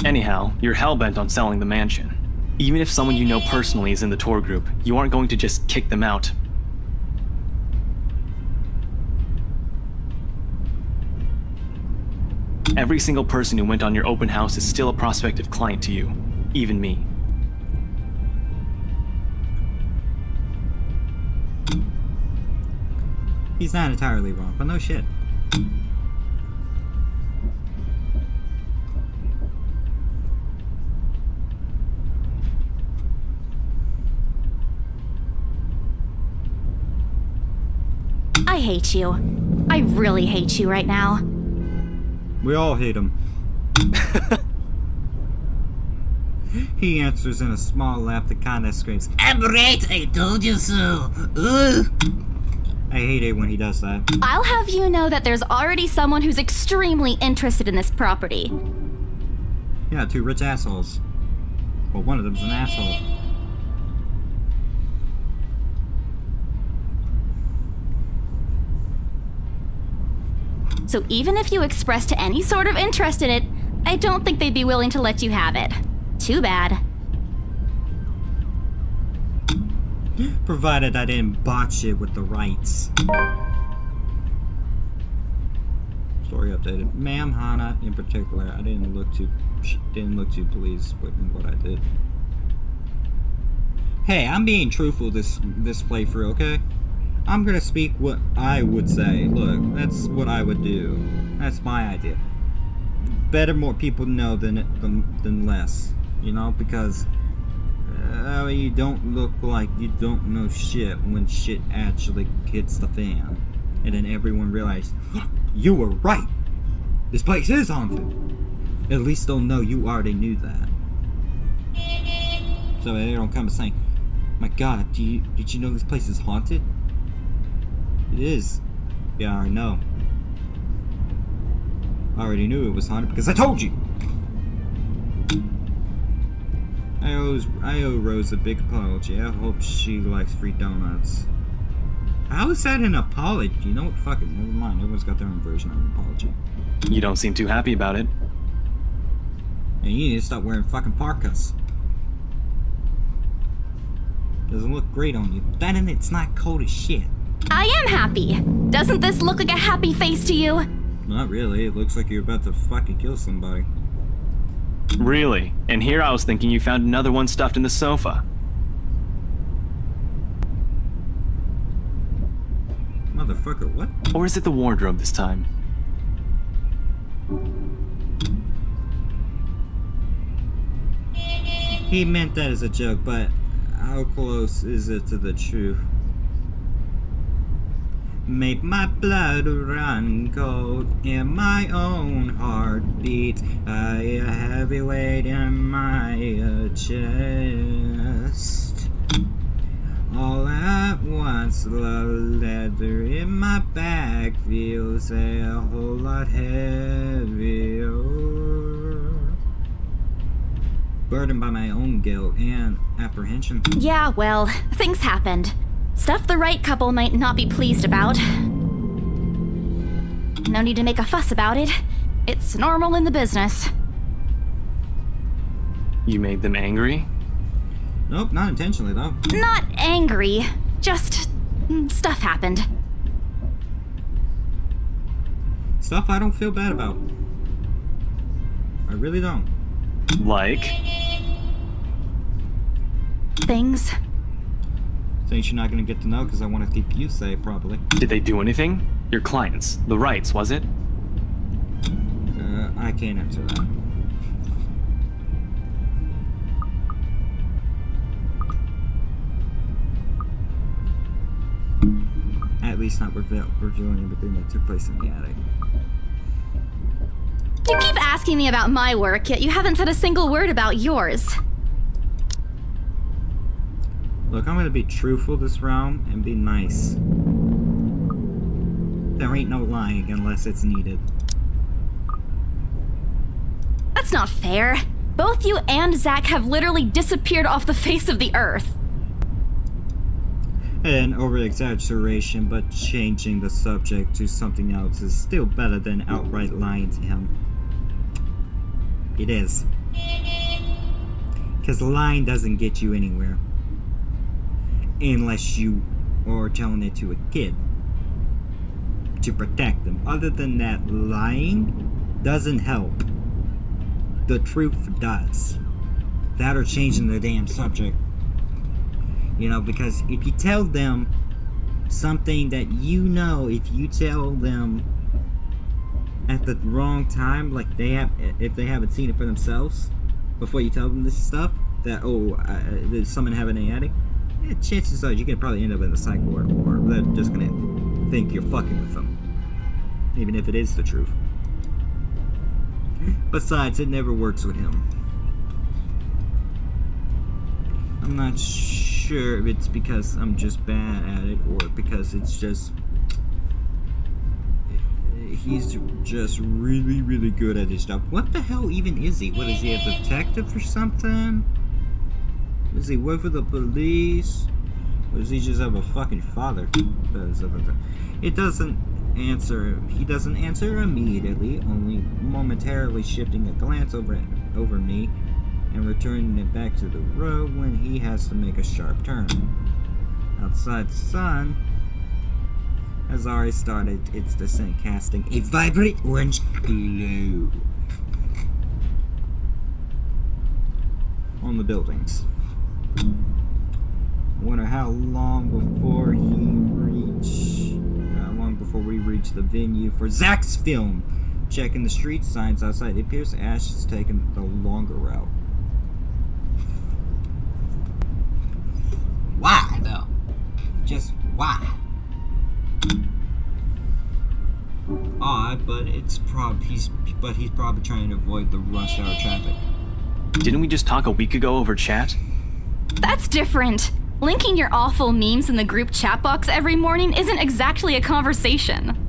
Anyhow, you're hellbent on selling the mansion. Even if someone you know personally is in the tour group, you aren't going to just kick them out. Every single person who went on your open house is still a prospective client to you, even me. He's not entirely wrong, but no shit. I hate you. I really hate you right now. We all hate him. He answers in a small laugh that kinda screams, I'm right, I told you so. Ugh. I hate it when he does that. I'll have you know that there's already someone who's extremely interested in this property. Yeah, two rich assholes. Well, one of them's an asshole. So even if you expressed any sort of interest in it, I don't think they'd be willing to let you have it. Too bad. Provided I didn't botch it with the rights. Story updated. Ma'am Hana in particular, she didn't look too pleased with what I did. Hey, I'm being truthful this playthrough, okay? I'm gonna speak what I would say. Look, that's what I would do. That's my idea. Better more people know than less, you know, because you don't look like you don't know shit when shit actually hits the fan, and then everyone realizes, yeah, you were right. This place is haunted. At least they'll know you already knew that. So they don't come saying, "My God, did you know this place is haunted?" It is. Yeah, I know. I already knew it was haunted because I told you. I owe Rose a big apology. I hope she likes free donuts. How is that an apology? You know what? Fuck it. Never mind. Everyone's got their own version of an apology. You don't seem too happy about it. And you need to stop wearing fucking parkas. Doesn't look great on you. That and it's not cold as shit. I am happy. Doesn't this look like a happy face to you? Not really. It looks like you're about to fucking kill somebody. Really? And here I was thinking you found another one stuffed in the sofa. Motherfucker, what? Or is it the wardrobe this time? He meant that as a joke, but how close is it to the truth? Make my blood run cold in my own heartbeat. A heavy weight in my chest. All at once, the leather in my back feels a whole lot heavier. Burdened by my own guilt and apprehension. Yeah, well, things happened. Stuff the right couple might not be pleased about. No need to make a fuss about it. It's normal in the business. You made them angry? Nope, not intentionally though. Not angry, just stuff happened. Stuff I don't feel bad about. I really don't. Like? Things. Things you're not gonna get to know because I want to keep you safe, probably. Did they do anything? Your clients, the Wrights, was it? I can't answer that. At least not revealing everything that took place in the attic. You keep asking me about my work, yet you haven't said a single word about yours. Look, I'm gonna be truthful this round and be nice. There ain't no lying unless it's needed. That's not fair. Both you and Zach have literally disappeared off the face of the earth. An over-exaggeration, but changing the subject to something else is still better than outright lying to him. It is. Because lying doesn't get you anywhere. Unless you are telling it to a kid. To protect them. Other than that, lying doesn't help. The truth does. That or changing the damn subject. You know, because if you tell them something that you know, if you tell them at the wrong time, like if they haven't seen it for themselves, before you tell them this stuff, that, there's someone having an attic, chances are you're gonna probably end up in a psych ward, or they're just gonna think you're fucking with them. Even if it is the truth. Besides, it never works with him. I'm not sure if it's because I'm just bad at it, or because it's just he's just really, really good at his job. What the hell even is he? What is he, a detective or something? Does he work for the police? Or does he just have a fucking father? It doesn't answer. He doesn't answer immediately, only momentarily shifting a glance over me and returning it back to the road when he has to make a sharp turn. Outside, the sun has already started its descent, casting a vibrant orange glow on the buildings. Wonder how long before we reach the venue for Zach's film. Checking the street signs outside, it appears Ash is taking the longer route. Why though? Just why? Odd, but he's probably trying to avoid the rush hour traffic. Didn't we just talk a week ago over chat? That's different. Linking your awful memes in the group chat box every morning isn't exactly a conversation.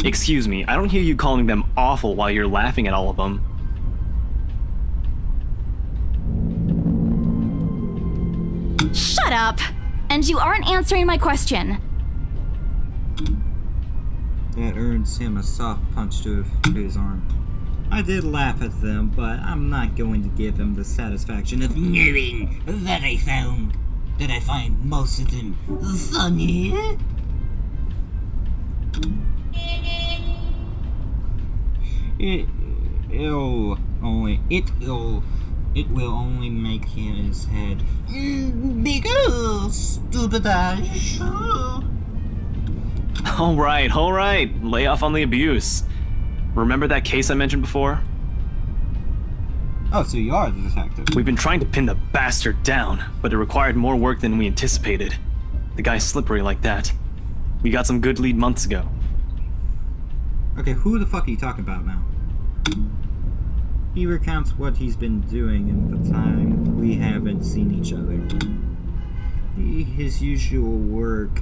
Excuse me, I don't hear you calling them awful while you're laughing at all of them. Shut up! And you aren't answering my question. That earns him a soft punch to his arm. I did laugh at them, but I'm not going to give him the satisfaction of knowing that I find most of them funny. It will only make his head bigger, stupid ass. Alright, lay off on the abuse. Remember that case I mentioned before? Oh, so you are the detective. We've been trying to pin the bastard down, but it required more work than we anticipated. The guy's slippery like that. We got some good lead months ago. Okay, who the fuck are you talking about now? He recounts what he's been doing in the time we haven't seen each other. His usual work.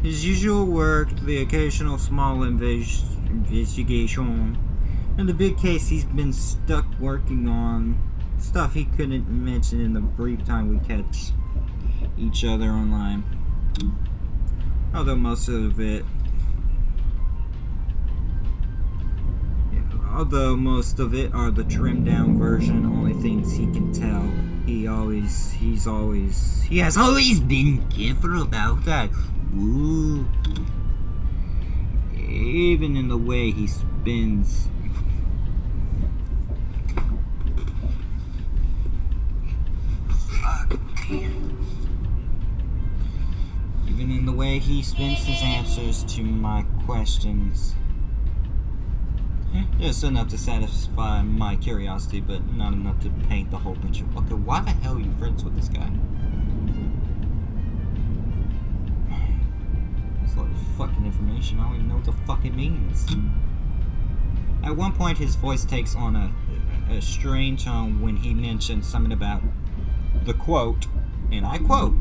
His usual work, the occasional small investigation, and the big case he's been stuck working on. Stuff he couldn't mention in the brief time we catch each other online. Although most of it are the trimmed down version, only things he can tell. He has always been careful about that. Ooh. Even in the way he spins. Even in the way he spins his answers to my questions. Just enough to satisfy my curiosity, but not enough to paint the whole picture. Okay, why the hell are you friends with this guy? Fucking information, I don't even know what the fuck it means. At one point his voice takes on a strange tone when he mentions something about the quote, and I quote,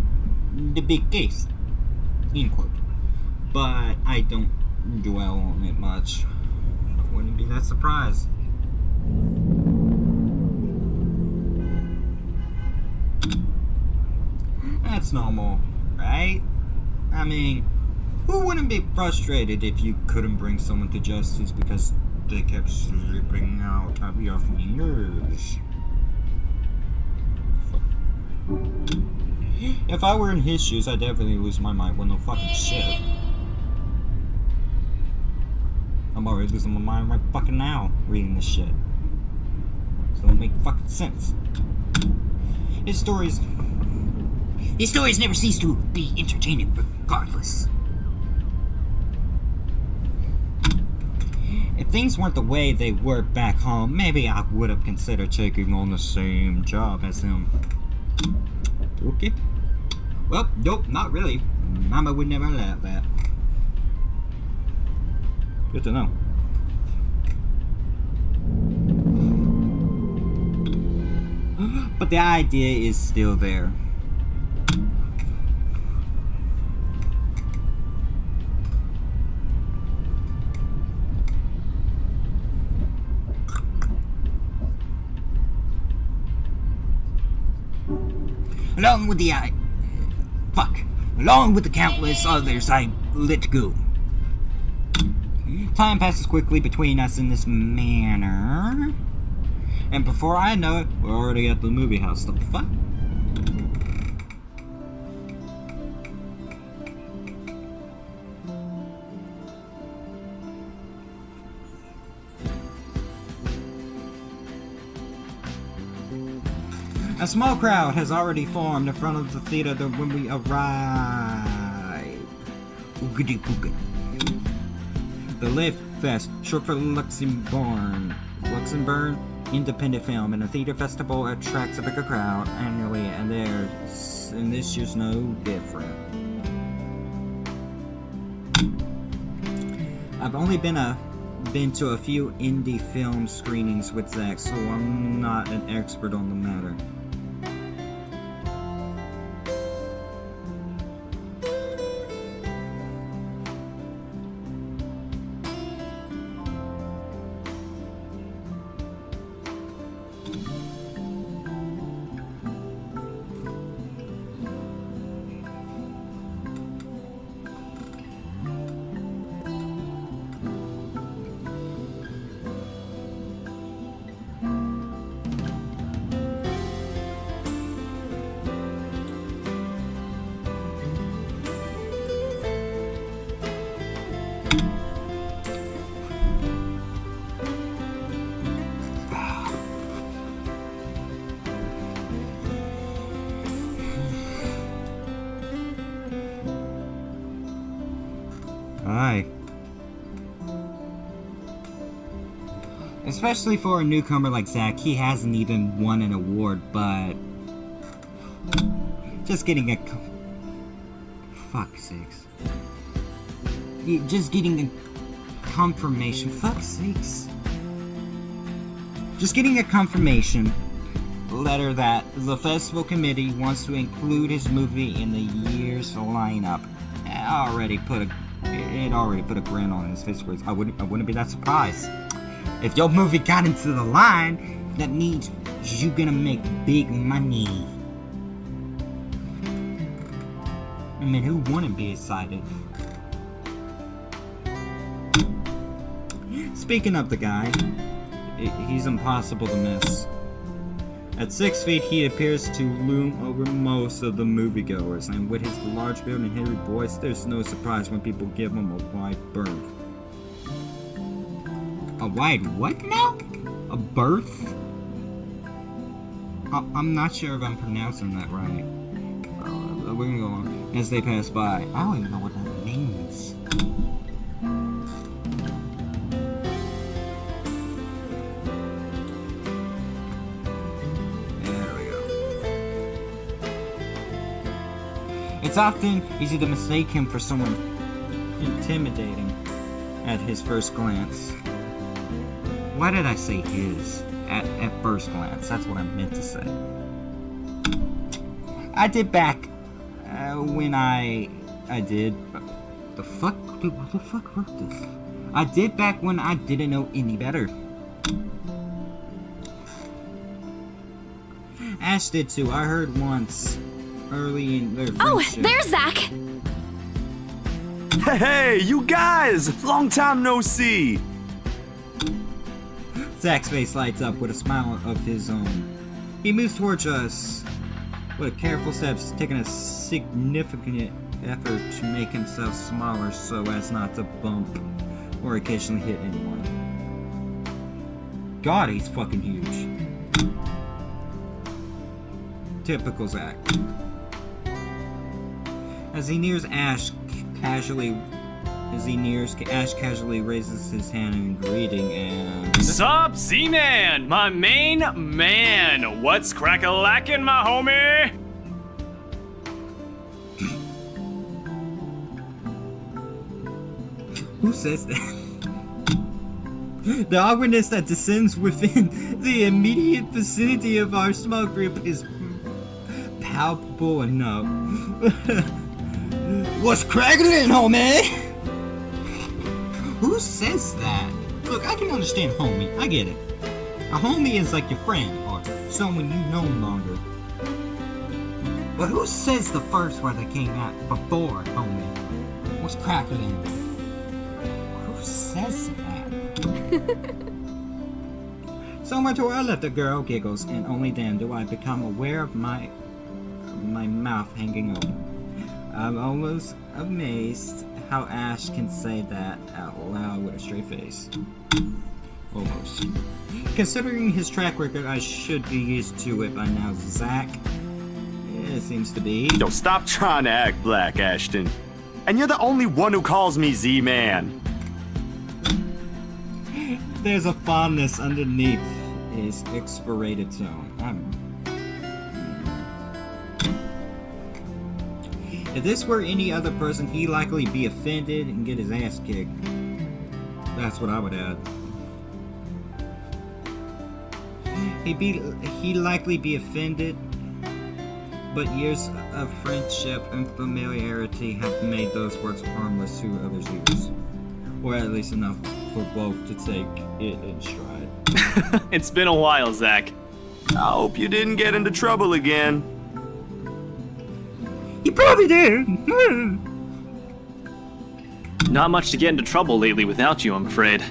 the big case, end quote. But I don't dwell on it much. I wouldn't be that surprised. That's normal, right? I mean, who wouldn't be frustrated if you couldn't bring someone to justice because they kept slipping out of your fingers? If I were in his shoes, I'd definitely lose my mind with no fucking shit. I'm already losing my mind right fucking now reading this shit. So it don't make fucking sense. His stories never cease to be entertaining regardless. If things weren't the way they were back home, maybe I would have considered taking on the same job as him. Okay. Well, nope, not really. Mama would never allow that. Good to know. But the idea is still there. Along with the along with the countless others I let go. Time passes quickly between us in this manner. And before I know it, we're already at the movie house. The fuck? A small crowd has already formed in front of the theater when we arrive. Oogity pooga. The Lift Fest, short for Luxembourg. Luxembourg Independent Film and a theater festival attracts a bigger crowd annually, and this year's no different. I've only been to a few indie film screenings with Zach, so I'm not an expert on the matter. Aye. Especially for a newcomer like Zach, he hasn't even won an award, but just getting a fuck sakes. Just getting a confirmation. Fuck sakes. Just getting a confirmation letter that the festival committee wants to include his movie in the year's lineup. It already put a grin on his face. I wouldn't be that surprised. If your movie got into the line, that means you gonna make big money. I mean, who wouldn't be excited? Speaking of the guy, he's impossible to miss. At 6 feet, he appears to loom over most of the moviegoers, and with his large build and hairy voice, there's no surprise when people give him a wide berth. A wide what now? A berth? I'm not sure if I'm pronouncing that right. We're gonna go on. As they pass by, I don't even know what that means. It's often easy to mistake him for someone intimidating at his first glance. Why did I say his? At first glance, that's what I meant to say. I did back when I did. The fuck? Dude, what the fuck wrote this? I did back when I didn't know any better. Ash did too. I heard once. Early in their friendship. Oh, there's Zach! Hey, you guys! Long time no see! Zach's face lights up with a smile of his own. He moves towards us with careful steps, taking a significant effort to make himself smaller so as not to bump or occasionally hit anyone. God, he's fucking huge. Typical Zach. As he nears Ash, casually raises his hand in greeting and... Sup, Z-Man, my main man. What's crack-a-lackin', my homie? Who says that? The awkwardness that descends within the immediate vicinity of our small group is palpable enough. What's crackling, homie? Who says that? Look, I can understand homie. I get it. A homie is like your friend or someone you know longer. But who says the first word that came out before homie? What's crackling? Who says that? Somewhere to our left, the girl giggles, and only then do I become aware of my mouth hanging open. I'm almost amazed how Ash can say that out loud with a straight face. Almost. Considering his track record, I should be used to it by now. Zach, it seems to be. Yo, stop trying to act black, Ashton. And you're the only one who calls me Z-Man. There's a fondness underneath his expirated tone. If this were any other person, he'd likely be offended and get his ass kicked. That's what I would add. He'd likely be offended, but years of friendship and familiarity have made those words harmless to others' ears. Or at least enough for both to take it in stride. It's been a while, Zach. I hope you didn't get into trouble again. You probably did! Not much to get into trouble lately without you, I'm afraid.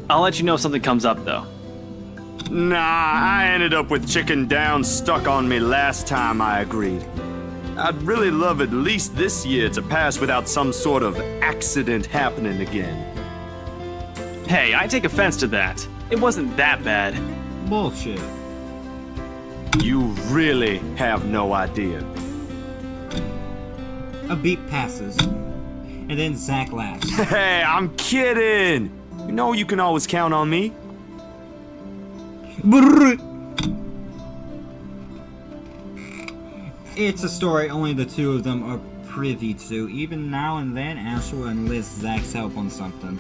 I'll let you know if something comes up, though. Nah, I ended up with chicken down stuck on me last time I agreed. I'd really love at least this year to pass without some sort of accident happening again. Hey, I take offense to that. It wasn't that bad. Bullshit. You really have no idea. A beat passes, and then Zach laughs. Hey, I'm kidding! You know you can always count on me. It's a story only the two of them are privy to. Even now and then, Ash will enlist Zach's help on something.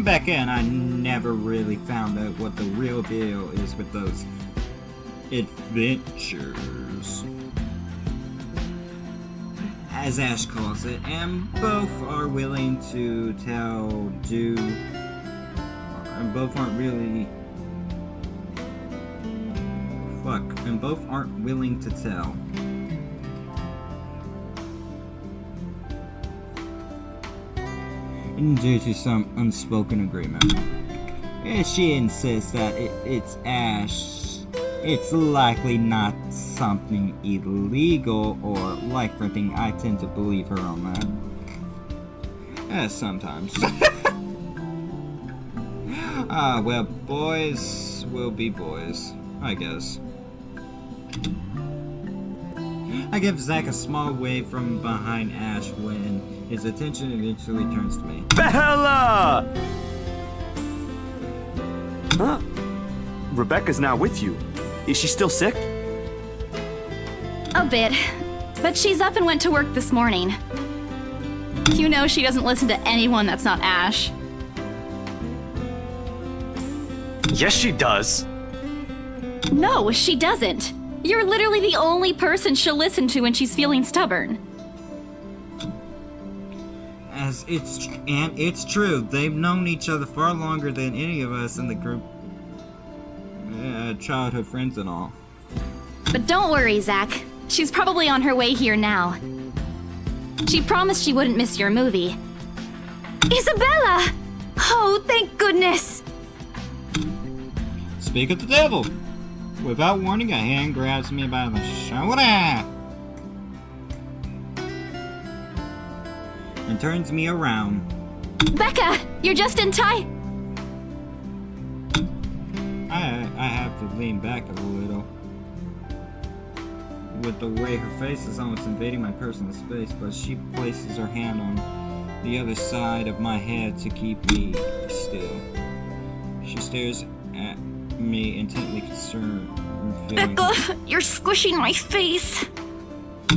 Becca and I never really found out what the real deal is with those adventures, as Ash calls it, and both are willing to tell, and both aren't really, and both aren't willing to tell. Due to some unspoken agreement. If she insists that it's Ash, it's likely not something illegal or life-threatening. I tend to believe her on that. Sometimes. Well, boys will be boys, I guess. I give Zach a small wave from behind Ash when his attention eventually turns to me. Bella! Huh? Rebecca's not with you. Is she still sick? A bit. But she's up and went to work this morning. You know she doesn't listen to anyone that's not Ash. Yes, she does. No, she doesn't. You're literally the only person she'll listen to when she's feeling stubborn. It's true. They've known each other far longer than any of us in the group. Childhood friends and all. But don't worry, Zach. She's probably on her way here now. She promised she wouldn't miss your movie. Isabella! Oh, thank goodness! Speak of the devil! Without warning, a hand grabs me by the shoulder and turns me around. Becca! You're just in time! I have to lean back a little. With the way her face is almost invading my personal space, but she places her hand on the other side of my head to keep me still. She stares at me intently concerned. Becca, you're squishing my face.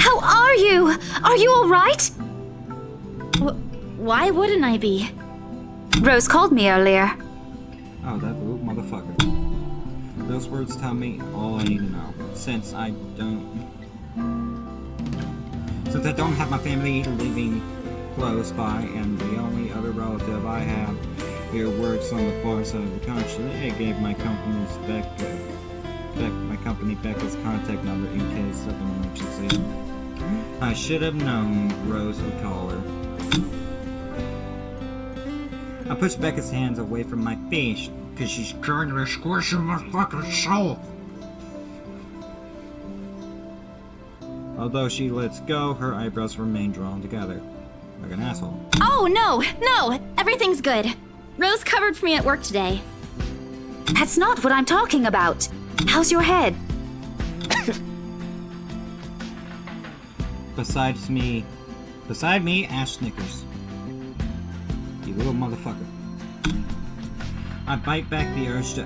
How are you? Are you alright? Why wouldn't I be? Rose called me earlier. Oh, that little motherfucker. Those words tell me all I need to know. Since I don't have my family living close by, and the only other relative I have here works on the far side of the country, I gave my company Becca's contact number in case of an emergency. I should have known Rose would call her. I pushed Becca's hands away from my face, because she's currently squishing my fucking soul. Although she lets go, her eyebrows remain drawn together. Like an asshole. Oh, no! Everything's good. Rose covered for me at work today. That's not what I'm talking about. How's your head? Beside me, Ash Snickers. You little motherfucker. I bite back the urge to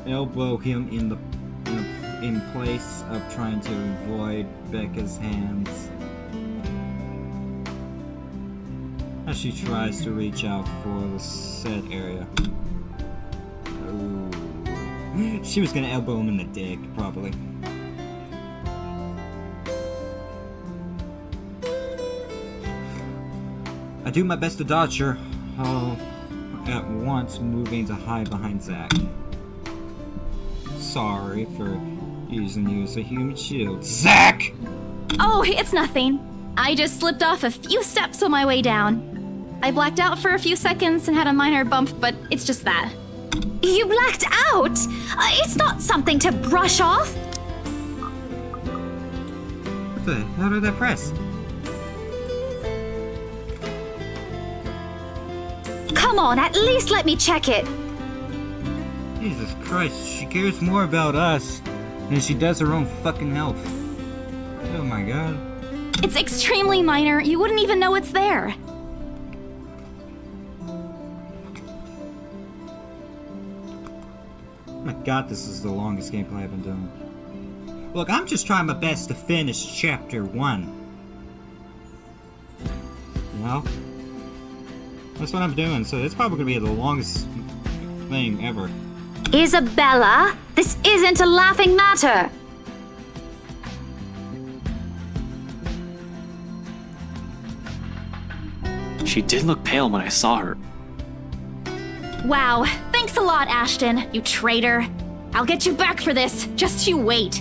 elbow him in place of trying to avoid Becca's hands as she tries to reach out for the said area. Ooh. She was gonna elbow him in the dick, probably. I do my best to dodge her, all at once moving to hide behind Zack. Sorry for using you as a human shield. Zack! Oh, it's nothing. I just slipped off a few steps on my way down. I blacked out for a few seconds and had a minor bump, but it's just that. You blacked out? It's not something to brush off. What the hell did I press? Come on, at least let me check it. Jesus Christ, she cares more about us than she does her own fucking health. Oh my god. It's extremely minor. You wouldn't even know it's there. My god, this is the longest gameplay I've been doing. Look, I'm just trying my best to finish chapter 1. You know? That's what I'm doing, so it's probably gonna be the longest thing ever. Isabella, this isn't a laughing matter. She did look pale when I saw her. Wow, thanks a lot, Ashton, you traitor. I'll get you back for this. Just you wait.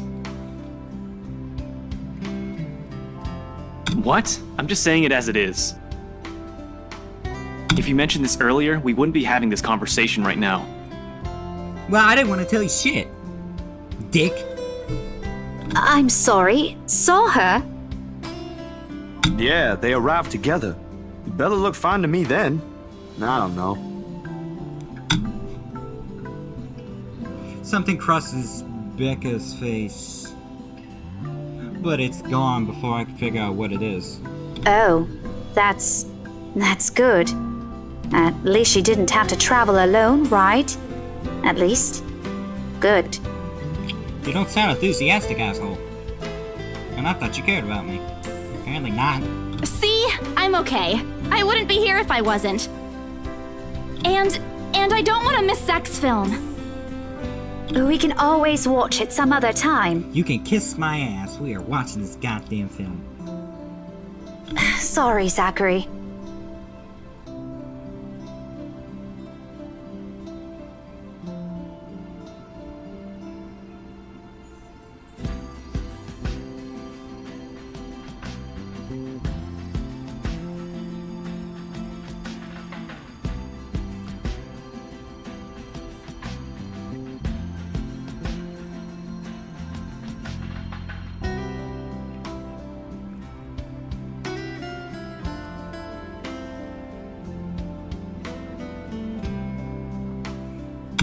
What? I'm just saying it as it is. If you mentioned this earlier, we wouldn't be having this conversation right now. Well, I didn't want to tell you shit, dick. I'm sorry. Saw her? Yeah, they arrived together. Bella looked fine to me then. I don't know. Something crosses Becca's face, but it's gone before I can figure out what it is. Oh, that's good. At least she didn't have to travel alone, right? At least. Good. You don't sound enthusiastic, asshole. And I thought you cared about me. Apparently not. See? I'm okay. I wouldn't be here if I wasn't. And I don't want to miss Zack's film. We can always watch it some other time. You can kiss my ass. We are watching this goddamn film. Sorry, Zachary.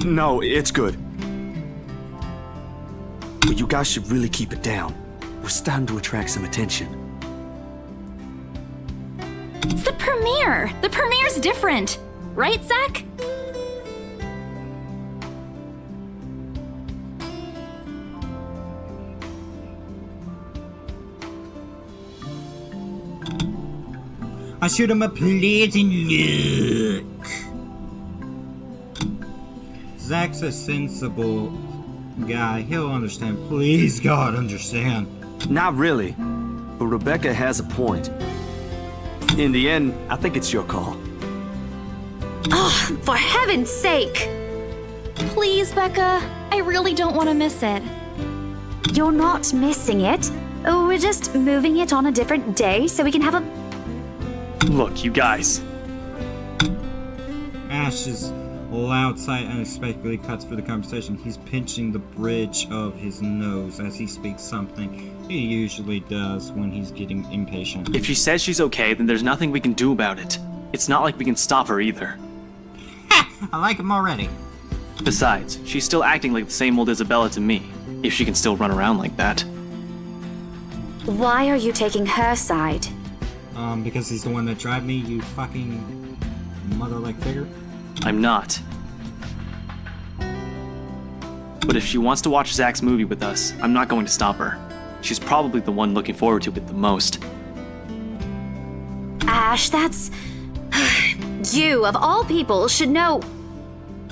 No, it's good. But you guys should really keep it down. We're starting to attract some attention. It's the premiere. The premiere's different. Right, Zack? I shoot him a pleasant look. Zach's a sensible guy. He'll understand. Please, God, understand. Not really, but Rebecca has a point. In the end, I think it's your call. Oh, for heaven's sake! Please, Becca. I really don't want to miss it. You're not missing it. We're just moving it on a different day so we can have a... Look, you guys. Ash's loud sight unexpectedly cuts through the conversation. He's pinching the bridge of his nose as he speaks something he usually does when he's getting impatient. If she says she's okay, then there's nothing we can do about it. It's not like we can stop her either. Ha! I like him already. Besides, she's still acting like the same old Isabella to me, if she can still run around like that. Why are you taking her side? Because he's the one that drive me, you fucking mother-like figure. I'm not. But if she wants to watch Zach's movie with us, I'm not going to stop her. She's probably the one looking forward to it the most. Ash, that's... You, of all people, should know...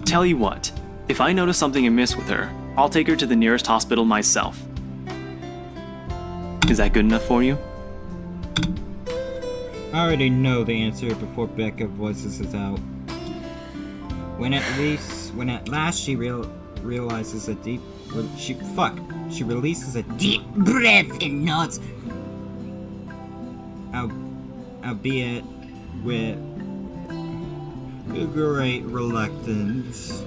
Tell you what, if I notice something amiss with her, I'll take her to the nearest hospital myself. Is that good enough for you? I already know the answer before Becca voices it out. When at last she realizes a deep... She releases a deep breath and nods. Albeit with great reluctance.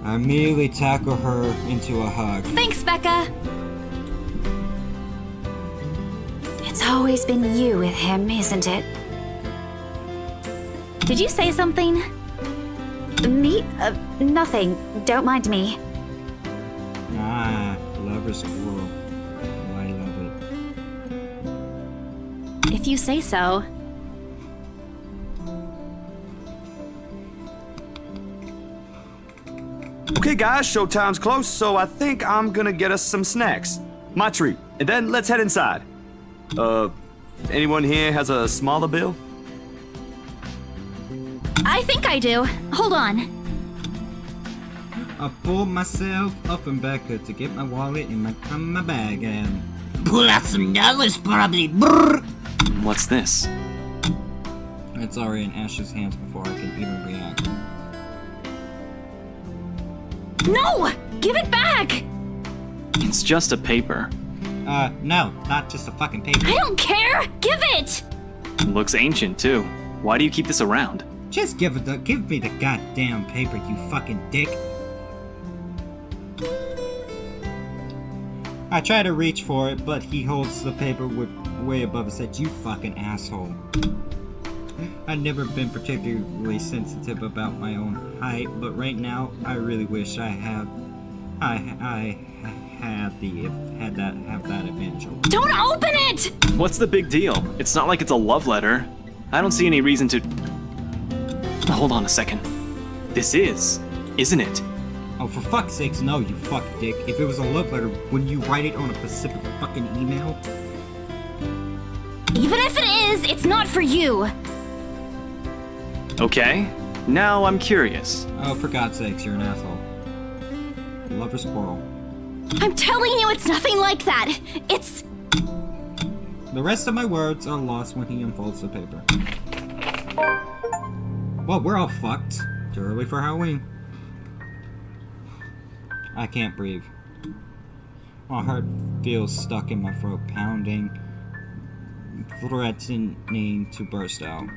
I immediately tackle her into a hug. Thanks, Becca. It's always been you with him, isn't it? Did you say something? Me? Nothing. Don't mind me. Ah, lover's quarrel. Oh, I love it. If you say so. Okay, guys, showtime's close, so I think I'm gonna get us some snacks. My treat. And then let's head inside. Anyone here has a smaller bill? I think I do. Hold on. I pulled myself up and back to get my wallet in my bag and pull out some dollars, probably. Brrr. What's this? It's already in Ash's hands before I can even react. No! Give it back! It's just a paper. No, not just a fucking paper. I don't care! Give it! Looks ancient, too. Why do you keep this around? Just give me the goddamn paper, you fucking dick. I try to reach for it, but he holds the paper way above his head. You fucking asshole. I've never been particularly sensitive about my own height, but right now, I really wish I had that advantage. Don't open it! What's the big deal? It's not like it's a love letter. I don't see any reason to... Hold on a second. This isn't it? Oh, for fuck's sakes, no, you fuck dick. If it was a love letter, wouldn't you write it on a specific fucking email? Even if it is, it's not for you. Okay, now I'm curious. Oh, for God's sakes, you're an asshole. Lover's quarrel. I'm telling you, it's nothing like that. It's... The rest of my words are lost when he unfolds the paper. Well, we're all fucked. Too early for Halloween. I can't breathe. My heart feels stuck in my throat, pounding, threatening to burst out.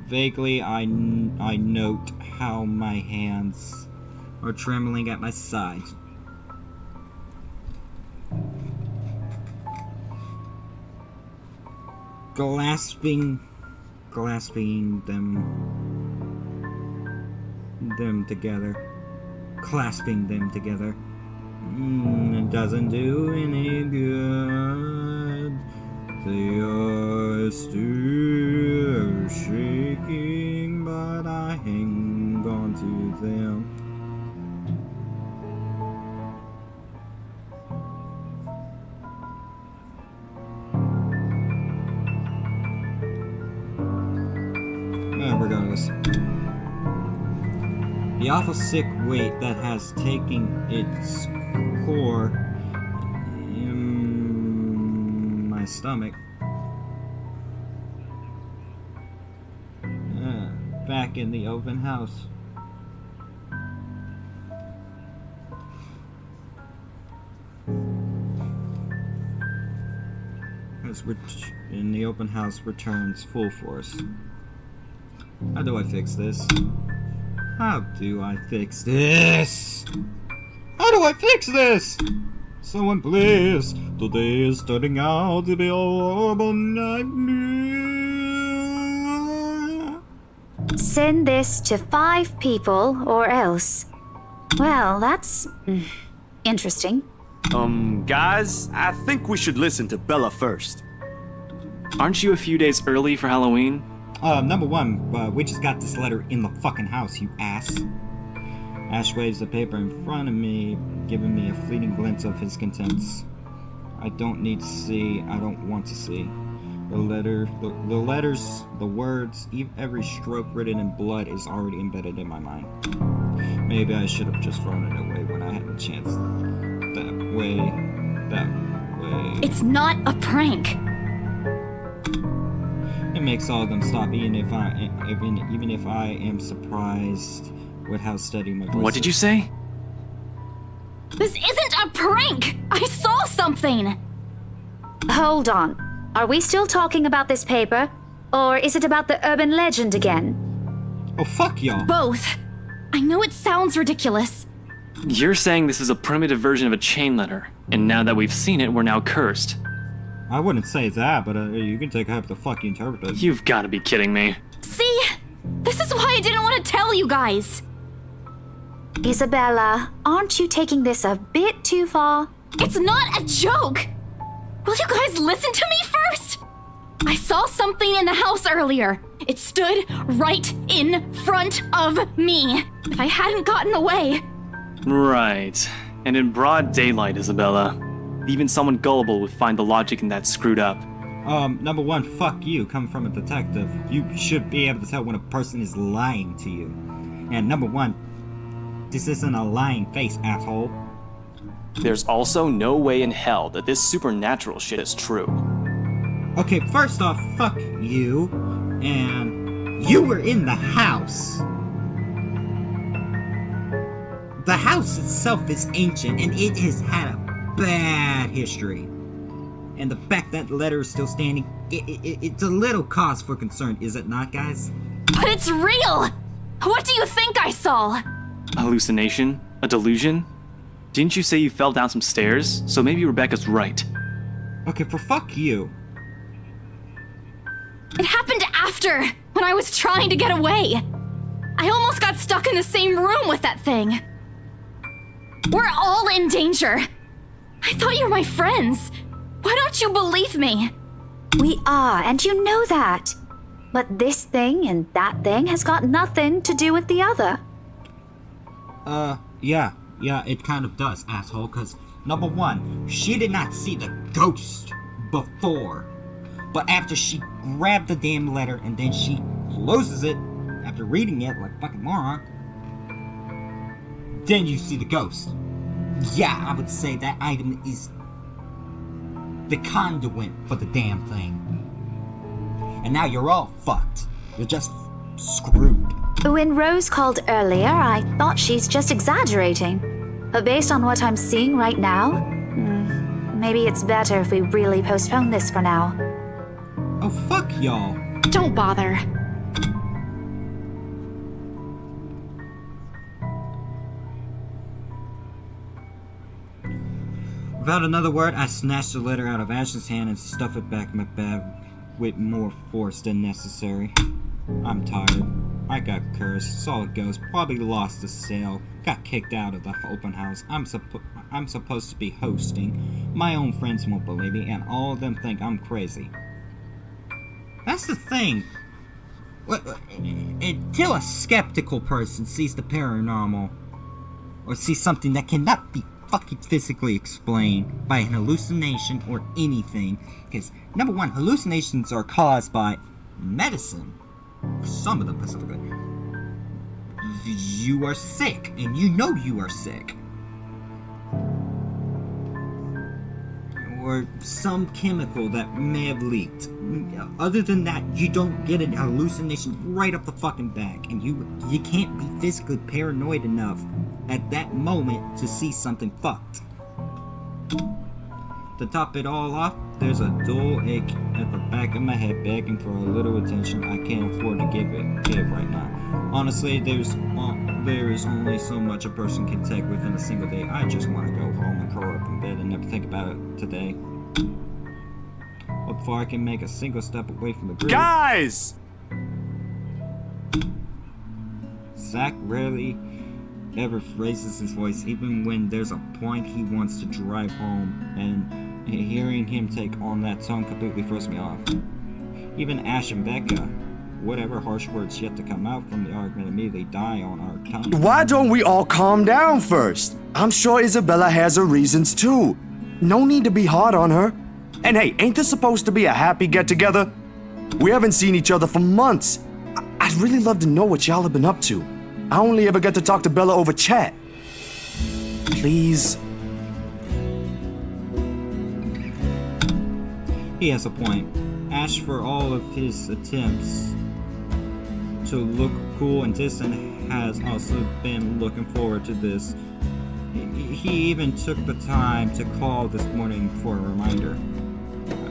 Vaguely, I note how my hands are trembling at my sides. Clasping them together. It doesn't do any good. They are still shaking, but I hang on to them. Regardless. The awful sick weight that has taken its core in my stomach. Back in the open house. As in the open house returns full force. How do I fix this? How do I fix this? How do I fix this? Someone please. Today is turning out to be a horrible nightmare. Send this to 5 people or else. Well, that's interesting. Guys, I think we should listen to Bella first. Aren't you a few days early for Halloween? Number one, we just got this letter in the fucking house, you ass. Ash waves the paper in front of me, giving me a fleeting glimpse of his contents. I don't need to see, I don't want to see. The letters, the words, every stroke written in blood is already embedded in my mind. Maybe I should have just thrown it away when I had the chance. That way. It's not a prank. It makes all of them stop, even if I am surprised with how steady my voice is. What did you say? This isn't a prank! I saw something! Hold on. Are we still talking about this paper? Or is it about the urban legend again? Oh, fuck y'all. Both. I know it sounds ridiculous. You're saying this is a primitive version of a chain letter, and now that we've seen it, we're now cursed. I wouldn't say that, but you can take however the fuck you interpret it. You've got to be kidding me. See? This is why I didn't want to tell you guys. Isabella, aren't you taking this a bit too far? It's not a joke! Will you guys listen to me first? I saw something in the house earlier. It stood right in front of me. If I hadn't gotten away... Right. And in broad daylight, Isabella. Even someone gullible would find the logic in that screwed up. Number one, fuck you. Coming from a detective, you should be able to tell when a person is lying to you. And number one, this isn't a lying face, asshole. There's also no way in hell that this supernatural shit is true. Okay, first off, fuck you. And you were in the house. The house itself is ancient, and it has had a bad history. And the fact that letter is still standing, it's a little cause for concern, is it not, guys? But it's real! What do you think I saw? A hallucination? A delusion? Didn't you say you fell down some stairs? So maybe Rebecca's right. Okay, for fuck you. It happened after, when I was trying to get away. I almost got stuck in the same room with that thing. We're all in danger. I thought you were my friends. Why don't you believe me? We are, and you know that. But this thing and that thing has got nothing to do with the other. Yeah, it kind of does, asshole, because number one, she did not see the ghost before. But after she grabbed the damn letter and then she closes it after reading it like a fucking moron, then you see the ghost. Yeah, I would say that item is the conduit for the damn thing. And now you're all fucked. You're just screwed. When Rose called earlier, I thought she's just exaggerating. But based on what I'm seeing right now, maybe it's better if we really postpone this for now. Oh, fuck y'all. Don't bother. Without another word, I snatched the letter out of Ash's hand and stuffed it back in my bag with more force than necessary. I'm tired. I got cursed, saw a ghost, probably lost the sale, got kicked out of the open house I'm supposed to be hosting. My own friends won't believe me, and all of them think I'm crazy. That's the thing. Until a skeptical person sees the paranormal, or sees something that cannot be fucking physically explained by an hallucination or anything, because number one, hallucinations are caused by medicine. Some of them specifically. you are sick, and you know you are sick. Or some chemical that may have leaked. Other than that, you don't get an hallucination right up the fucking back, and you can't be physically paranoid enough at that moment to see something fucked. To top it all off, there's a dull ache at the back of my head begging for a little attention I can't afford to give right now. Honestly, there is only so much a person can take within a single day. I just want to go home and curl up in bed and never think about it today. Before I can make a single step away from the grid. Guys! Zach rarely ever raises his voice, even when there's a point he wants to drive home, and hearing him take on that tone completely throws me off. Even Ash and Becca, whatever harsh words yet to come out from the argument, immediately die on our tongue. Why don't we all calm down first? I'm sure Isabella has her reasons too. No need to be hard on her. And hey, ain't this supposed to be a happy get-together? We haven't seen each other for months. I'd really love to know what y'all have been up to. I only ever get to talk to Bella over chat. Please. He has a point. Ash, for all of his attempts to look cool and distant, has also been looking forward to this. He even took the time to call this morning for a reminder.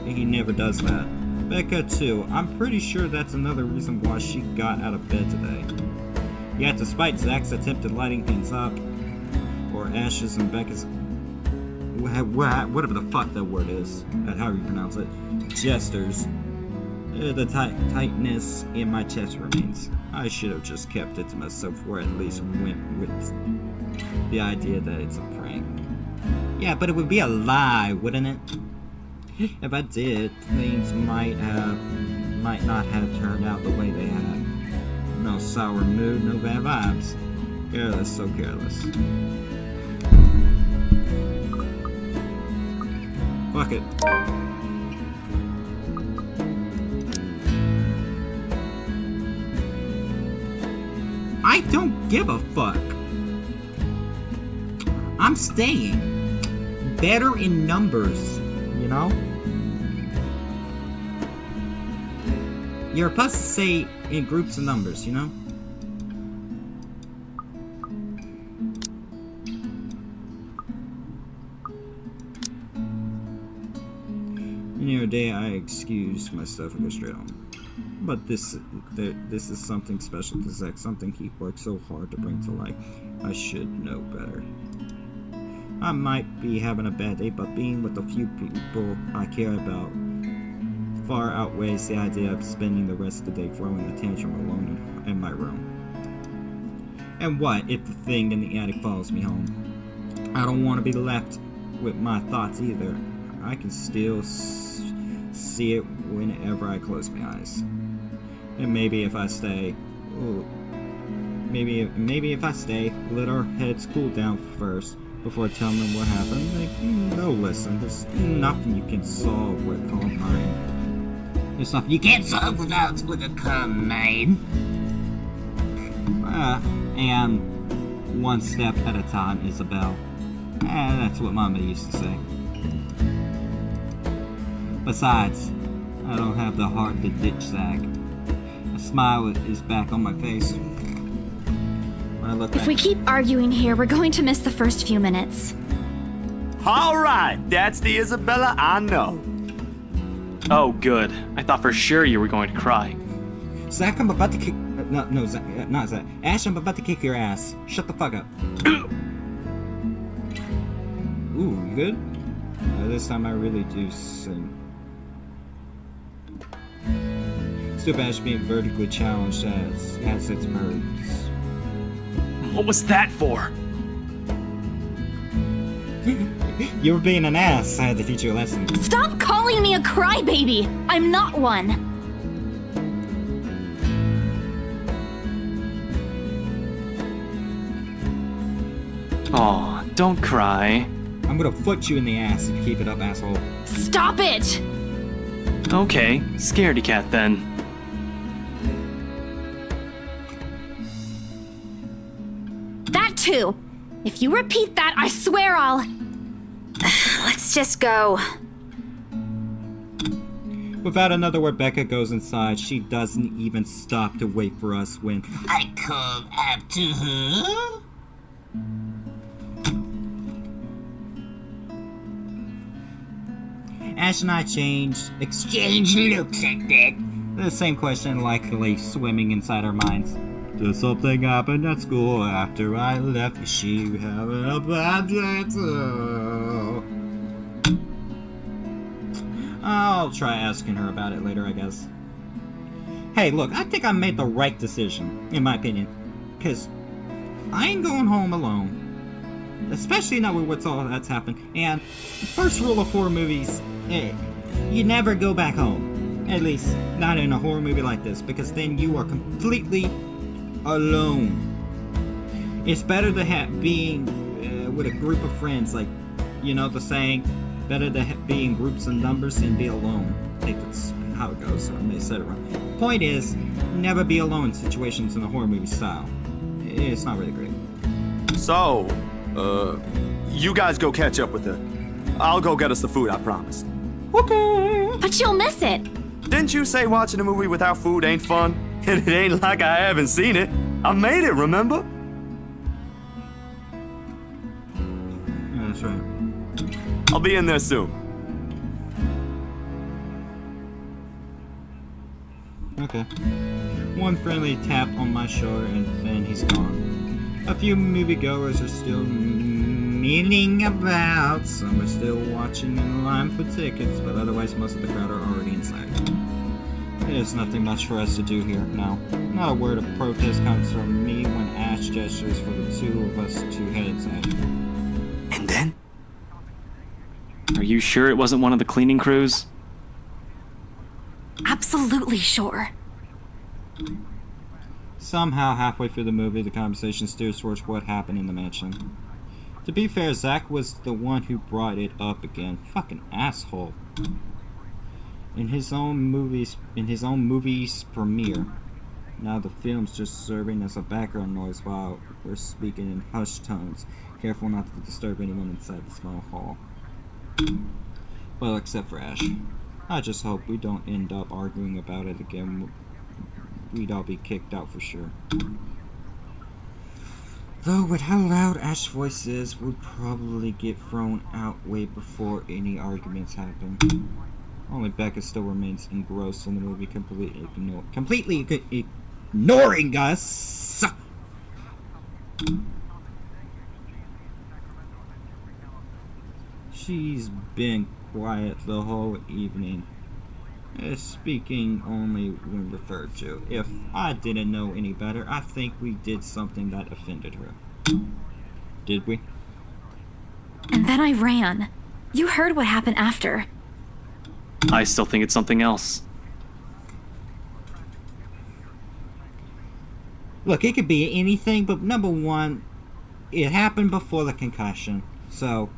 He never does that. Becca too. I'm pretty sure that's another reason why she got out of bed today. Yet despite Zach's attempt at lighting things up, or Ash's and Becca's, whatever the fuck that word is, however you pronounce it, gestures, the tightness in my chest remains. I should have just kept it to myself, or at least went with the idea that it's a prank. Yeah, but it would be a lie, wouldn't it? If I did, things might not have turned out the way they have. No sour mood, no bad vibes. Careless, so careless. Fuck it. I don't give a fuck. I'm staying. Better in numbers, you know? You're supposed to say in groups of numbers, you know? Any other day, I excuse myself and go straight home. But this is something special to Zach, something he worked so hard to bring to light. I should know better. I might be having a bad day, but being with the few people I care about far outweighs the idea of spending the rest of the day throwing a tantrum alone in my room. And what if the thing in the attic follows me home? I don't want to be left with my thoughts either. I can still see it whenever I close my eyes. And maybe if I stay, maybe if I stay, let our heads cool down first before telling them what happened. They'll listen. There's nothing you can solve with a calm mind. There's nothing you can't solve with a calm mind. And one step at a time, Isabel. That's what Mama used to say. Besides, I don't have the heart to ditch Zach. A smile is back on my face. When I look If we keep arguing here, we're going to miss the first few minutes. Alright, that's the Isabella I know. Oh, good. I thought for sure you were going to cry. Zach, I'm about to kick... No, Zach, not Zach. Ash, I'm about to kick your ass. Shut the fuck up. Ooh, you good? This time I really do sing. Stupid Ash being vertically challenged has its perks. What was that for? You were being an ass. I had to teach you a lesson. Stop calling me a crybaby! I'm not one! Aw, don't cry. I'm gonna foot you in the ass if you keep it up, asshole. Stop it! Okay, scaredy cat then. too. If you repeat that, I swear I'll... Let's just go. Without another word, Becca goes inside. She doesn't even stop to wait for us when I called up to her. Ash and I exchange looks at that. The same question likely swimming inside our minds. Did something happen at school after I left? Is she having a bad day too? I'll try asking her about it later, I guess. Hey, look, I think I made the right decision, in my opinion. Because I ain't going home alone. Especially now with what's all that's happened. And the first rule of horror movies, you never go back home. At least, not in a horror movie like this, because then you are completely alone. It's better to being with a group of friends, like, you know the saying, better to be in groups and numbers than be alone. I think that's how it goes, so I may have said it wrong. Point is, never be alone in situations in a horror movie style. It's not really great. So, you guys go catch up with her. I'll go get us the food I promised. Okay. But you'll miss it. Didn't you say watching a movie without food ain't fun? And it ain't like I haven't seen it. I made it, remember? Yeah, that's right. I'll be in there soon. Okay. One friendly tap on my shoulder and then he's gone. A few moviegoers are still milling about. Some are still watching in line for tickets, but otherwise most of the crowd are already inside. There's nothing much for us to do here now. Not a word of protest comes from me when Ash gestures for the two of us to head inside. And then? Are you sure it wasn't one of the cleaning crews? Absolutely sure. Somehow, halfway through the movie, the conversation steers towards what happened in the mansion. To be fair, Zach was the one who brought it up again. Fucking asshole. In his own movie's premiere. Now the film's just serving as a background noise while we're speaking in hushed tones, careful not to disturb anyone inside the small hall. Well, except for Ash. I just hope we don't end up arguing about it again. We'd all be kicked out for sure. Though with how loud Ash's voice is, we'd probably get thrown out way before any arguments happen. Only Becca still remains engrossed in the movie, completely ignoring us. She's been quiet the whole evening, speaking only when referred to. If I didn't know any better, I think we did something that offended her. Did we? And then I ran. You heard what happened after. I still think it's something else. Look, it could be anything, but number one, it happened before the concussion. So,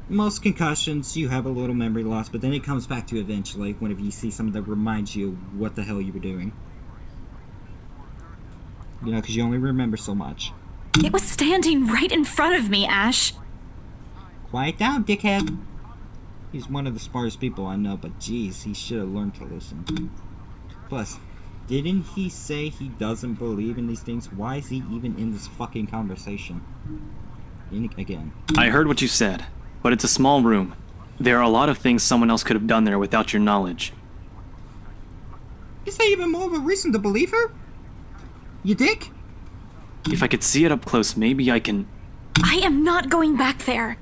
most concussions, you have a little memory loss, but then it comes back to you eventually whenever you see something that reminds you of what the hell you were doing. You know, because you only remember so much. It was standing right in front of me, Ash. Quiet down, dickhead. He's one of the smartest people I know, but geez, he should have learned to listen. Plus, didn't he say he doesn't believe in these things? Why is he even in this fucking conversation? Again. I heard what you said, but it's a small room. There are a lot of things someone else could have done there without your knowledge. Is that even more of a reason to believe her? You dick? If I could see it up close, maybe I can... I am not going back there.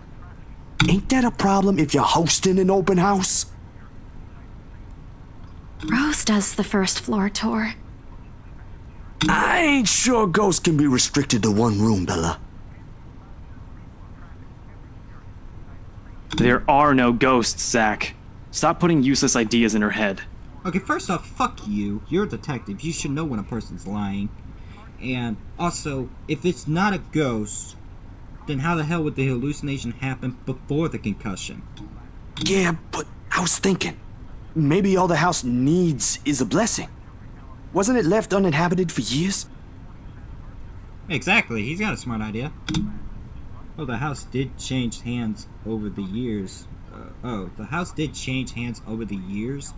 Ain't that a problem if you're hosting an open house? Rose does the first floor tour. I ain't sure ghosts can be restricted to one room, Bella. There are no ghosts, Zach. Stop putting useless ideas in her head. Okay, first off, fuck you. You're a detective. You should know when a person's lying. And also, if it's not a ghost, then how the hell would the hallucination happen before the concussion? Yeah, but I was thinking, maybe all the house needs is a blessing. Wasn't it left uninhabited for years? Exactly, he's got a smart idea. Oh, the house did change hands over the years. The house did change hands over the years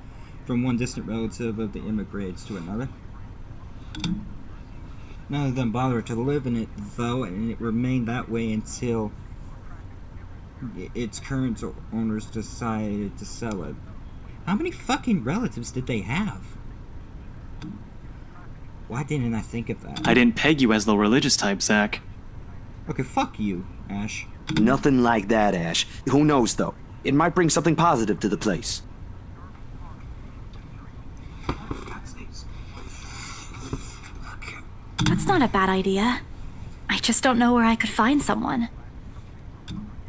from one distant relative of the immigrants to another. None of them bothered to live in it, though, and it remained that way until its current owners decided to sell it. How many fucking relatives did they have? Why didn't I think of that? I didn't peg you as the religious type, Zach. Okay, fuck you, Ash. Nothing like that, Ash. Who knows, though? It might bring something positive to the place. That's not a bad idea. I just don't know where I could find someone.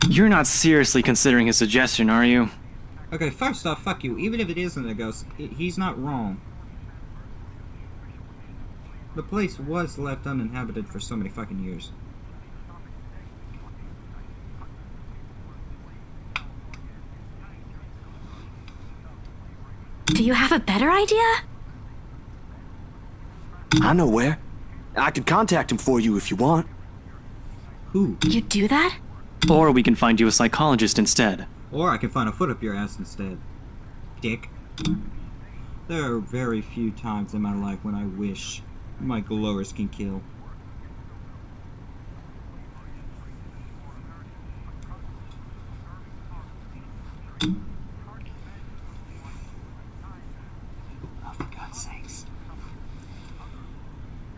You're not seriously considering his suggestion, are you? Okay, first off, fuck you. Even if it isn't a ghost, he's not wrong. The place was left uninhabited for so many fucking years. Do you have a better idea? I know where. I can contact him for you if you want. Who? You do that? Or we can find you a psychologist instead. Or I can find a foot up your ass instead. Dick. There are very few times in my life when I wish my glowers can kill. Oh, for God's sakes.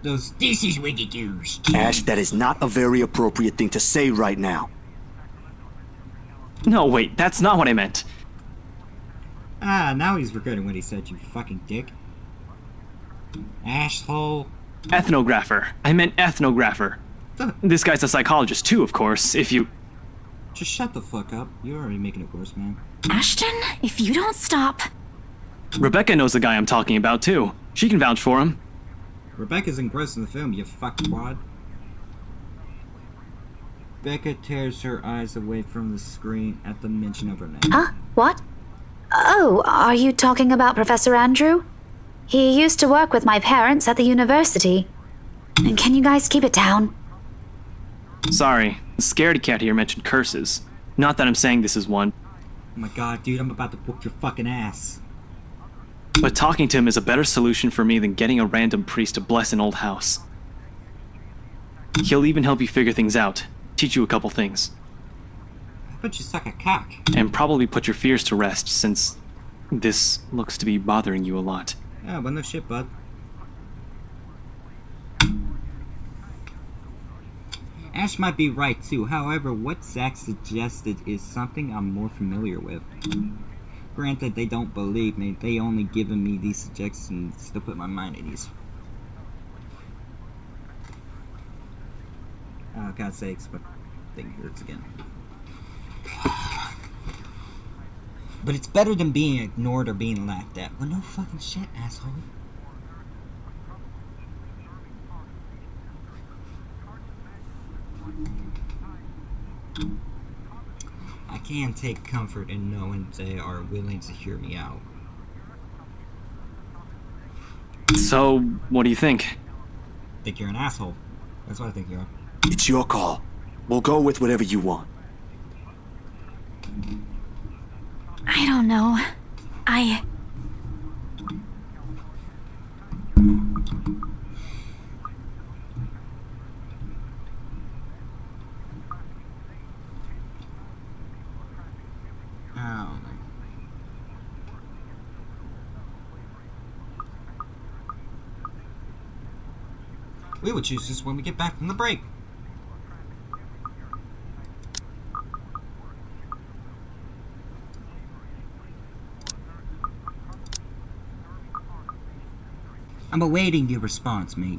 This is what it is. Ash, that is not a very appropriate thing to say right now. No, wait, that's not what I meant. Ah, now he's regretting what he said, you fucking dick. Asshole. Ethnographer. I meant ethnographer. This guy's a psychologist too, of course, if you... Just shut the fuck up. You're already making it worse, man. Ashton, if you don't stop... Rebecca knows the guy I'm talking about too. She can vouch for him. Rebecca's engrossed in the film, you fuckwad. Becca tears her eyes away from the screen at the mention of her name. Huh? What? Oh, are you talking about Professor Andrew? He used to work with my parents at the university. Can you guys keep it down? Sorry, the scaredy cat here mentioned curses. Not that I'm saying this is one. Oh my god, dude, I'm about to whoop your fucking ass. But talking to him is a better solution for me than getting a random priest to bless an old house. He'll even help you figure things out, teach you a couple things. I bet you suck a cock. And probably put your fears to rest, since this looks to be bothering you a lot. Yeah, well, no shit, bud. Ash might be right too, however, what Zach suggested is something I'm more familiar with. Granted, they don't believe me, they only given me these suggestions to put my mind at ease. Oh, God's sakes, but thing hurts again. But it's better than being ignored or being laughed at. Well, no fucking shit, asshole. I can take comfort in knowing they are willing to hear me out. So, what do you think? I think you're an asshole. That's what I think you are. It's your call. We'll go with whatever you want. I don't know. We will choose this when we get back from the break. I'm awaiting your response, mate.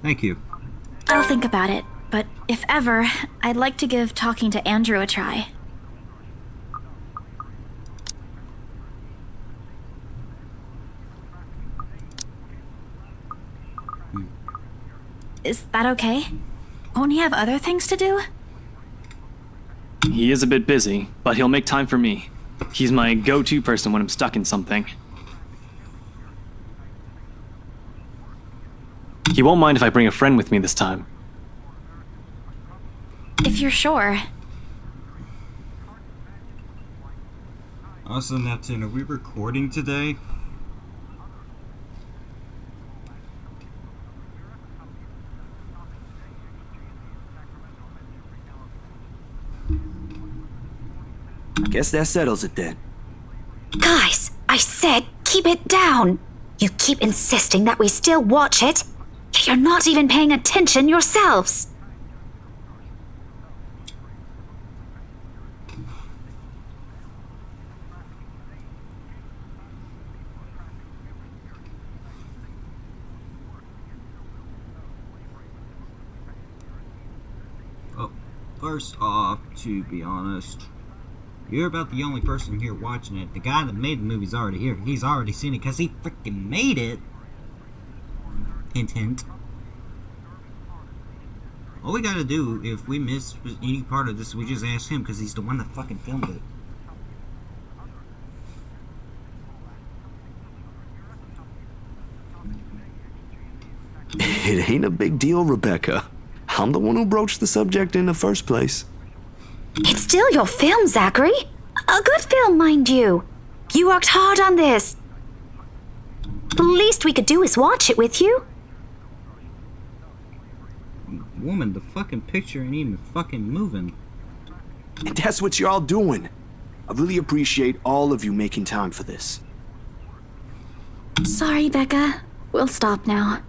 Thank you. I'll think about it, but If ever, I'd like to give talking to Andrew a try. Is that okay? Won't he have other things to do? He is a bit busy, but he'll make time for me. He's my go-to person when I'm stuck in something. He won't mind if I bring a friend with me this time. If you're sure. Also, Neptune, are we recording today? Guess that settles it then. Guys, I said keep it down. You keep insisting that we still watch it, yet you're not even paying attention yourselves. Oh, first off, to be honest, you're about the only person here watching it. The guy that made the movie's already here. He's already seen it because he freaking made it. Hint, hint. All we gotta do, if we miss any part of this, we just ask him because he's the one that fucking filmed it. It ain't a big deal, Rebecca. I'm the one who broached the subject in the first place. It's still your film, Zachary. A good film, mind you. You worked hard on this. The least we could do is watch it with you. Woman, the fucking picture ain't even fucking moving. And that's what you're all doing. I really appreciate all of you making time for this. Sorry, Becca. We'll stop now.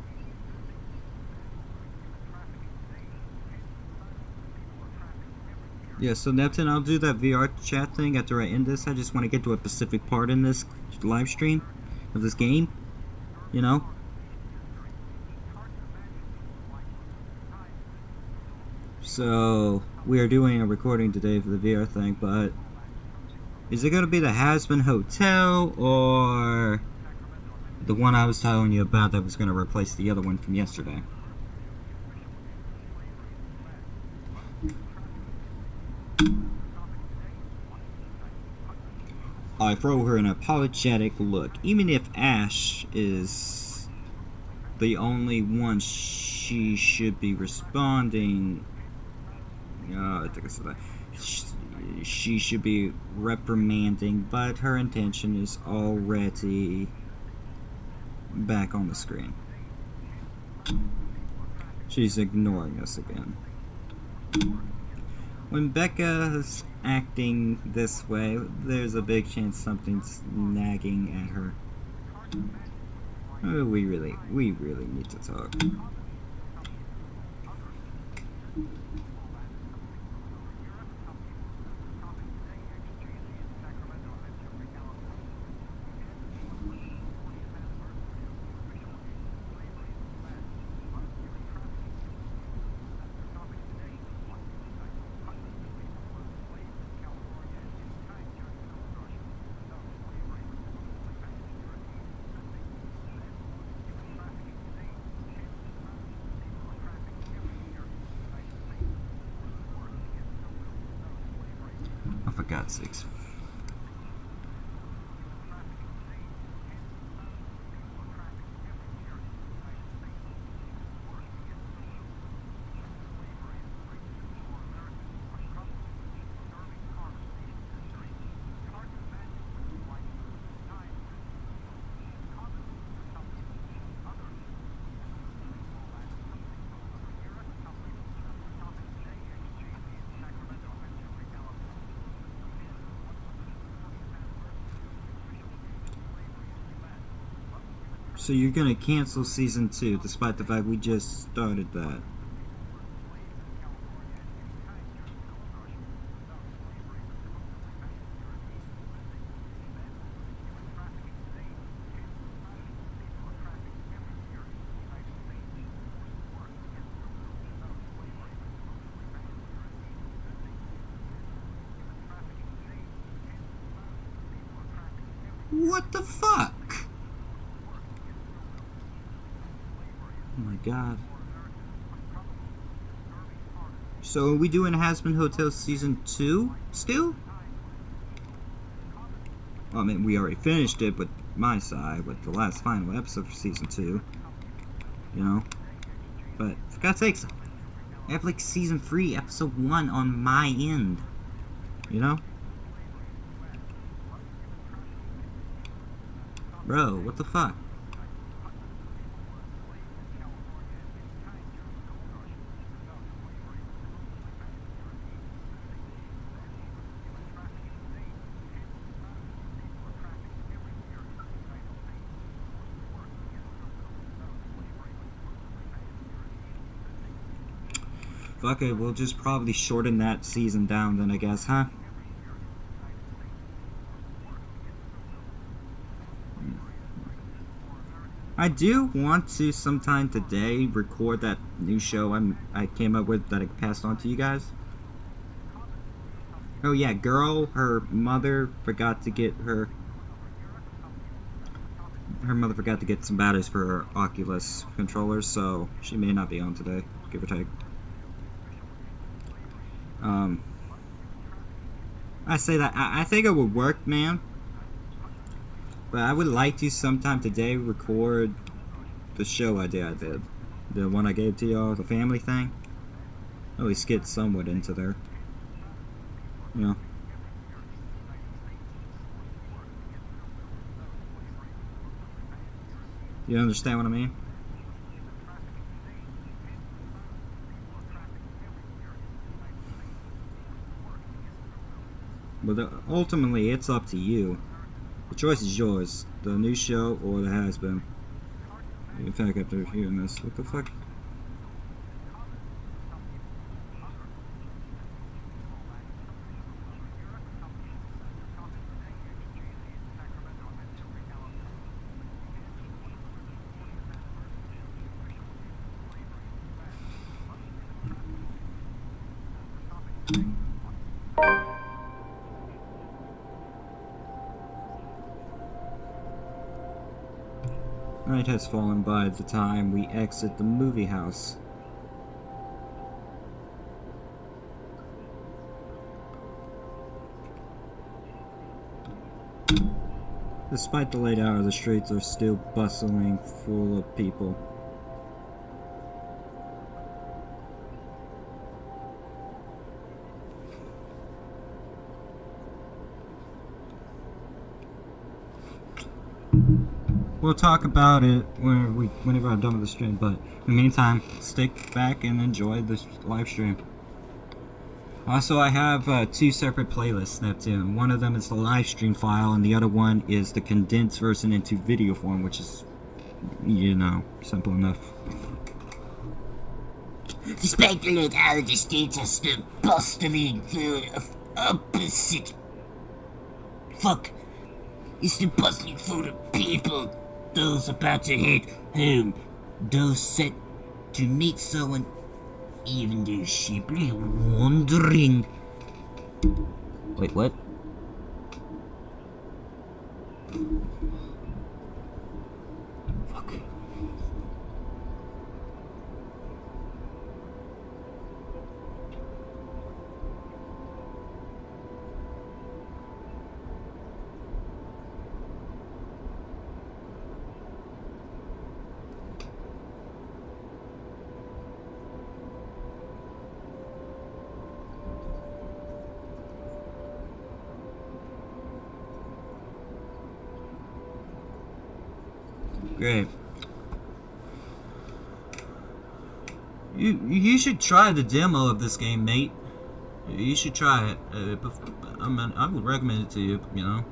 Yeah, so Neptune, I'll do that VR chat thing after I end this. I just want to get to a specific part in this live stream of this game. You know? So, we are doing a recording today for the VR thing, but is it going to be the Hasbin Hotel or the one I was telling you about that was going to replace the other one from yesterday? I throw her an apologetic look. Even if Ash is the only one, she should be responding. I think I said that. She should be reprimanding, but her intention is already back on the screen. She's ignoring us again. When Becca is acting this way, there's a big chance something's nagging at her. Oh, we really need to talk. Oh, for God's sakes. So you're gonna cancel season 2 despite the fact we just started that. What the fuck? Oh my god. So are we doing Hazbin Hotel Season 2 still? Well, I mean, we already finished it with my side, with the last final episode for Season 2. You know? But, for God's sakes, I have like Season 3, Episode 1 on my end. You know? Bro, what the fuck? Fuck it, we'll just probably shorten that season down then, I guess, huh? I do want to sometime today record that new show I came up with that I passed on to you guys. Oh yeah, girl, her mother forgot to get some batteries for her Oculus controllers, so she may not be on today, give or take. I say that I think it would work, man. But I would like to sometime today record the show I did. The one I gave to y'all, the family thing. At least get somewhat into there. You know. You understand what I mean? But ultimately, it's up to you. The choice is yours. The new show or the has-been. In fact, after hearing this, what the fuck? Night has fallen by the time we exit the movie house. Despite the late hour, the streets are still bustling, full of people. We'll talk about it whenever I'm done with the stream, but in the meantime, stick back and enjoy this live stream. Also, I have two separate playlists snapped in. One of them is the live stream file, and the other one is the condensed version into video form, which is, you know, simple enough. Despite the late hour, the streets are still bustling full of opposite. Fuck. It's still bustling full of people. Those about to head home. Those set to meet someone. Even those sheeply wandering. Wait, what? Fuck. Great. You should try the demo of this game, mate. You should try it. I would recommend it to you, you know.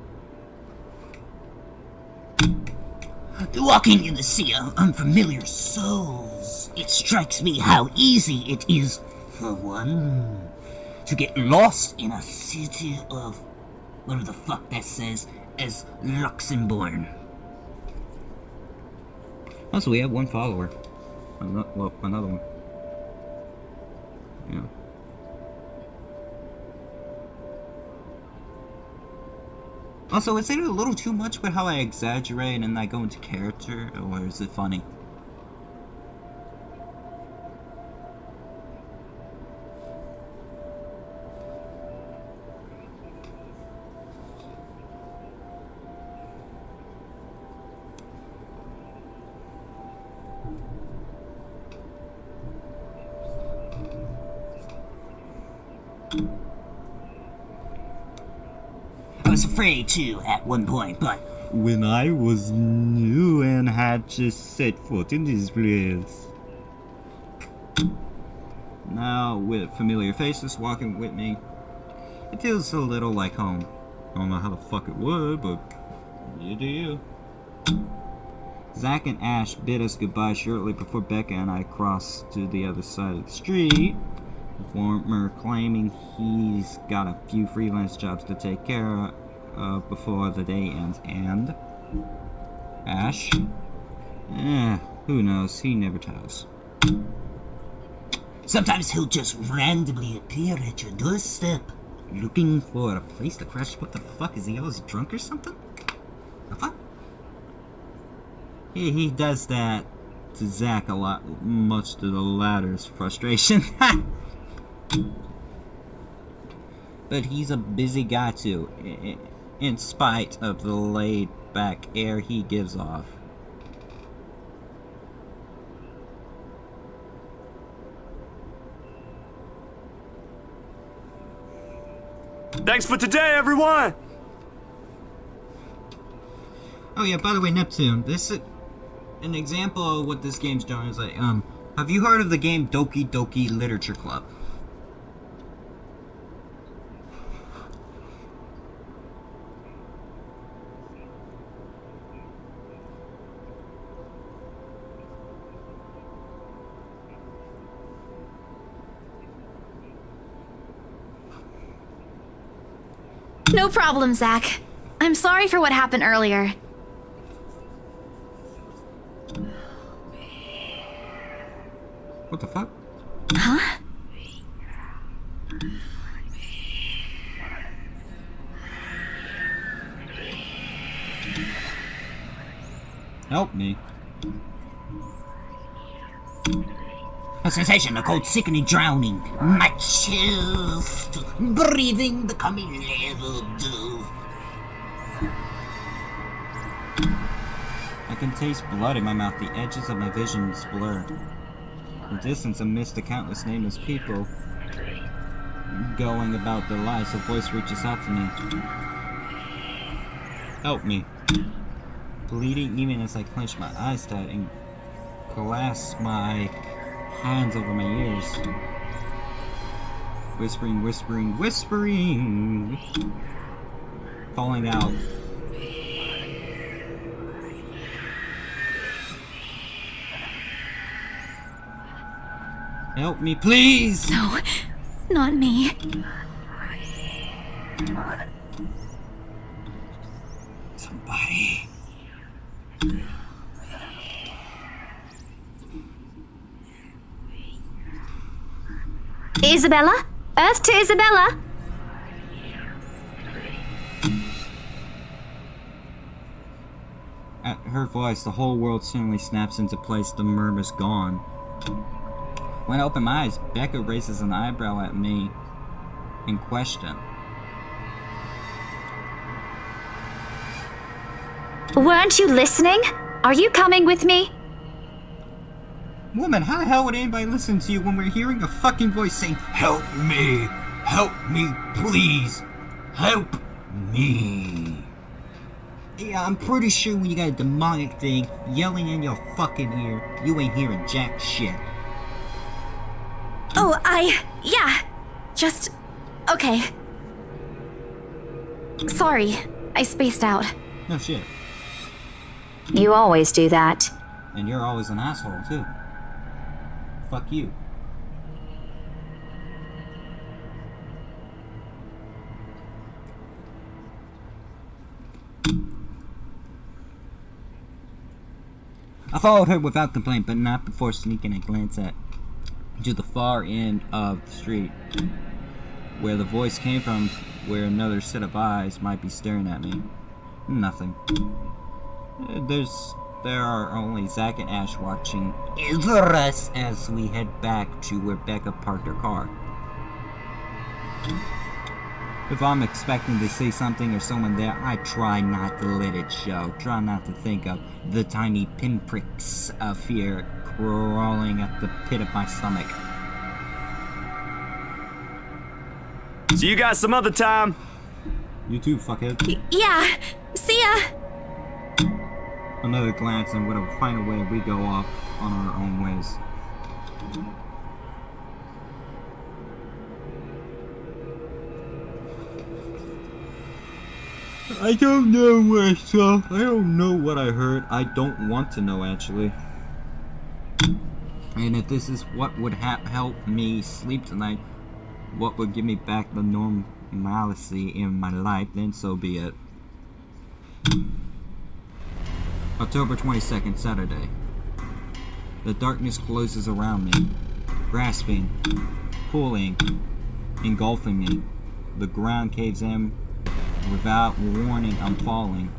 Walking in the sea of unfamiliar souls, it strikes me how easy it is, for one, to get lost in a city of whatever the fuck that says as Luxembourg. Also, we have one follower. Well, another one. Yeah. Also, is it a little too much with how I exaggerate and I go into character, or is it funny? I was afraid too at one point, but When I was new and had just set foot in this place. Now, with familiar faces walking with me, it feels a little like home. I don't know how the fuck it would, but you do you. Zach and Ash bid us goodbye shortly before Becca and I crossed to the other side of the street. The former claiming he's got a few freelance jobs to take care of before the day ends. And Ash? Who knows? He never tells. sometimes he'll just randomly appear at your doorstep. Looking for a place to crash? What the fuck? Is he always drunk or something? The fuck? He does that to Zach a lot, much to the latter's frustration. But he's a busy guy too, in spite of the laid-back air he gives off. Thanks for today, everyone! Oh yeah, by the way, Neptune, this is an example of what this game's doing. Is like, have you heard of the game Doki Doki Literature Club? No problem, Zach. I'm sorry for what happened earlier. What the fuck? Huh? Help me. A sensation, a cold, sickening drowning. My chest, breathing, becoming leveled. I can taste blood in my mouth. The edges of my vision blur. In the distance, amidst the countless nameless people going about their lives, a voice reaches out to me. Help me. Bleeding even as I clench my eyes tight and clasp my hands over my ears. Whispering, whispering, whispering. Calling out. Help me, please! No, not me. Somebody. Isabella? Earth to Isabella? At her voice, the whole world suddenly snaps into place. The murmur's gone. When I open my eyes, Becca raises an eyebrow at me in question. Weren't you listening? Are you coming with me? Woman, how the hell would anybody listen to you when we're hearing a fucking voice saying, "Help me! Help me, please! Help me!" Yeah, I'm pretty sure when you got a demonic thing yelling in your fucking ear, you ain't hearing jack shit. Oh, yeah. Just... okay. Sorry, I spaced out. No shit. You always do that. And you're always an asshole, too. Fuck you. I followed her without complaint, but not before sneaking a glance to the far end of the street, where the voice came from, where another set of eyes might be staring at me. Nothing. There are only Zach and Ash watching over us as we head back to where Becca parked her car. If I'm expecting to see something or someone there, I try not to let it show. Try not to think of the tiny pinpricks of fear crawling at the pit of my stomach. See you guys some other time. You too, fuckhead. Yeah, see ya! Another glance, and with a final way, we go off on our own ways. I don't know what I saw. I don't know what I heard. I don't want to know, actually. And if this is what would help me sleep tonight, what would give me back the normalcy in my life, then so be it. October 22nd, Saturday. The darkness closes around me, grasping, pulling, engulfing me. The ground caves in. Without warning, I'm falling.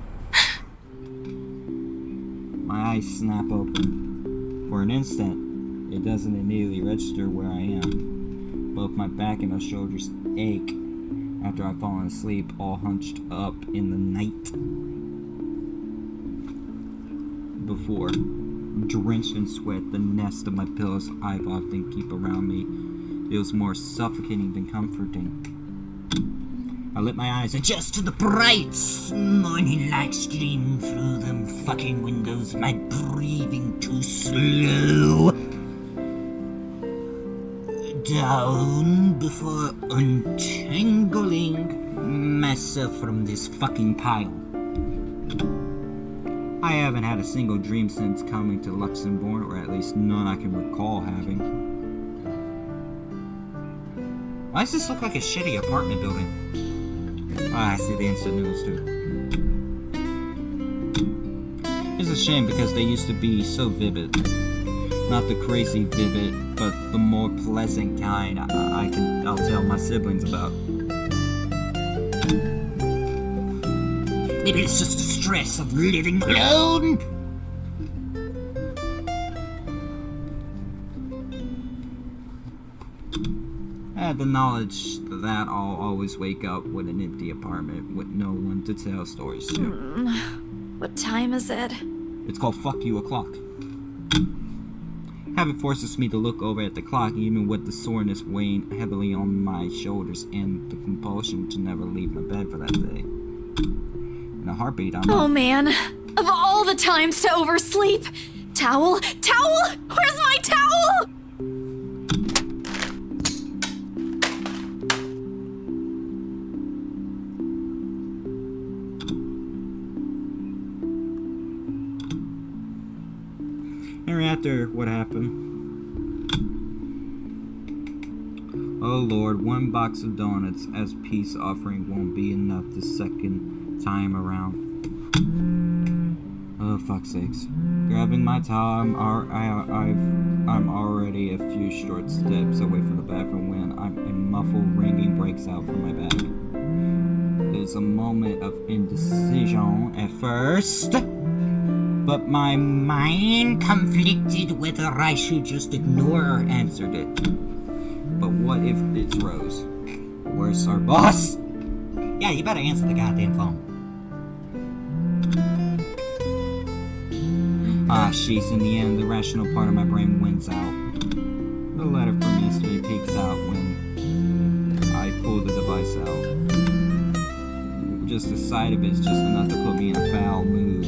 My eyes snap open. For an instant, it doesn't immediately register where I am. Both my back and my shoulders ache after I've fallen asleep, all hunched up in the night before. Drenched in sweat, the nest of my pillows I've often keep around me feels more suffocating than comforting. I let my eyes adjust to the bright morning light stream through them fucking windows, my breathing too slow. Down before untangling myself from this fucking pile. I haven't had a single dream since coming to Luxembourg, or at least none I can recall having. Why does this look like a shitty apartment building? Oh, I see the instant noodles too. It's a shame because they used to be so vivid. Not the crazy vivid, but the more pleasant kind I'll tell my siblings about. Maybe it's just the stress of living alone. I had the knowledge that I'll always wake up with an empty apartment with no one to tell stories to. What time is it? It's called fuck you o'clock. Habit forces me to look over at the clock, even with the soreness weighing heavily on my shoulders and the compulsion to never leave my bed for that day. In a heartbeat, I'm Oh man, of all the times to oversleep! Towel? Towel? Where's my towel? And after what happened, oh Lord, one box of donuts as peace offering won't be enough the second time around. Oh fuck's sakes. Grabbing my towel, I'm already a few short steps away from the bathroom when a muffled ringing breaks out from my back. There's a moment of indecision at first, but my mind conflicted whether I should just ignore or answer it. But what if it's Rose? Where's our boss? Yeah, you better answer the goddamn phone. Ah, sheesh, in the end, the rational part of my brain wins out. The letter from yesterday peeks out when I pull the device out. Just the sight of it is just enough to put me in a foul mood.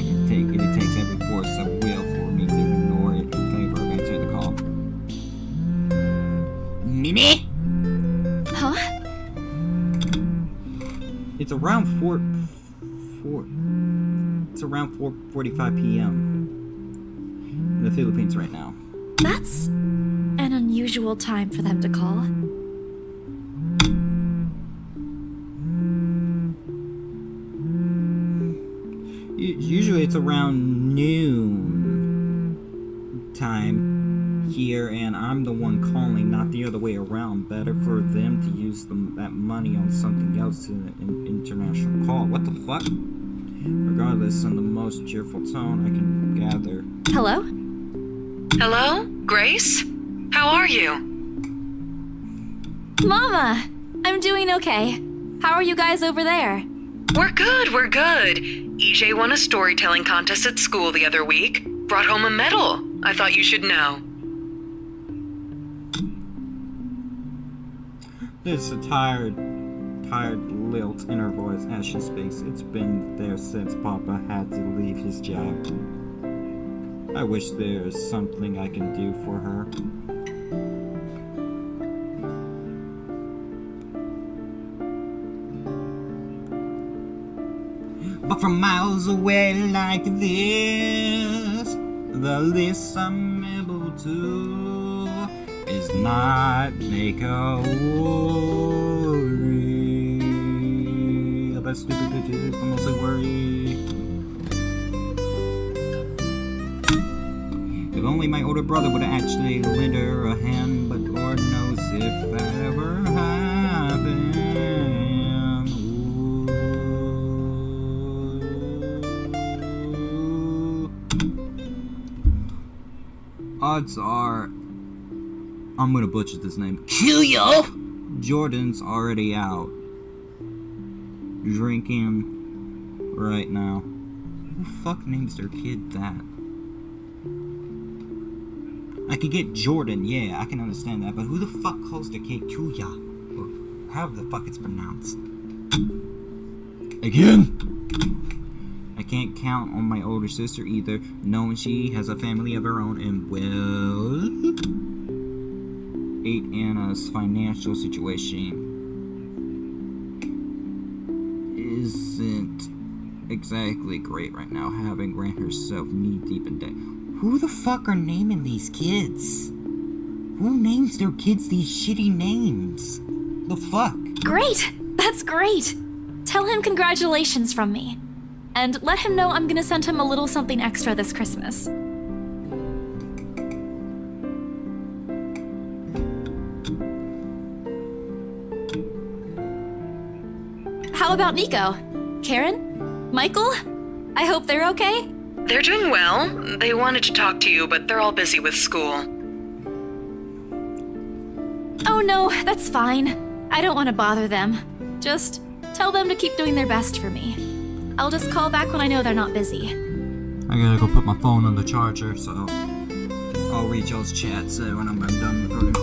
It takes every force of will for me to ignore it in favor of answering the call. Mimi? Huh? It's around 4:45 p.m. in the Philippines right now. That's an unusual time for them to call. Usually it's around noon time here, and I'm the one calling, not the other way around. Better for them to use that money on something else in an international call. What the fuck? regardless, in the most cheerful tone I can gather. Hello? Hello? Grace? How are you? Mama! I'm doing okay. How are you guys over there? We're good. EJ won a storytelling contest at school the other week. Brought home a medal. I thought you should know. There's a tired lilt in her voice as she speaks. It's been there since Papa had to leave his job. I wish there's something I can do for her. But from miles away like this, the least I'm able to is not make a worry about stupid bitches, but mostly worry. If only my older brother would actually lend her a hand, but Lord knows if that ever happened. Odds are, I'm gonna butcher this name. Kuyo! Jordan's already out. Drinking right now. Who the fuck names their kid that? I can get Jordan, yeah, I can understand that, but who the fuck calls their kid Kuya? Or however the fuck it's pronounced. Again? I can't count on my older sister either, knowing she has a family of her own and, well, Aunt Anna's financial situation isn't exactly great right now, having ran herself knee-deep in debt. Who the fuck are naming these kids? Who names their kids these shitty names? The fuck? Great! That's great! Tell him congratulations from me. And let him know I'm gonna send him a little something extra this Christmas. How about Nico? Karen? Michael? I hope they're okay? They're doing well. They wanted to talk to you, but they're all busy with school. Oh no, that's fine. I don't want to bother them. Just tell them to keep doing their best for me. I'll just call back when I know they're not busy. I gotta go put my phone on the charger, so I'll read y'all's chats when I'm done recording.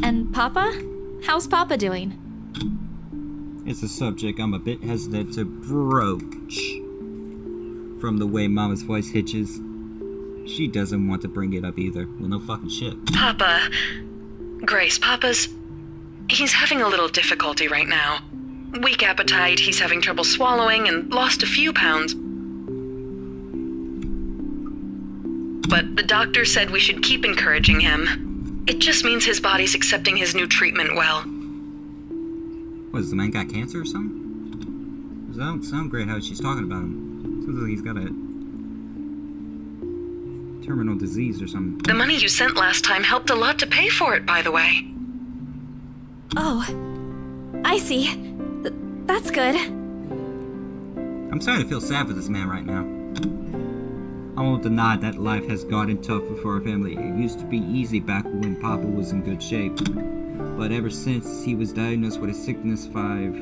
And Papa? How's Papa doing? It's a subject I'm a bit hesitant to broach. From the way Mama's voice hitches, she doesn't want to bring it up either. Well, no fucking shit. Papa. Grace, he's having a little difficulty right now. Weak appetite, he's having trouble swallowing, and lost a few pounds. But the doctor said we should keep encouraging him. It just means his body's accepting his new treatment well. What, has the man got cancer or something? It don't sound great how she's talking about him. Sounds like he's got a terminal disease or something. The money you sent last time helped a lot to pay for it, by the way. Oh, I see. That's good. I'm starting to feel sad for this man right now. I won't deny that life has gotten tougher for our family. It used to be easy back when Papa was in good shape. But ever since he was diagnosed with a sickness 5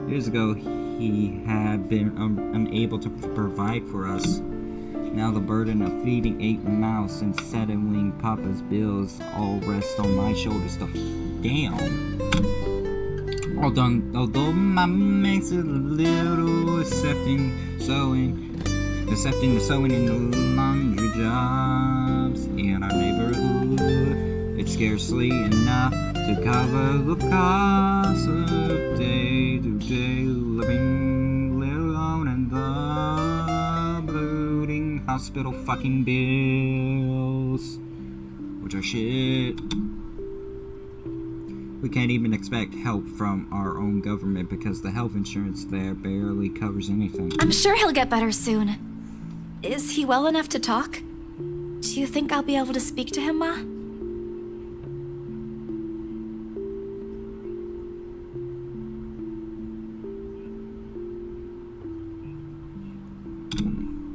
years ago, he had been unable to provide for us. Now the burden of feeding 8 mouths and settling Papa's bills all rest on my shoulders to down. Although my makes it a little accepting the sewing and the laundry jobs in our neighborhood. It's scarcely enough to cover the cost of day-to-day living, let alone and the brooding hospital fucking bills, which are shit. We can't even expect help from our own government because the health insurance there barely covers anything. I'm sure he'll get better soon. Is he well enough to talk? Do you think I'll be able to speak to him, Ma?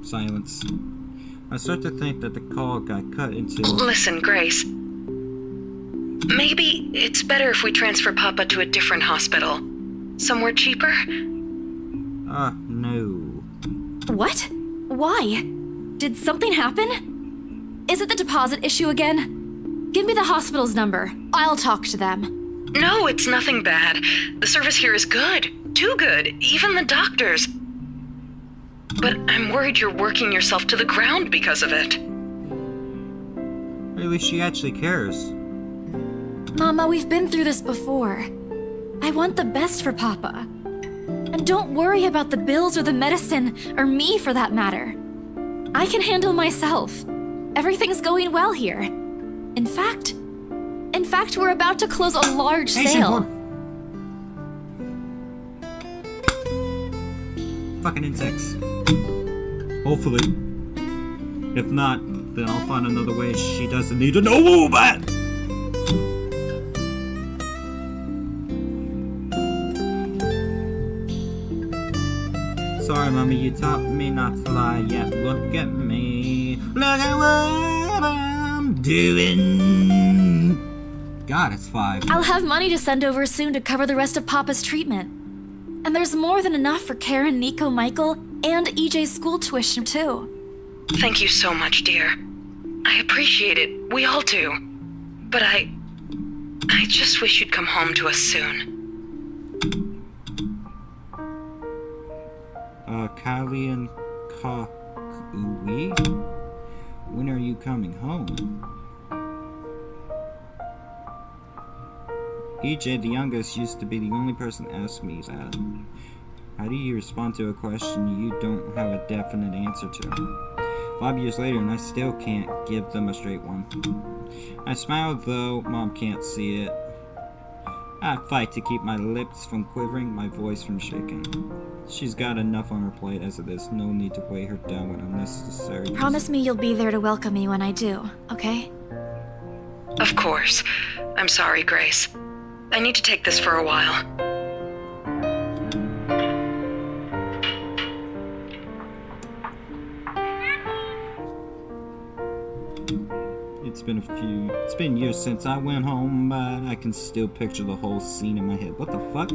Silence. I start to think that the call got cut into... Listen, Grace. Maybe it's better if we transfer Papa to a different hospital. Somewhere cheaper? No. What? Why? Did something happen? Is it the deposit issue again? Give me the hospital's number. I'll talk to them. No, it's nothing bad. The service here is good. Too good. Even the doctors. But I'm worried you're working yourself to the ground because of it. At least she actually cares. Mama, we've been through this before. I want the best for Papa. And don't worry about the bills or the medicine, or me for that matter. I can handle myself. Everything's going well here. In fact, we're about to close a large sale. Fucking insects. Hopefully. If not, then I'll find another way she doesn't need to know about. Sorry, Mommy, you taught me not to lie yet. Look at me. Look at what I'm doing. God, it's 5. I'll have money to send over soon to cover the rest of Papa's treatment. And there's more than enough for Karen, Nico, Michael, and EJ's school tuition, too. Thank you so much, dear. I appreciate it. We all do. But I just wish you'd come home to us soon. Kylie and Kakui? When are you coming home? EJ, the youngest, used to be the only person to ask me that. How do you respond to a question you don't have a definite answer to? 5 years later, and I still can't give them a straight one. I smile, though Mom can't see it. I fight to keep my lips from quivering, my voice from shaking. She's got enough on her plate as it is. No need to weigh her down with unnecessary... Promise me you'll be there to welcome me when I do, okay? Of course. I'm sorry, Grace. I need to take this for a while. It's been years since I went home, but I can still picture the whole scene in my head. What the fuck?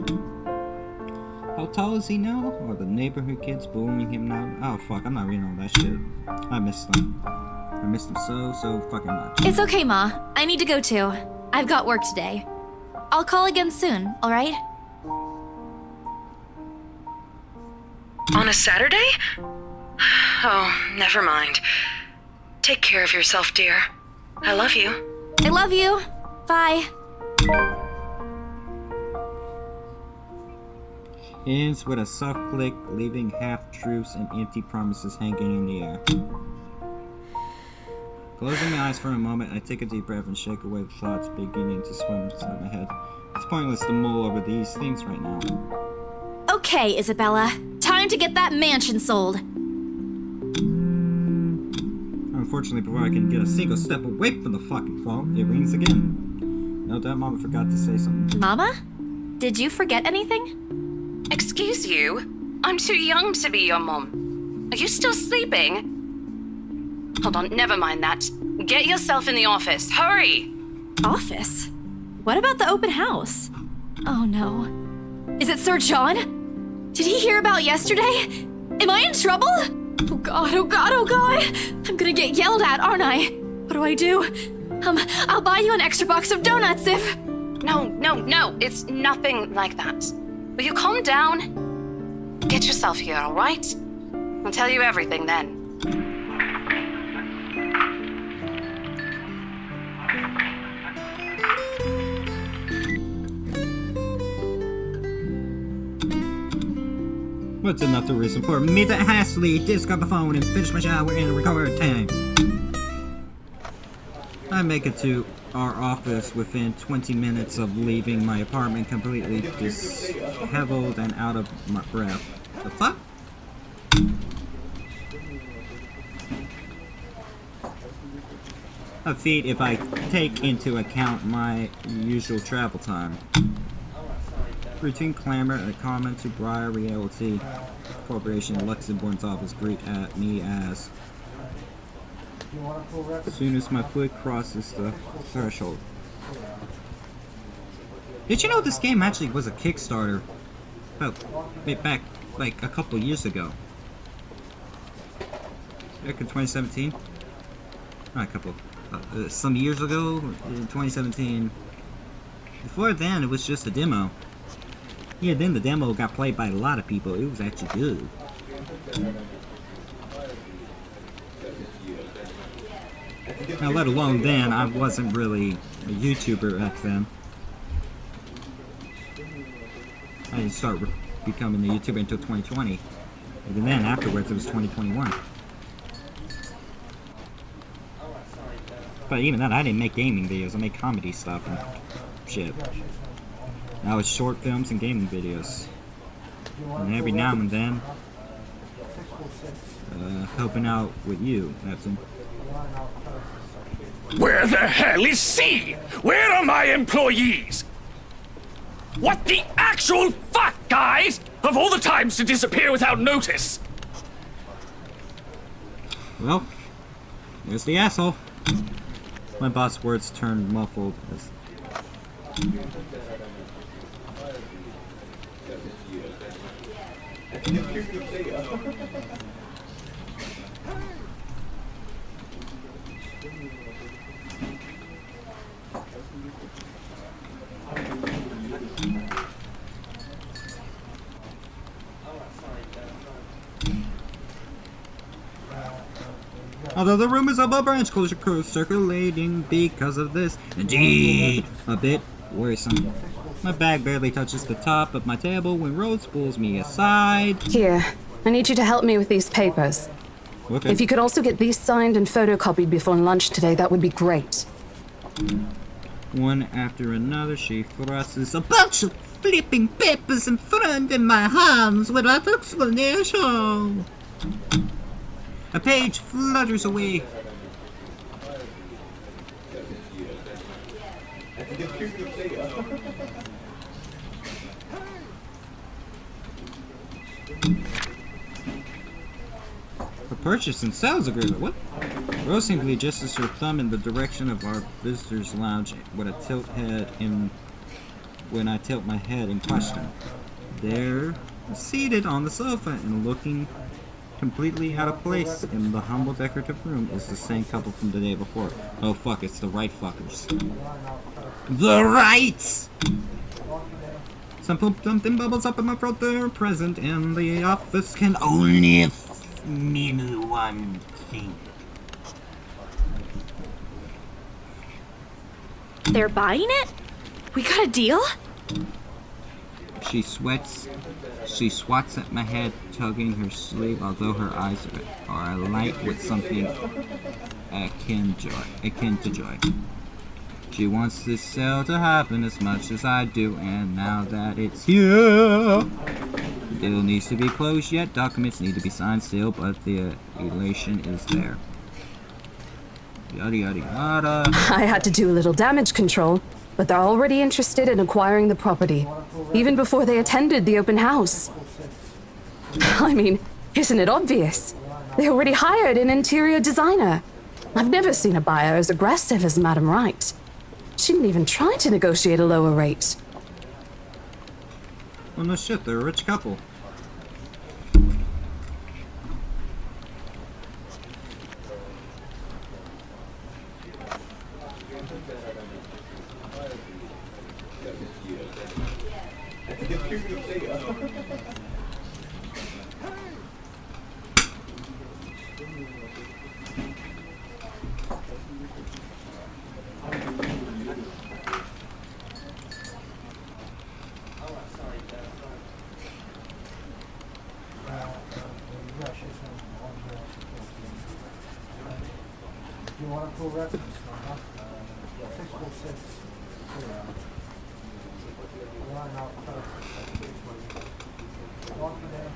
How tall is he now? Are the neighborhood kids bullying him now? Oh fuck, I'm not reading all that shit. I missed them. I missed them so fucking much. It's okay, Ma. I need to go too. I've got work today. I'll call again soon, alright? On a Saturday? Oh, never mind. Take care of yourself, dear. I love you. I love you. Bye. Ends with a soft click, leaving half-truths and empty promises hanging in the air. Closing my eyes for a moment, I take a deep breath and shake away the thoughts beginning to swim inside my head. It's pointless to mull over these things right now. Okay, Isabella. Time to get that mansion sold. Unfortunately, before I can get a single step away from the fucking phone, it rings again. No doubt Mama forgot to say something. Mama? Did you forget anything? Excuse you? I'm too young to be your mom. Are you still sleeping? Hold on, never mind that. Get yourself in the office. Hurry! Office? What about the open house? Oh no. Is it Sir John? Did he hear about yesterday? Am I in trouble? Oh god, oh god, oh god! I'm gonna get yelled at, aren't I? What do I do? I'll buy you an extra box of donuts if... No, it's nothing like that. Will you calm down? Get yourself here, alright? I'll tell you everything then. What's enough to reason for me to hastily discard the phone and finish my shower and record time? I make it to our office within 20 minutes of leaving my apartment completely disheveled and out of my breath. The fuck? A feat if I take into account my usual travel time. Routine clamor, a comment to Briar Realty Corporation, Luxembourg's office greet at me as soon as my foot crosses the threshold. Did you know this game actually was a Kickstarter? Well, back like a couple years ago. Back in 2017? Not a couple. Some years ago, in 2017. Before then, it was just a demo. Yeah, then the demo got played by a lot of people. It was actually good. Now, let alone then, I wasn't really a YouTuber back then. I didn't start becoming a YouTuber until 2020. Even then, afterwards, it was 2021. But even then, I didn't make gaming videos. I made comedy stuff and shit. Now it's short films and gaming videos. And every now and then, helping out with you, that's all. Where the hell is C? Where are my employees? What the actual fuck, guys? Of all the times to disappear without notice! Well, there's the asshole. My boss' words turned muffled as... Although the rumors of a branch closure crew circulating because of this, indeed, a bit worrisome. My bag barely touches the top of my table when Rose pulls me aside. Here, I need you to help me with these papers. Okay. If you could also get these signed and photocopied before lunch today, that would be great. One after another, she thrusts a bunch of flipping papers in front of my hands without explanation. A page flutters away. A purchase and sales agreement. What? Rose simply gestures her thumb in the direction of our visitors' lounge with a tilt head in when I tilt my head in question. There, seated on the sofa and looking completely out of place in the humble decorative room is the same couple from the day before. Oh fuck, it's the right fuckers. The rights! Something bubbles up in my throat. They're present in the office can only mean one thing. They're buying it? We got a deal? She swats at my head, tugging her sleeve, although her eyes are alight with something akin to joy. She wants this sale to happen as much as I do, and now that it's here, the deal needs to be closed yet. Documents need to be signed still, but the elation is there. Yada yada yada. I had to do a little damage control, but they're already interested in acquiring the property, even before they attended the open house. I mean, isn't it obvious? They already hired an interior designer. I've never seen a buyer as aggressive as Madame Wright. She didn't even try to negotiate a lower rate. Well, no shit, they're a rich couple. you want a full reference number? 646. Line out first. One for there.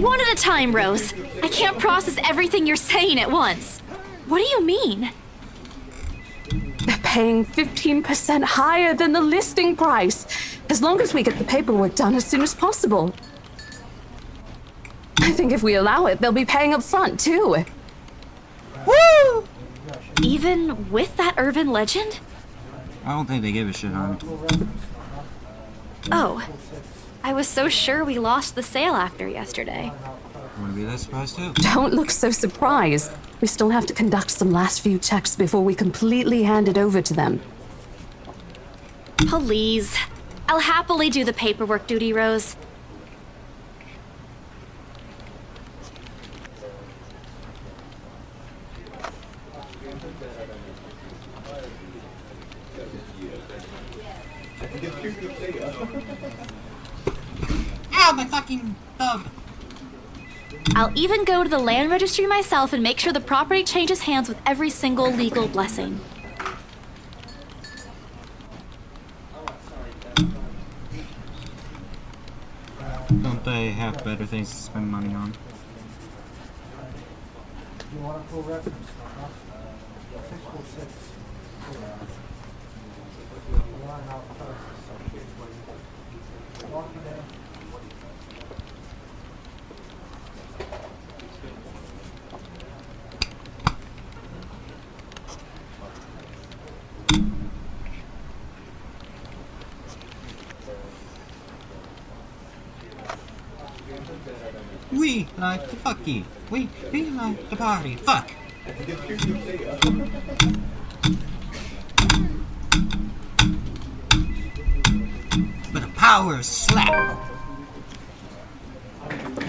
One at a time, Rose. I can't process everything you're saying at once. What do you mean? They're paying 15% higher than the listing price, as long as we get the paperwork done as soon as possible. I think if we allow it, they'll be paying up front, too. Woo! Even with that urban legend? I don't think they give a shit, honey. Oh. I was so sure we lost the sale after yesterday. I'm gonna be that surprised too. Don't look so surprised. We still have to conduct some last few checks before we completely hand it over to them. Please. I'll happily do the paperwork duty, Rose. Ow, my fucking thumb! I'll even go to the land registry myself and make sure the property changes hands with every single legal blessing. Don't they have better things to spend money on? You want a full reference number? 646. Line out first. One for there. We like to fucky. We like to party. Fuck. With a power slap.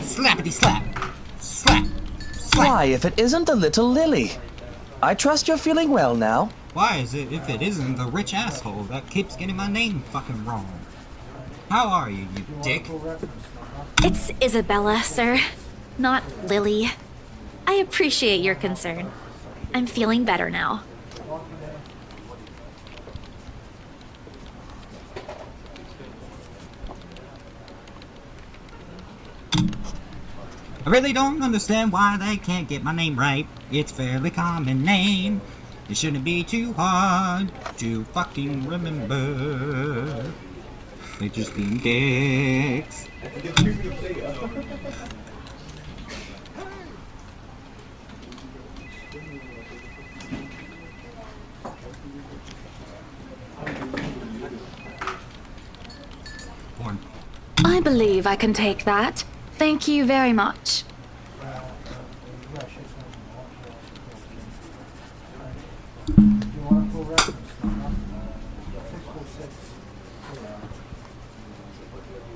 Slappity slap. Slap. Slap. Why, if it isn't the little Lily? I trust you're feeling well now. Why is it if it isn't the rich asshole that keeps getting my name fucking wrong? How are you, you dick? It's Isabella, sir, not Lily. I appreciate your concern. I'm feeling better now. I really don't understand why they can't get my name right. It's a fairly common name. It shouldn't be too hard to fucking remember. They're just being dicks. I believe I can take that. Thank you very much. You want a full reference number? 646.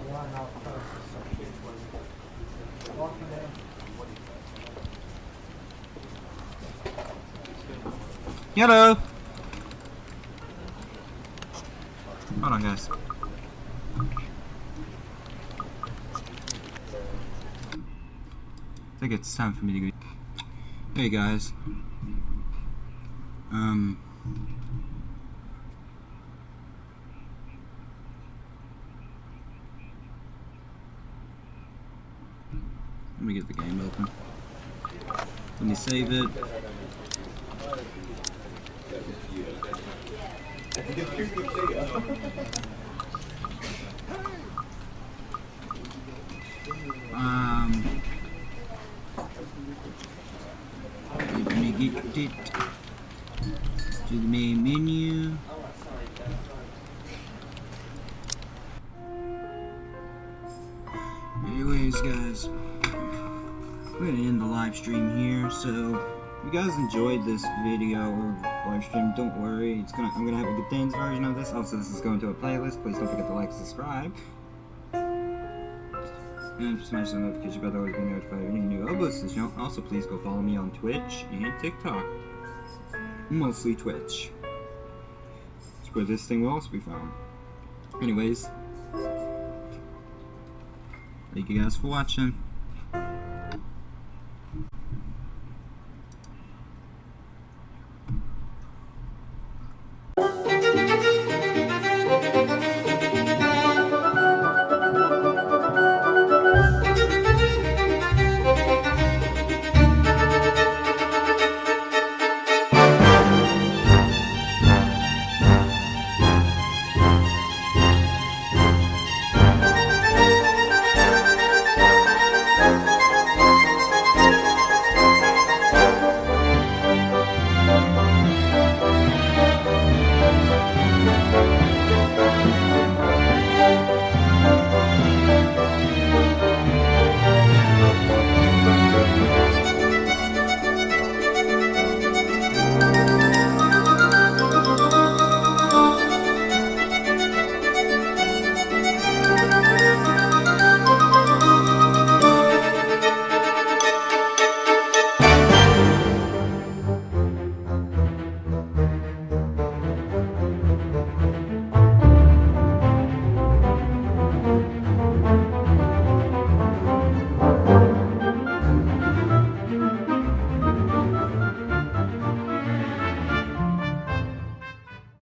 Line out first. One for there. Hello. Hold on, guys. I think it's time for me to go. Hey guys. Let me get the game open. Let me save it. Let me get it to the main menu. Anyways, guys, we're gonna end the live stream here. So, if you guys enjoyed this video or live stream, don't worry. I'm gonna have a good things version of this. Also, this is going to a playlist. Please don't forget to like, subscribe. And smash the notification bell to always be notified of any new uploads to the channel. Also, please go follow me on Twitch and TikTok. Mostly Twitch. It's where this thing will also be found. Anyways, thank you guys for watching.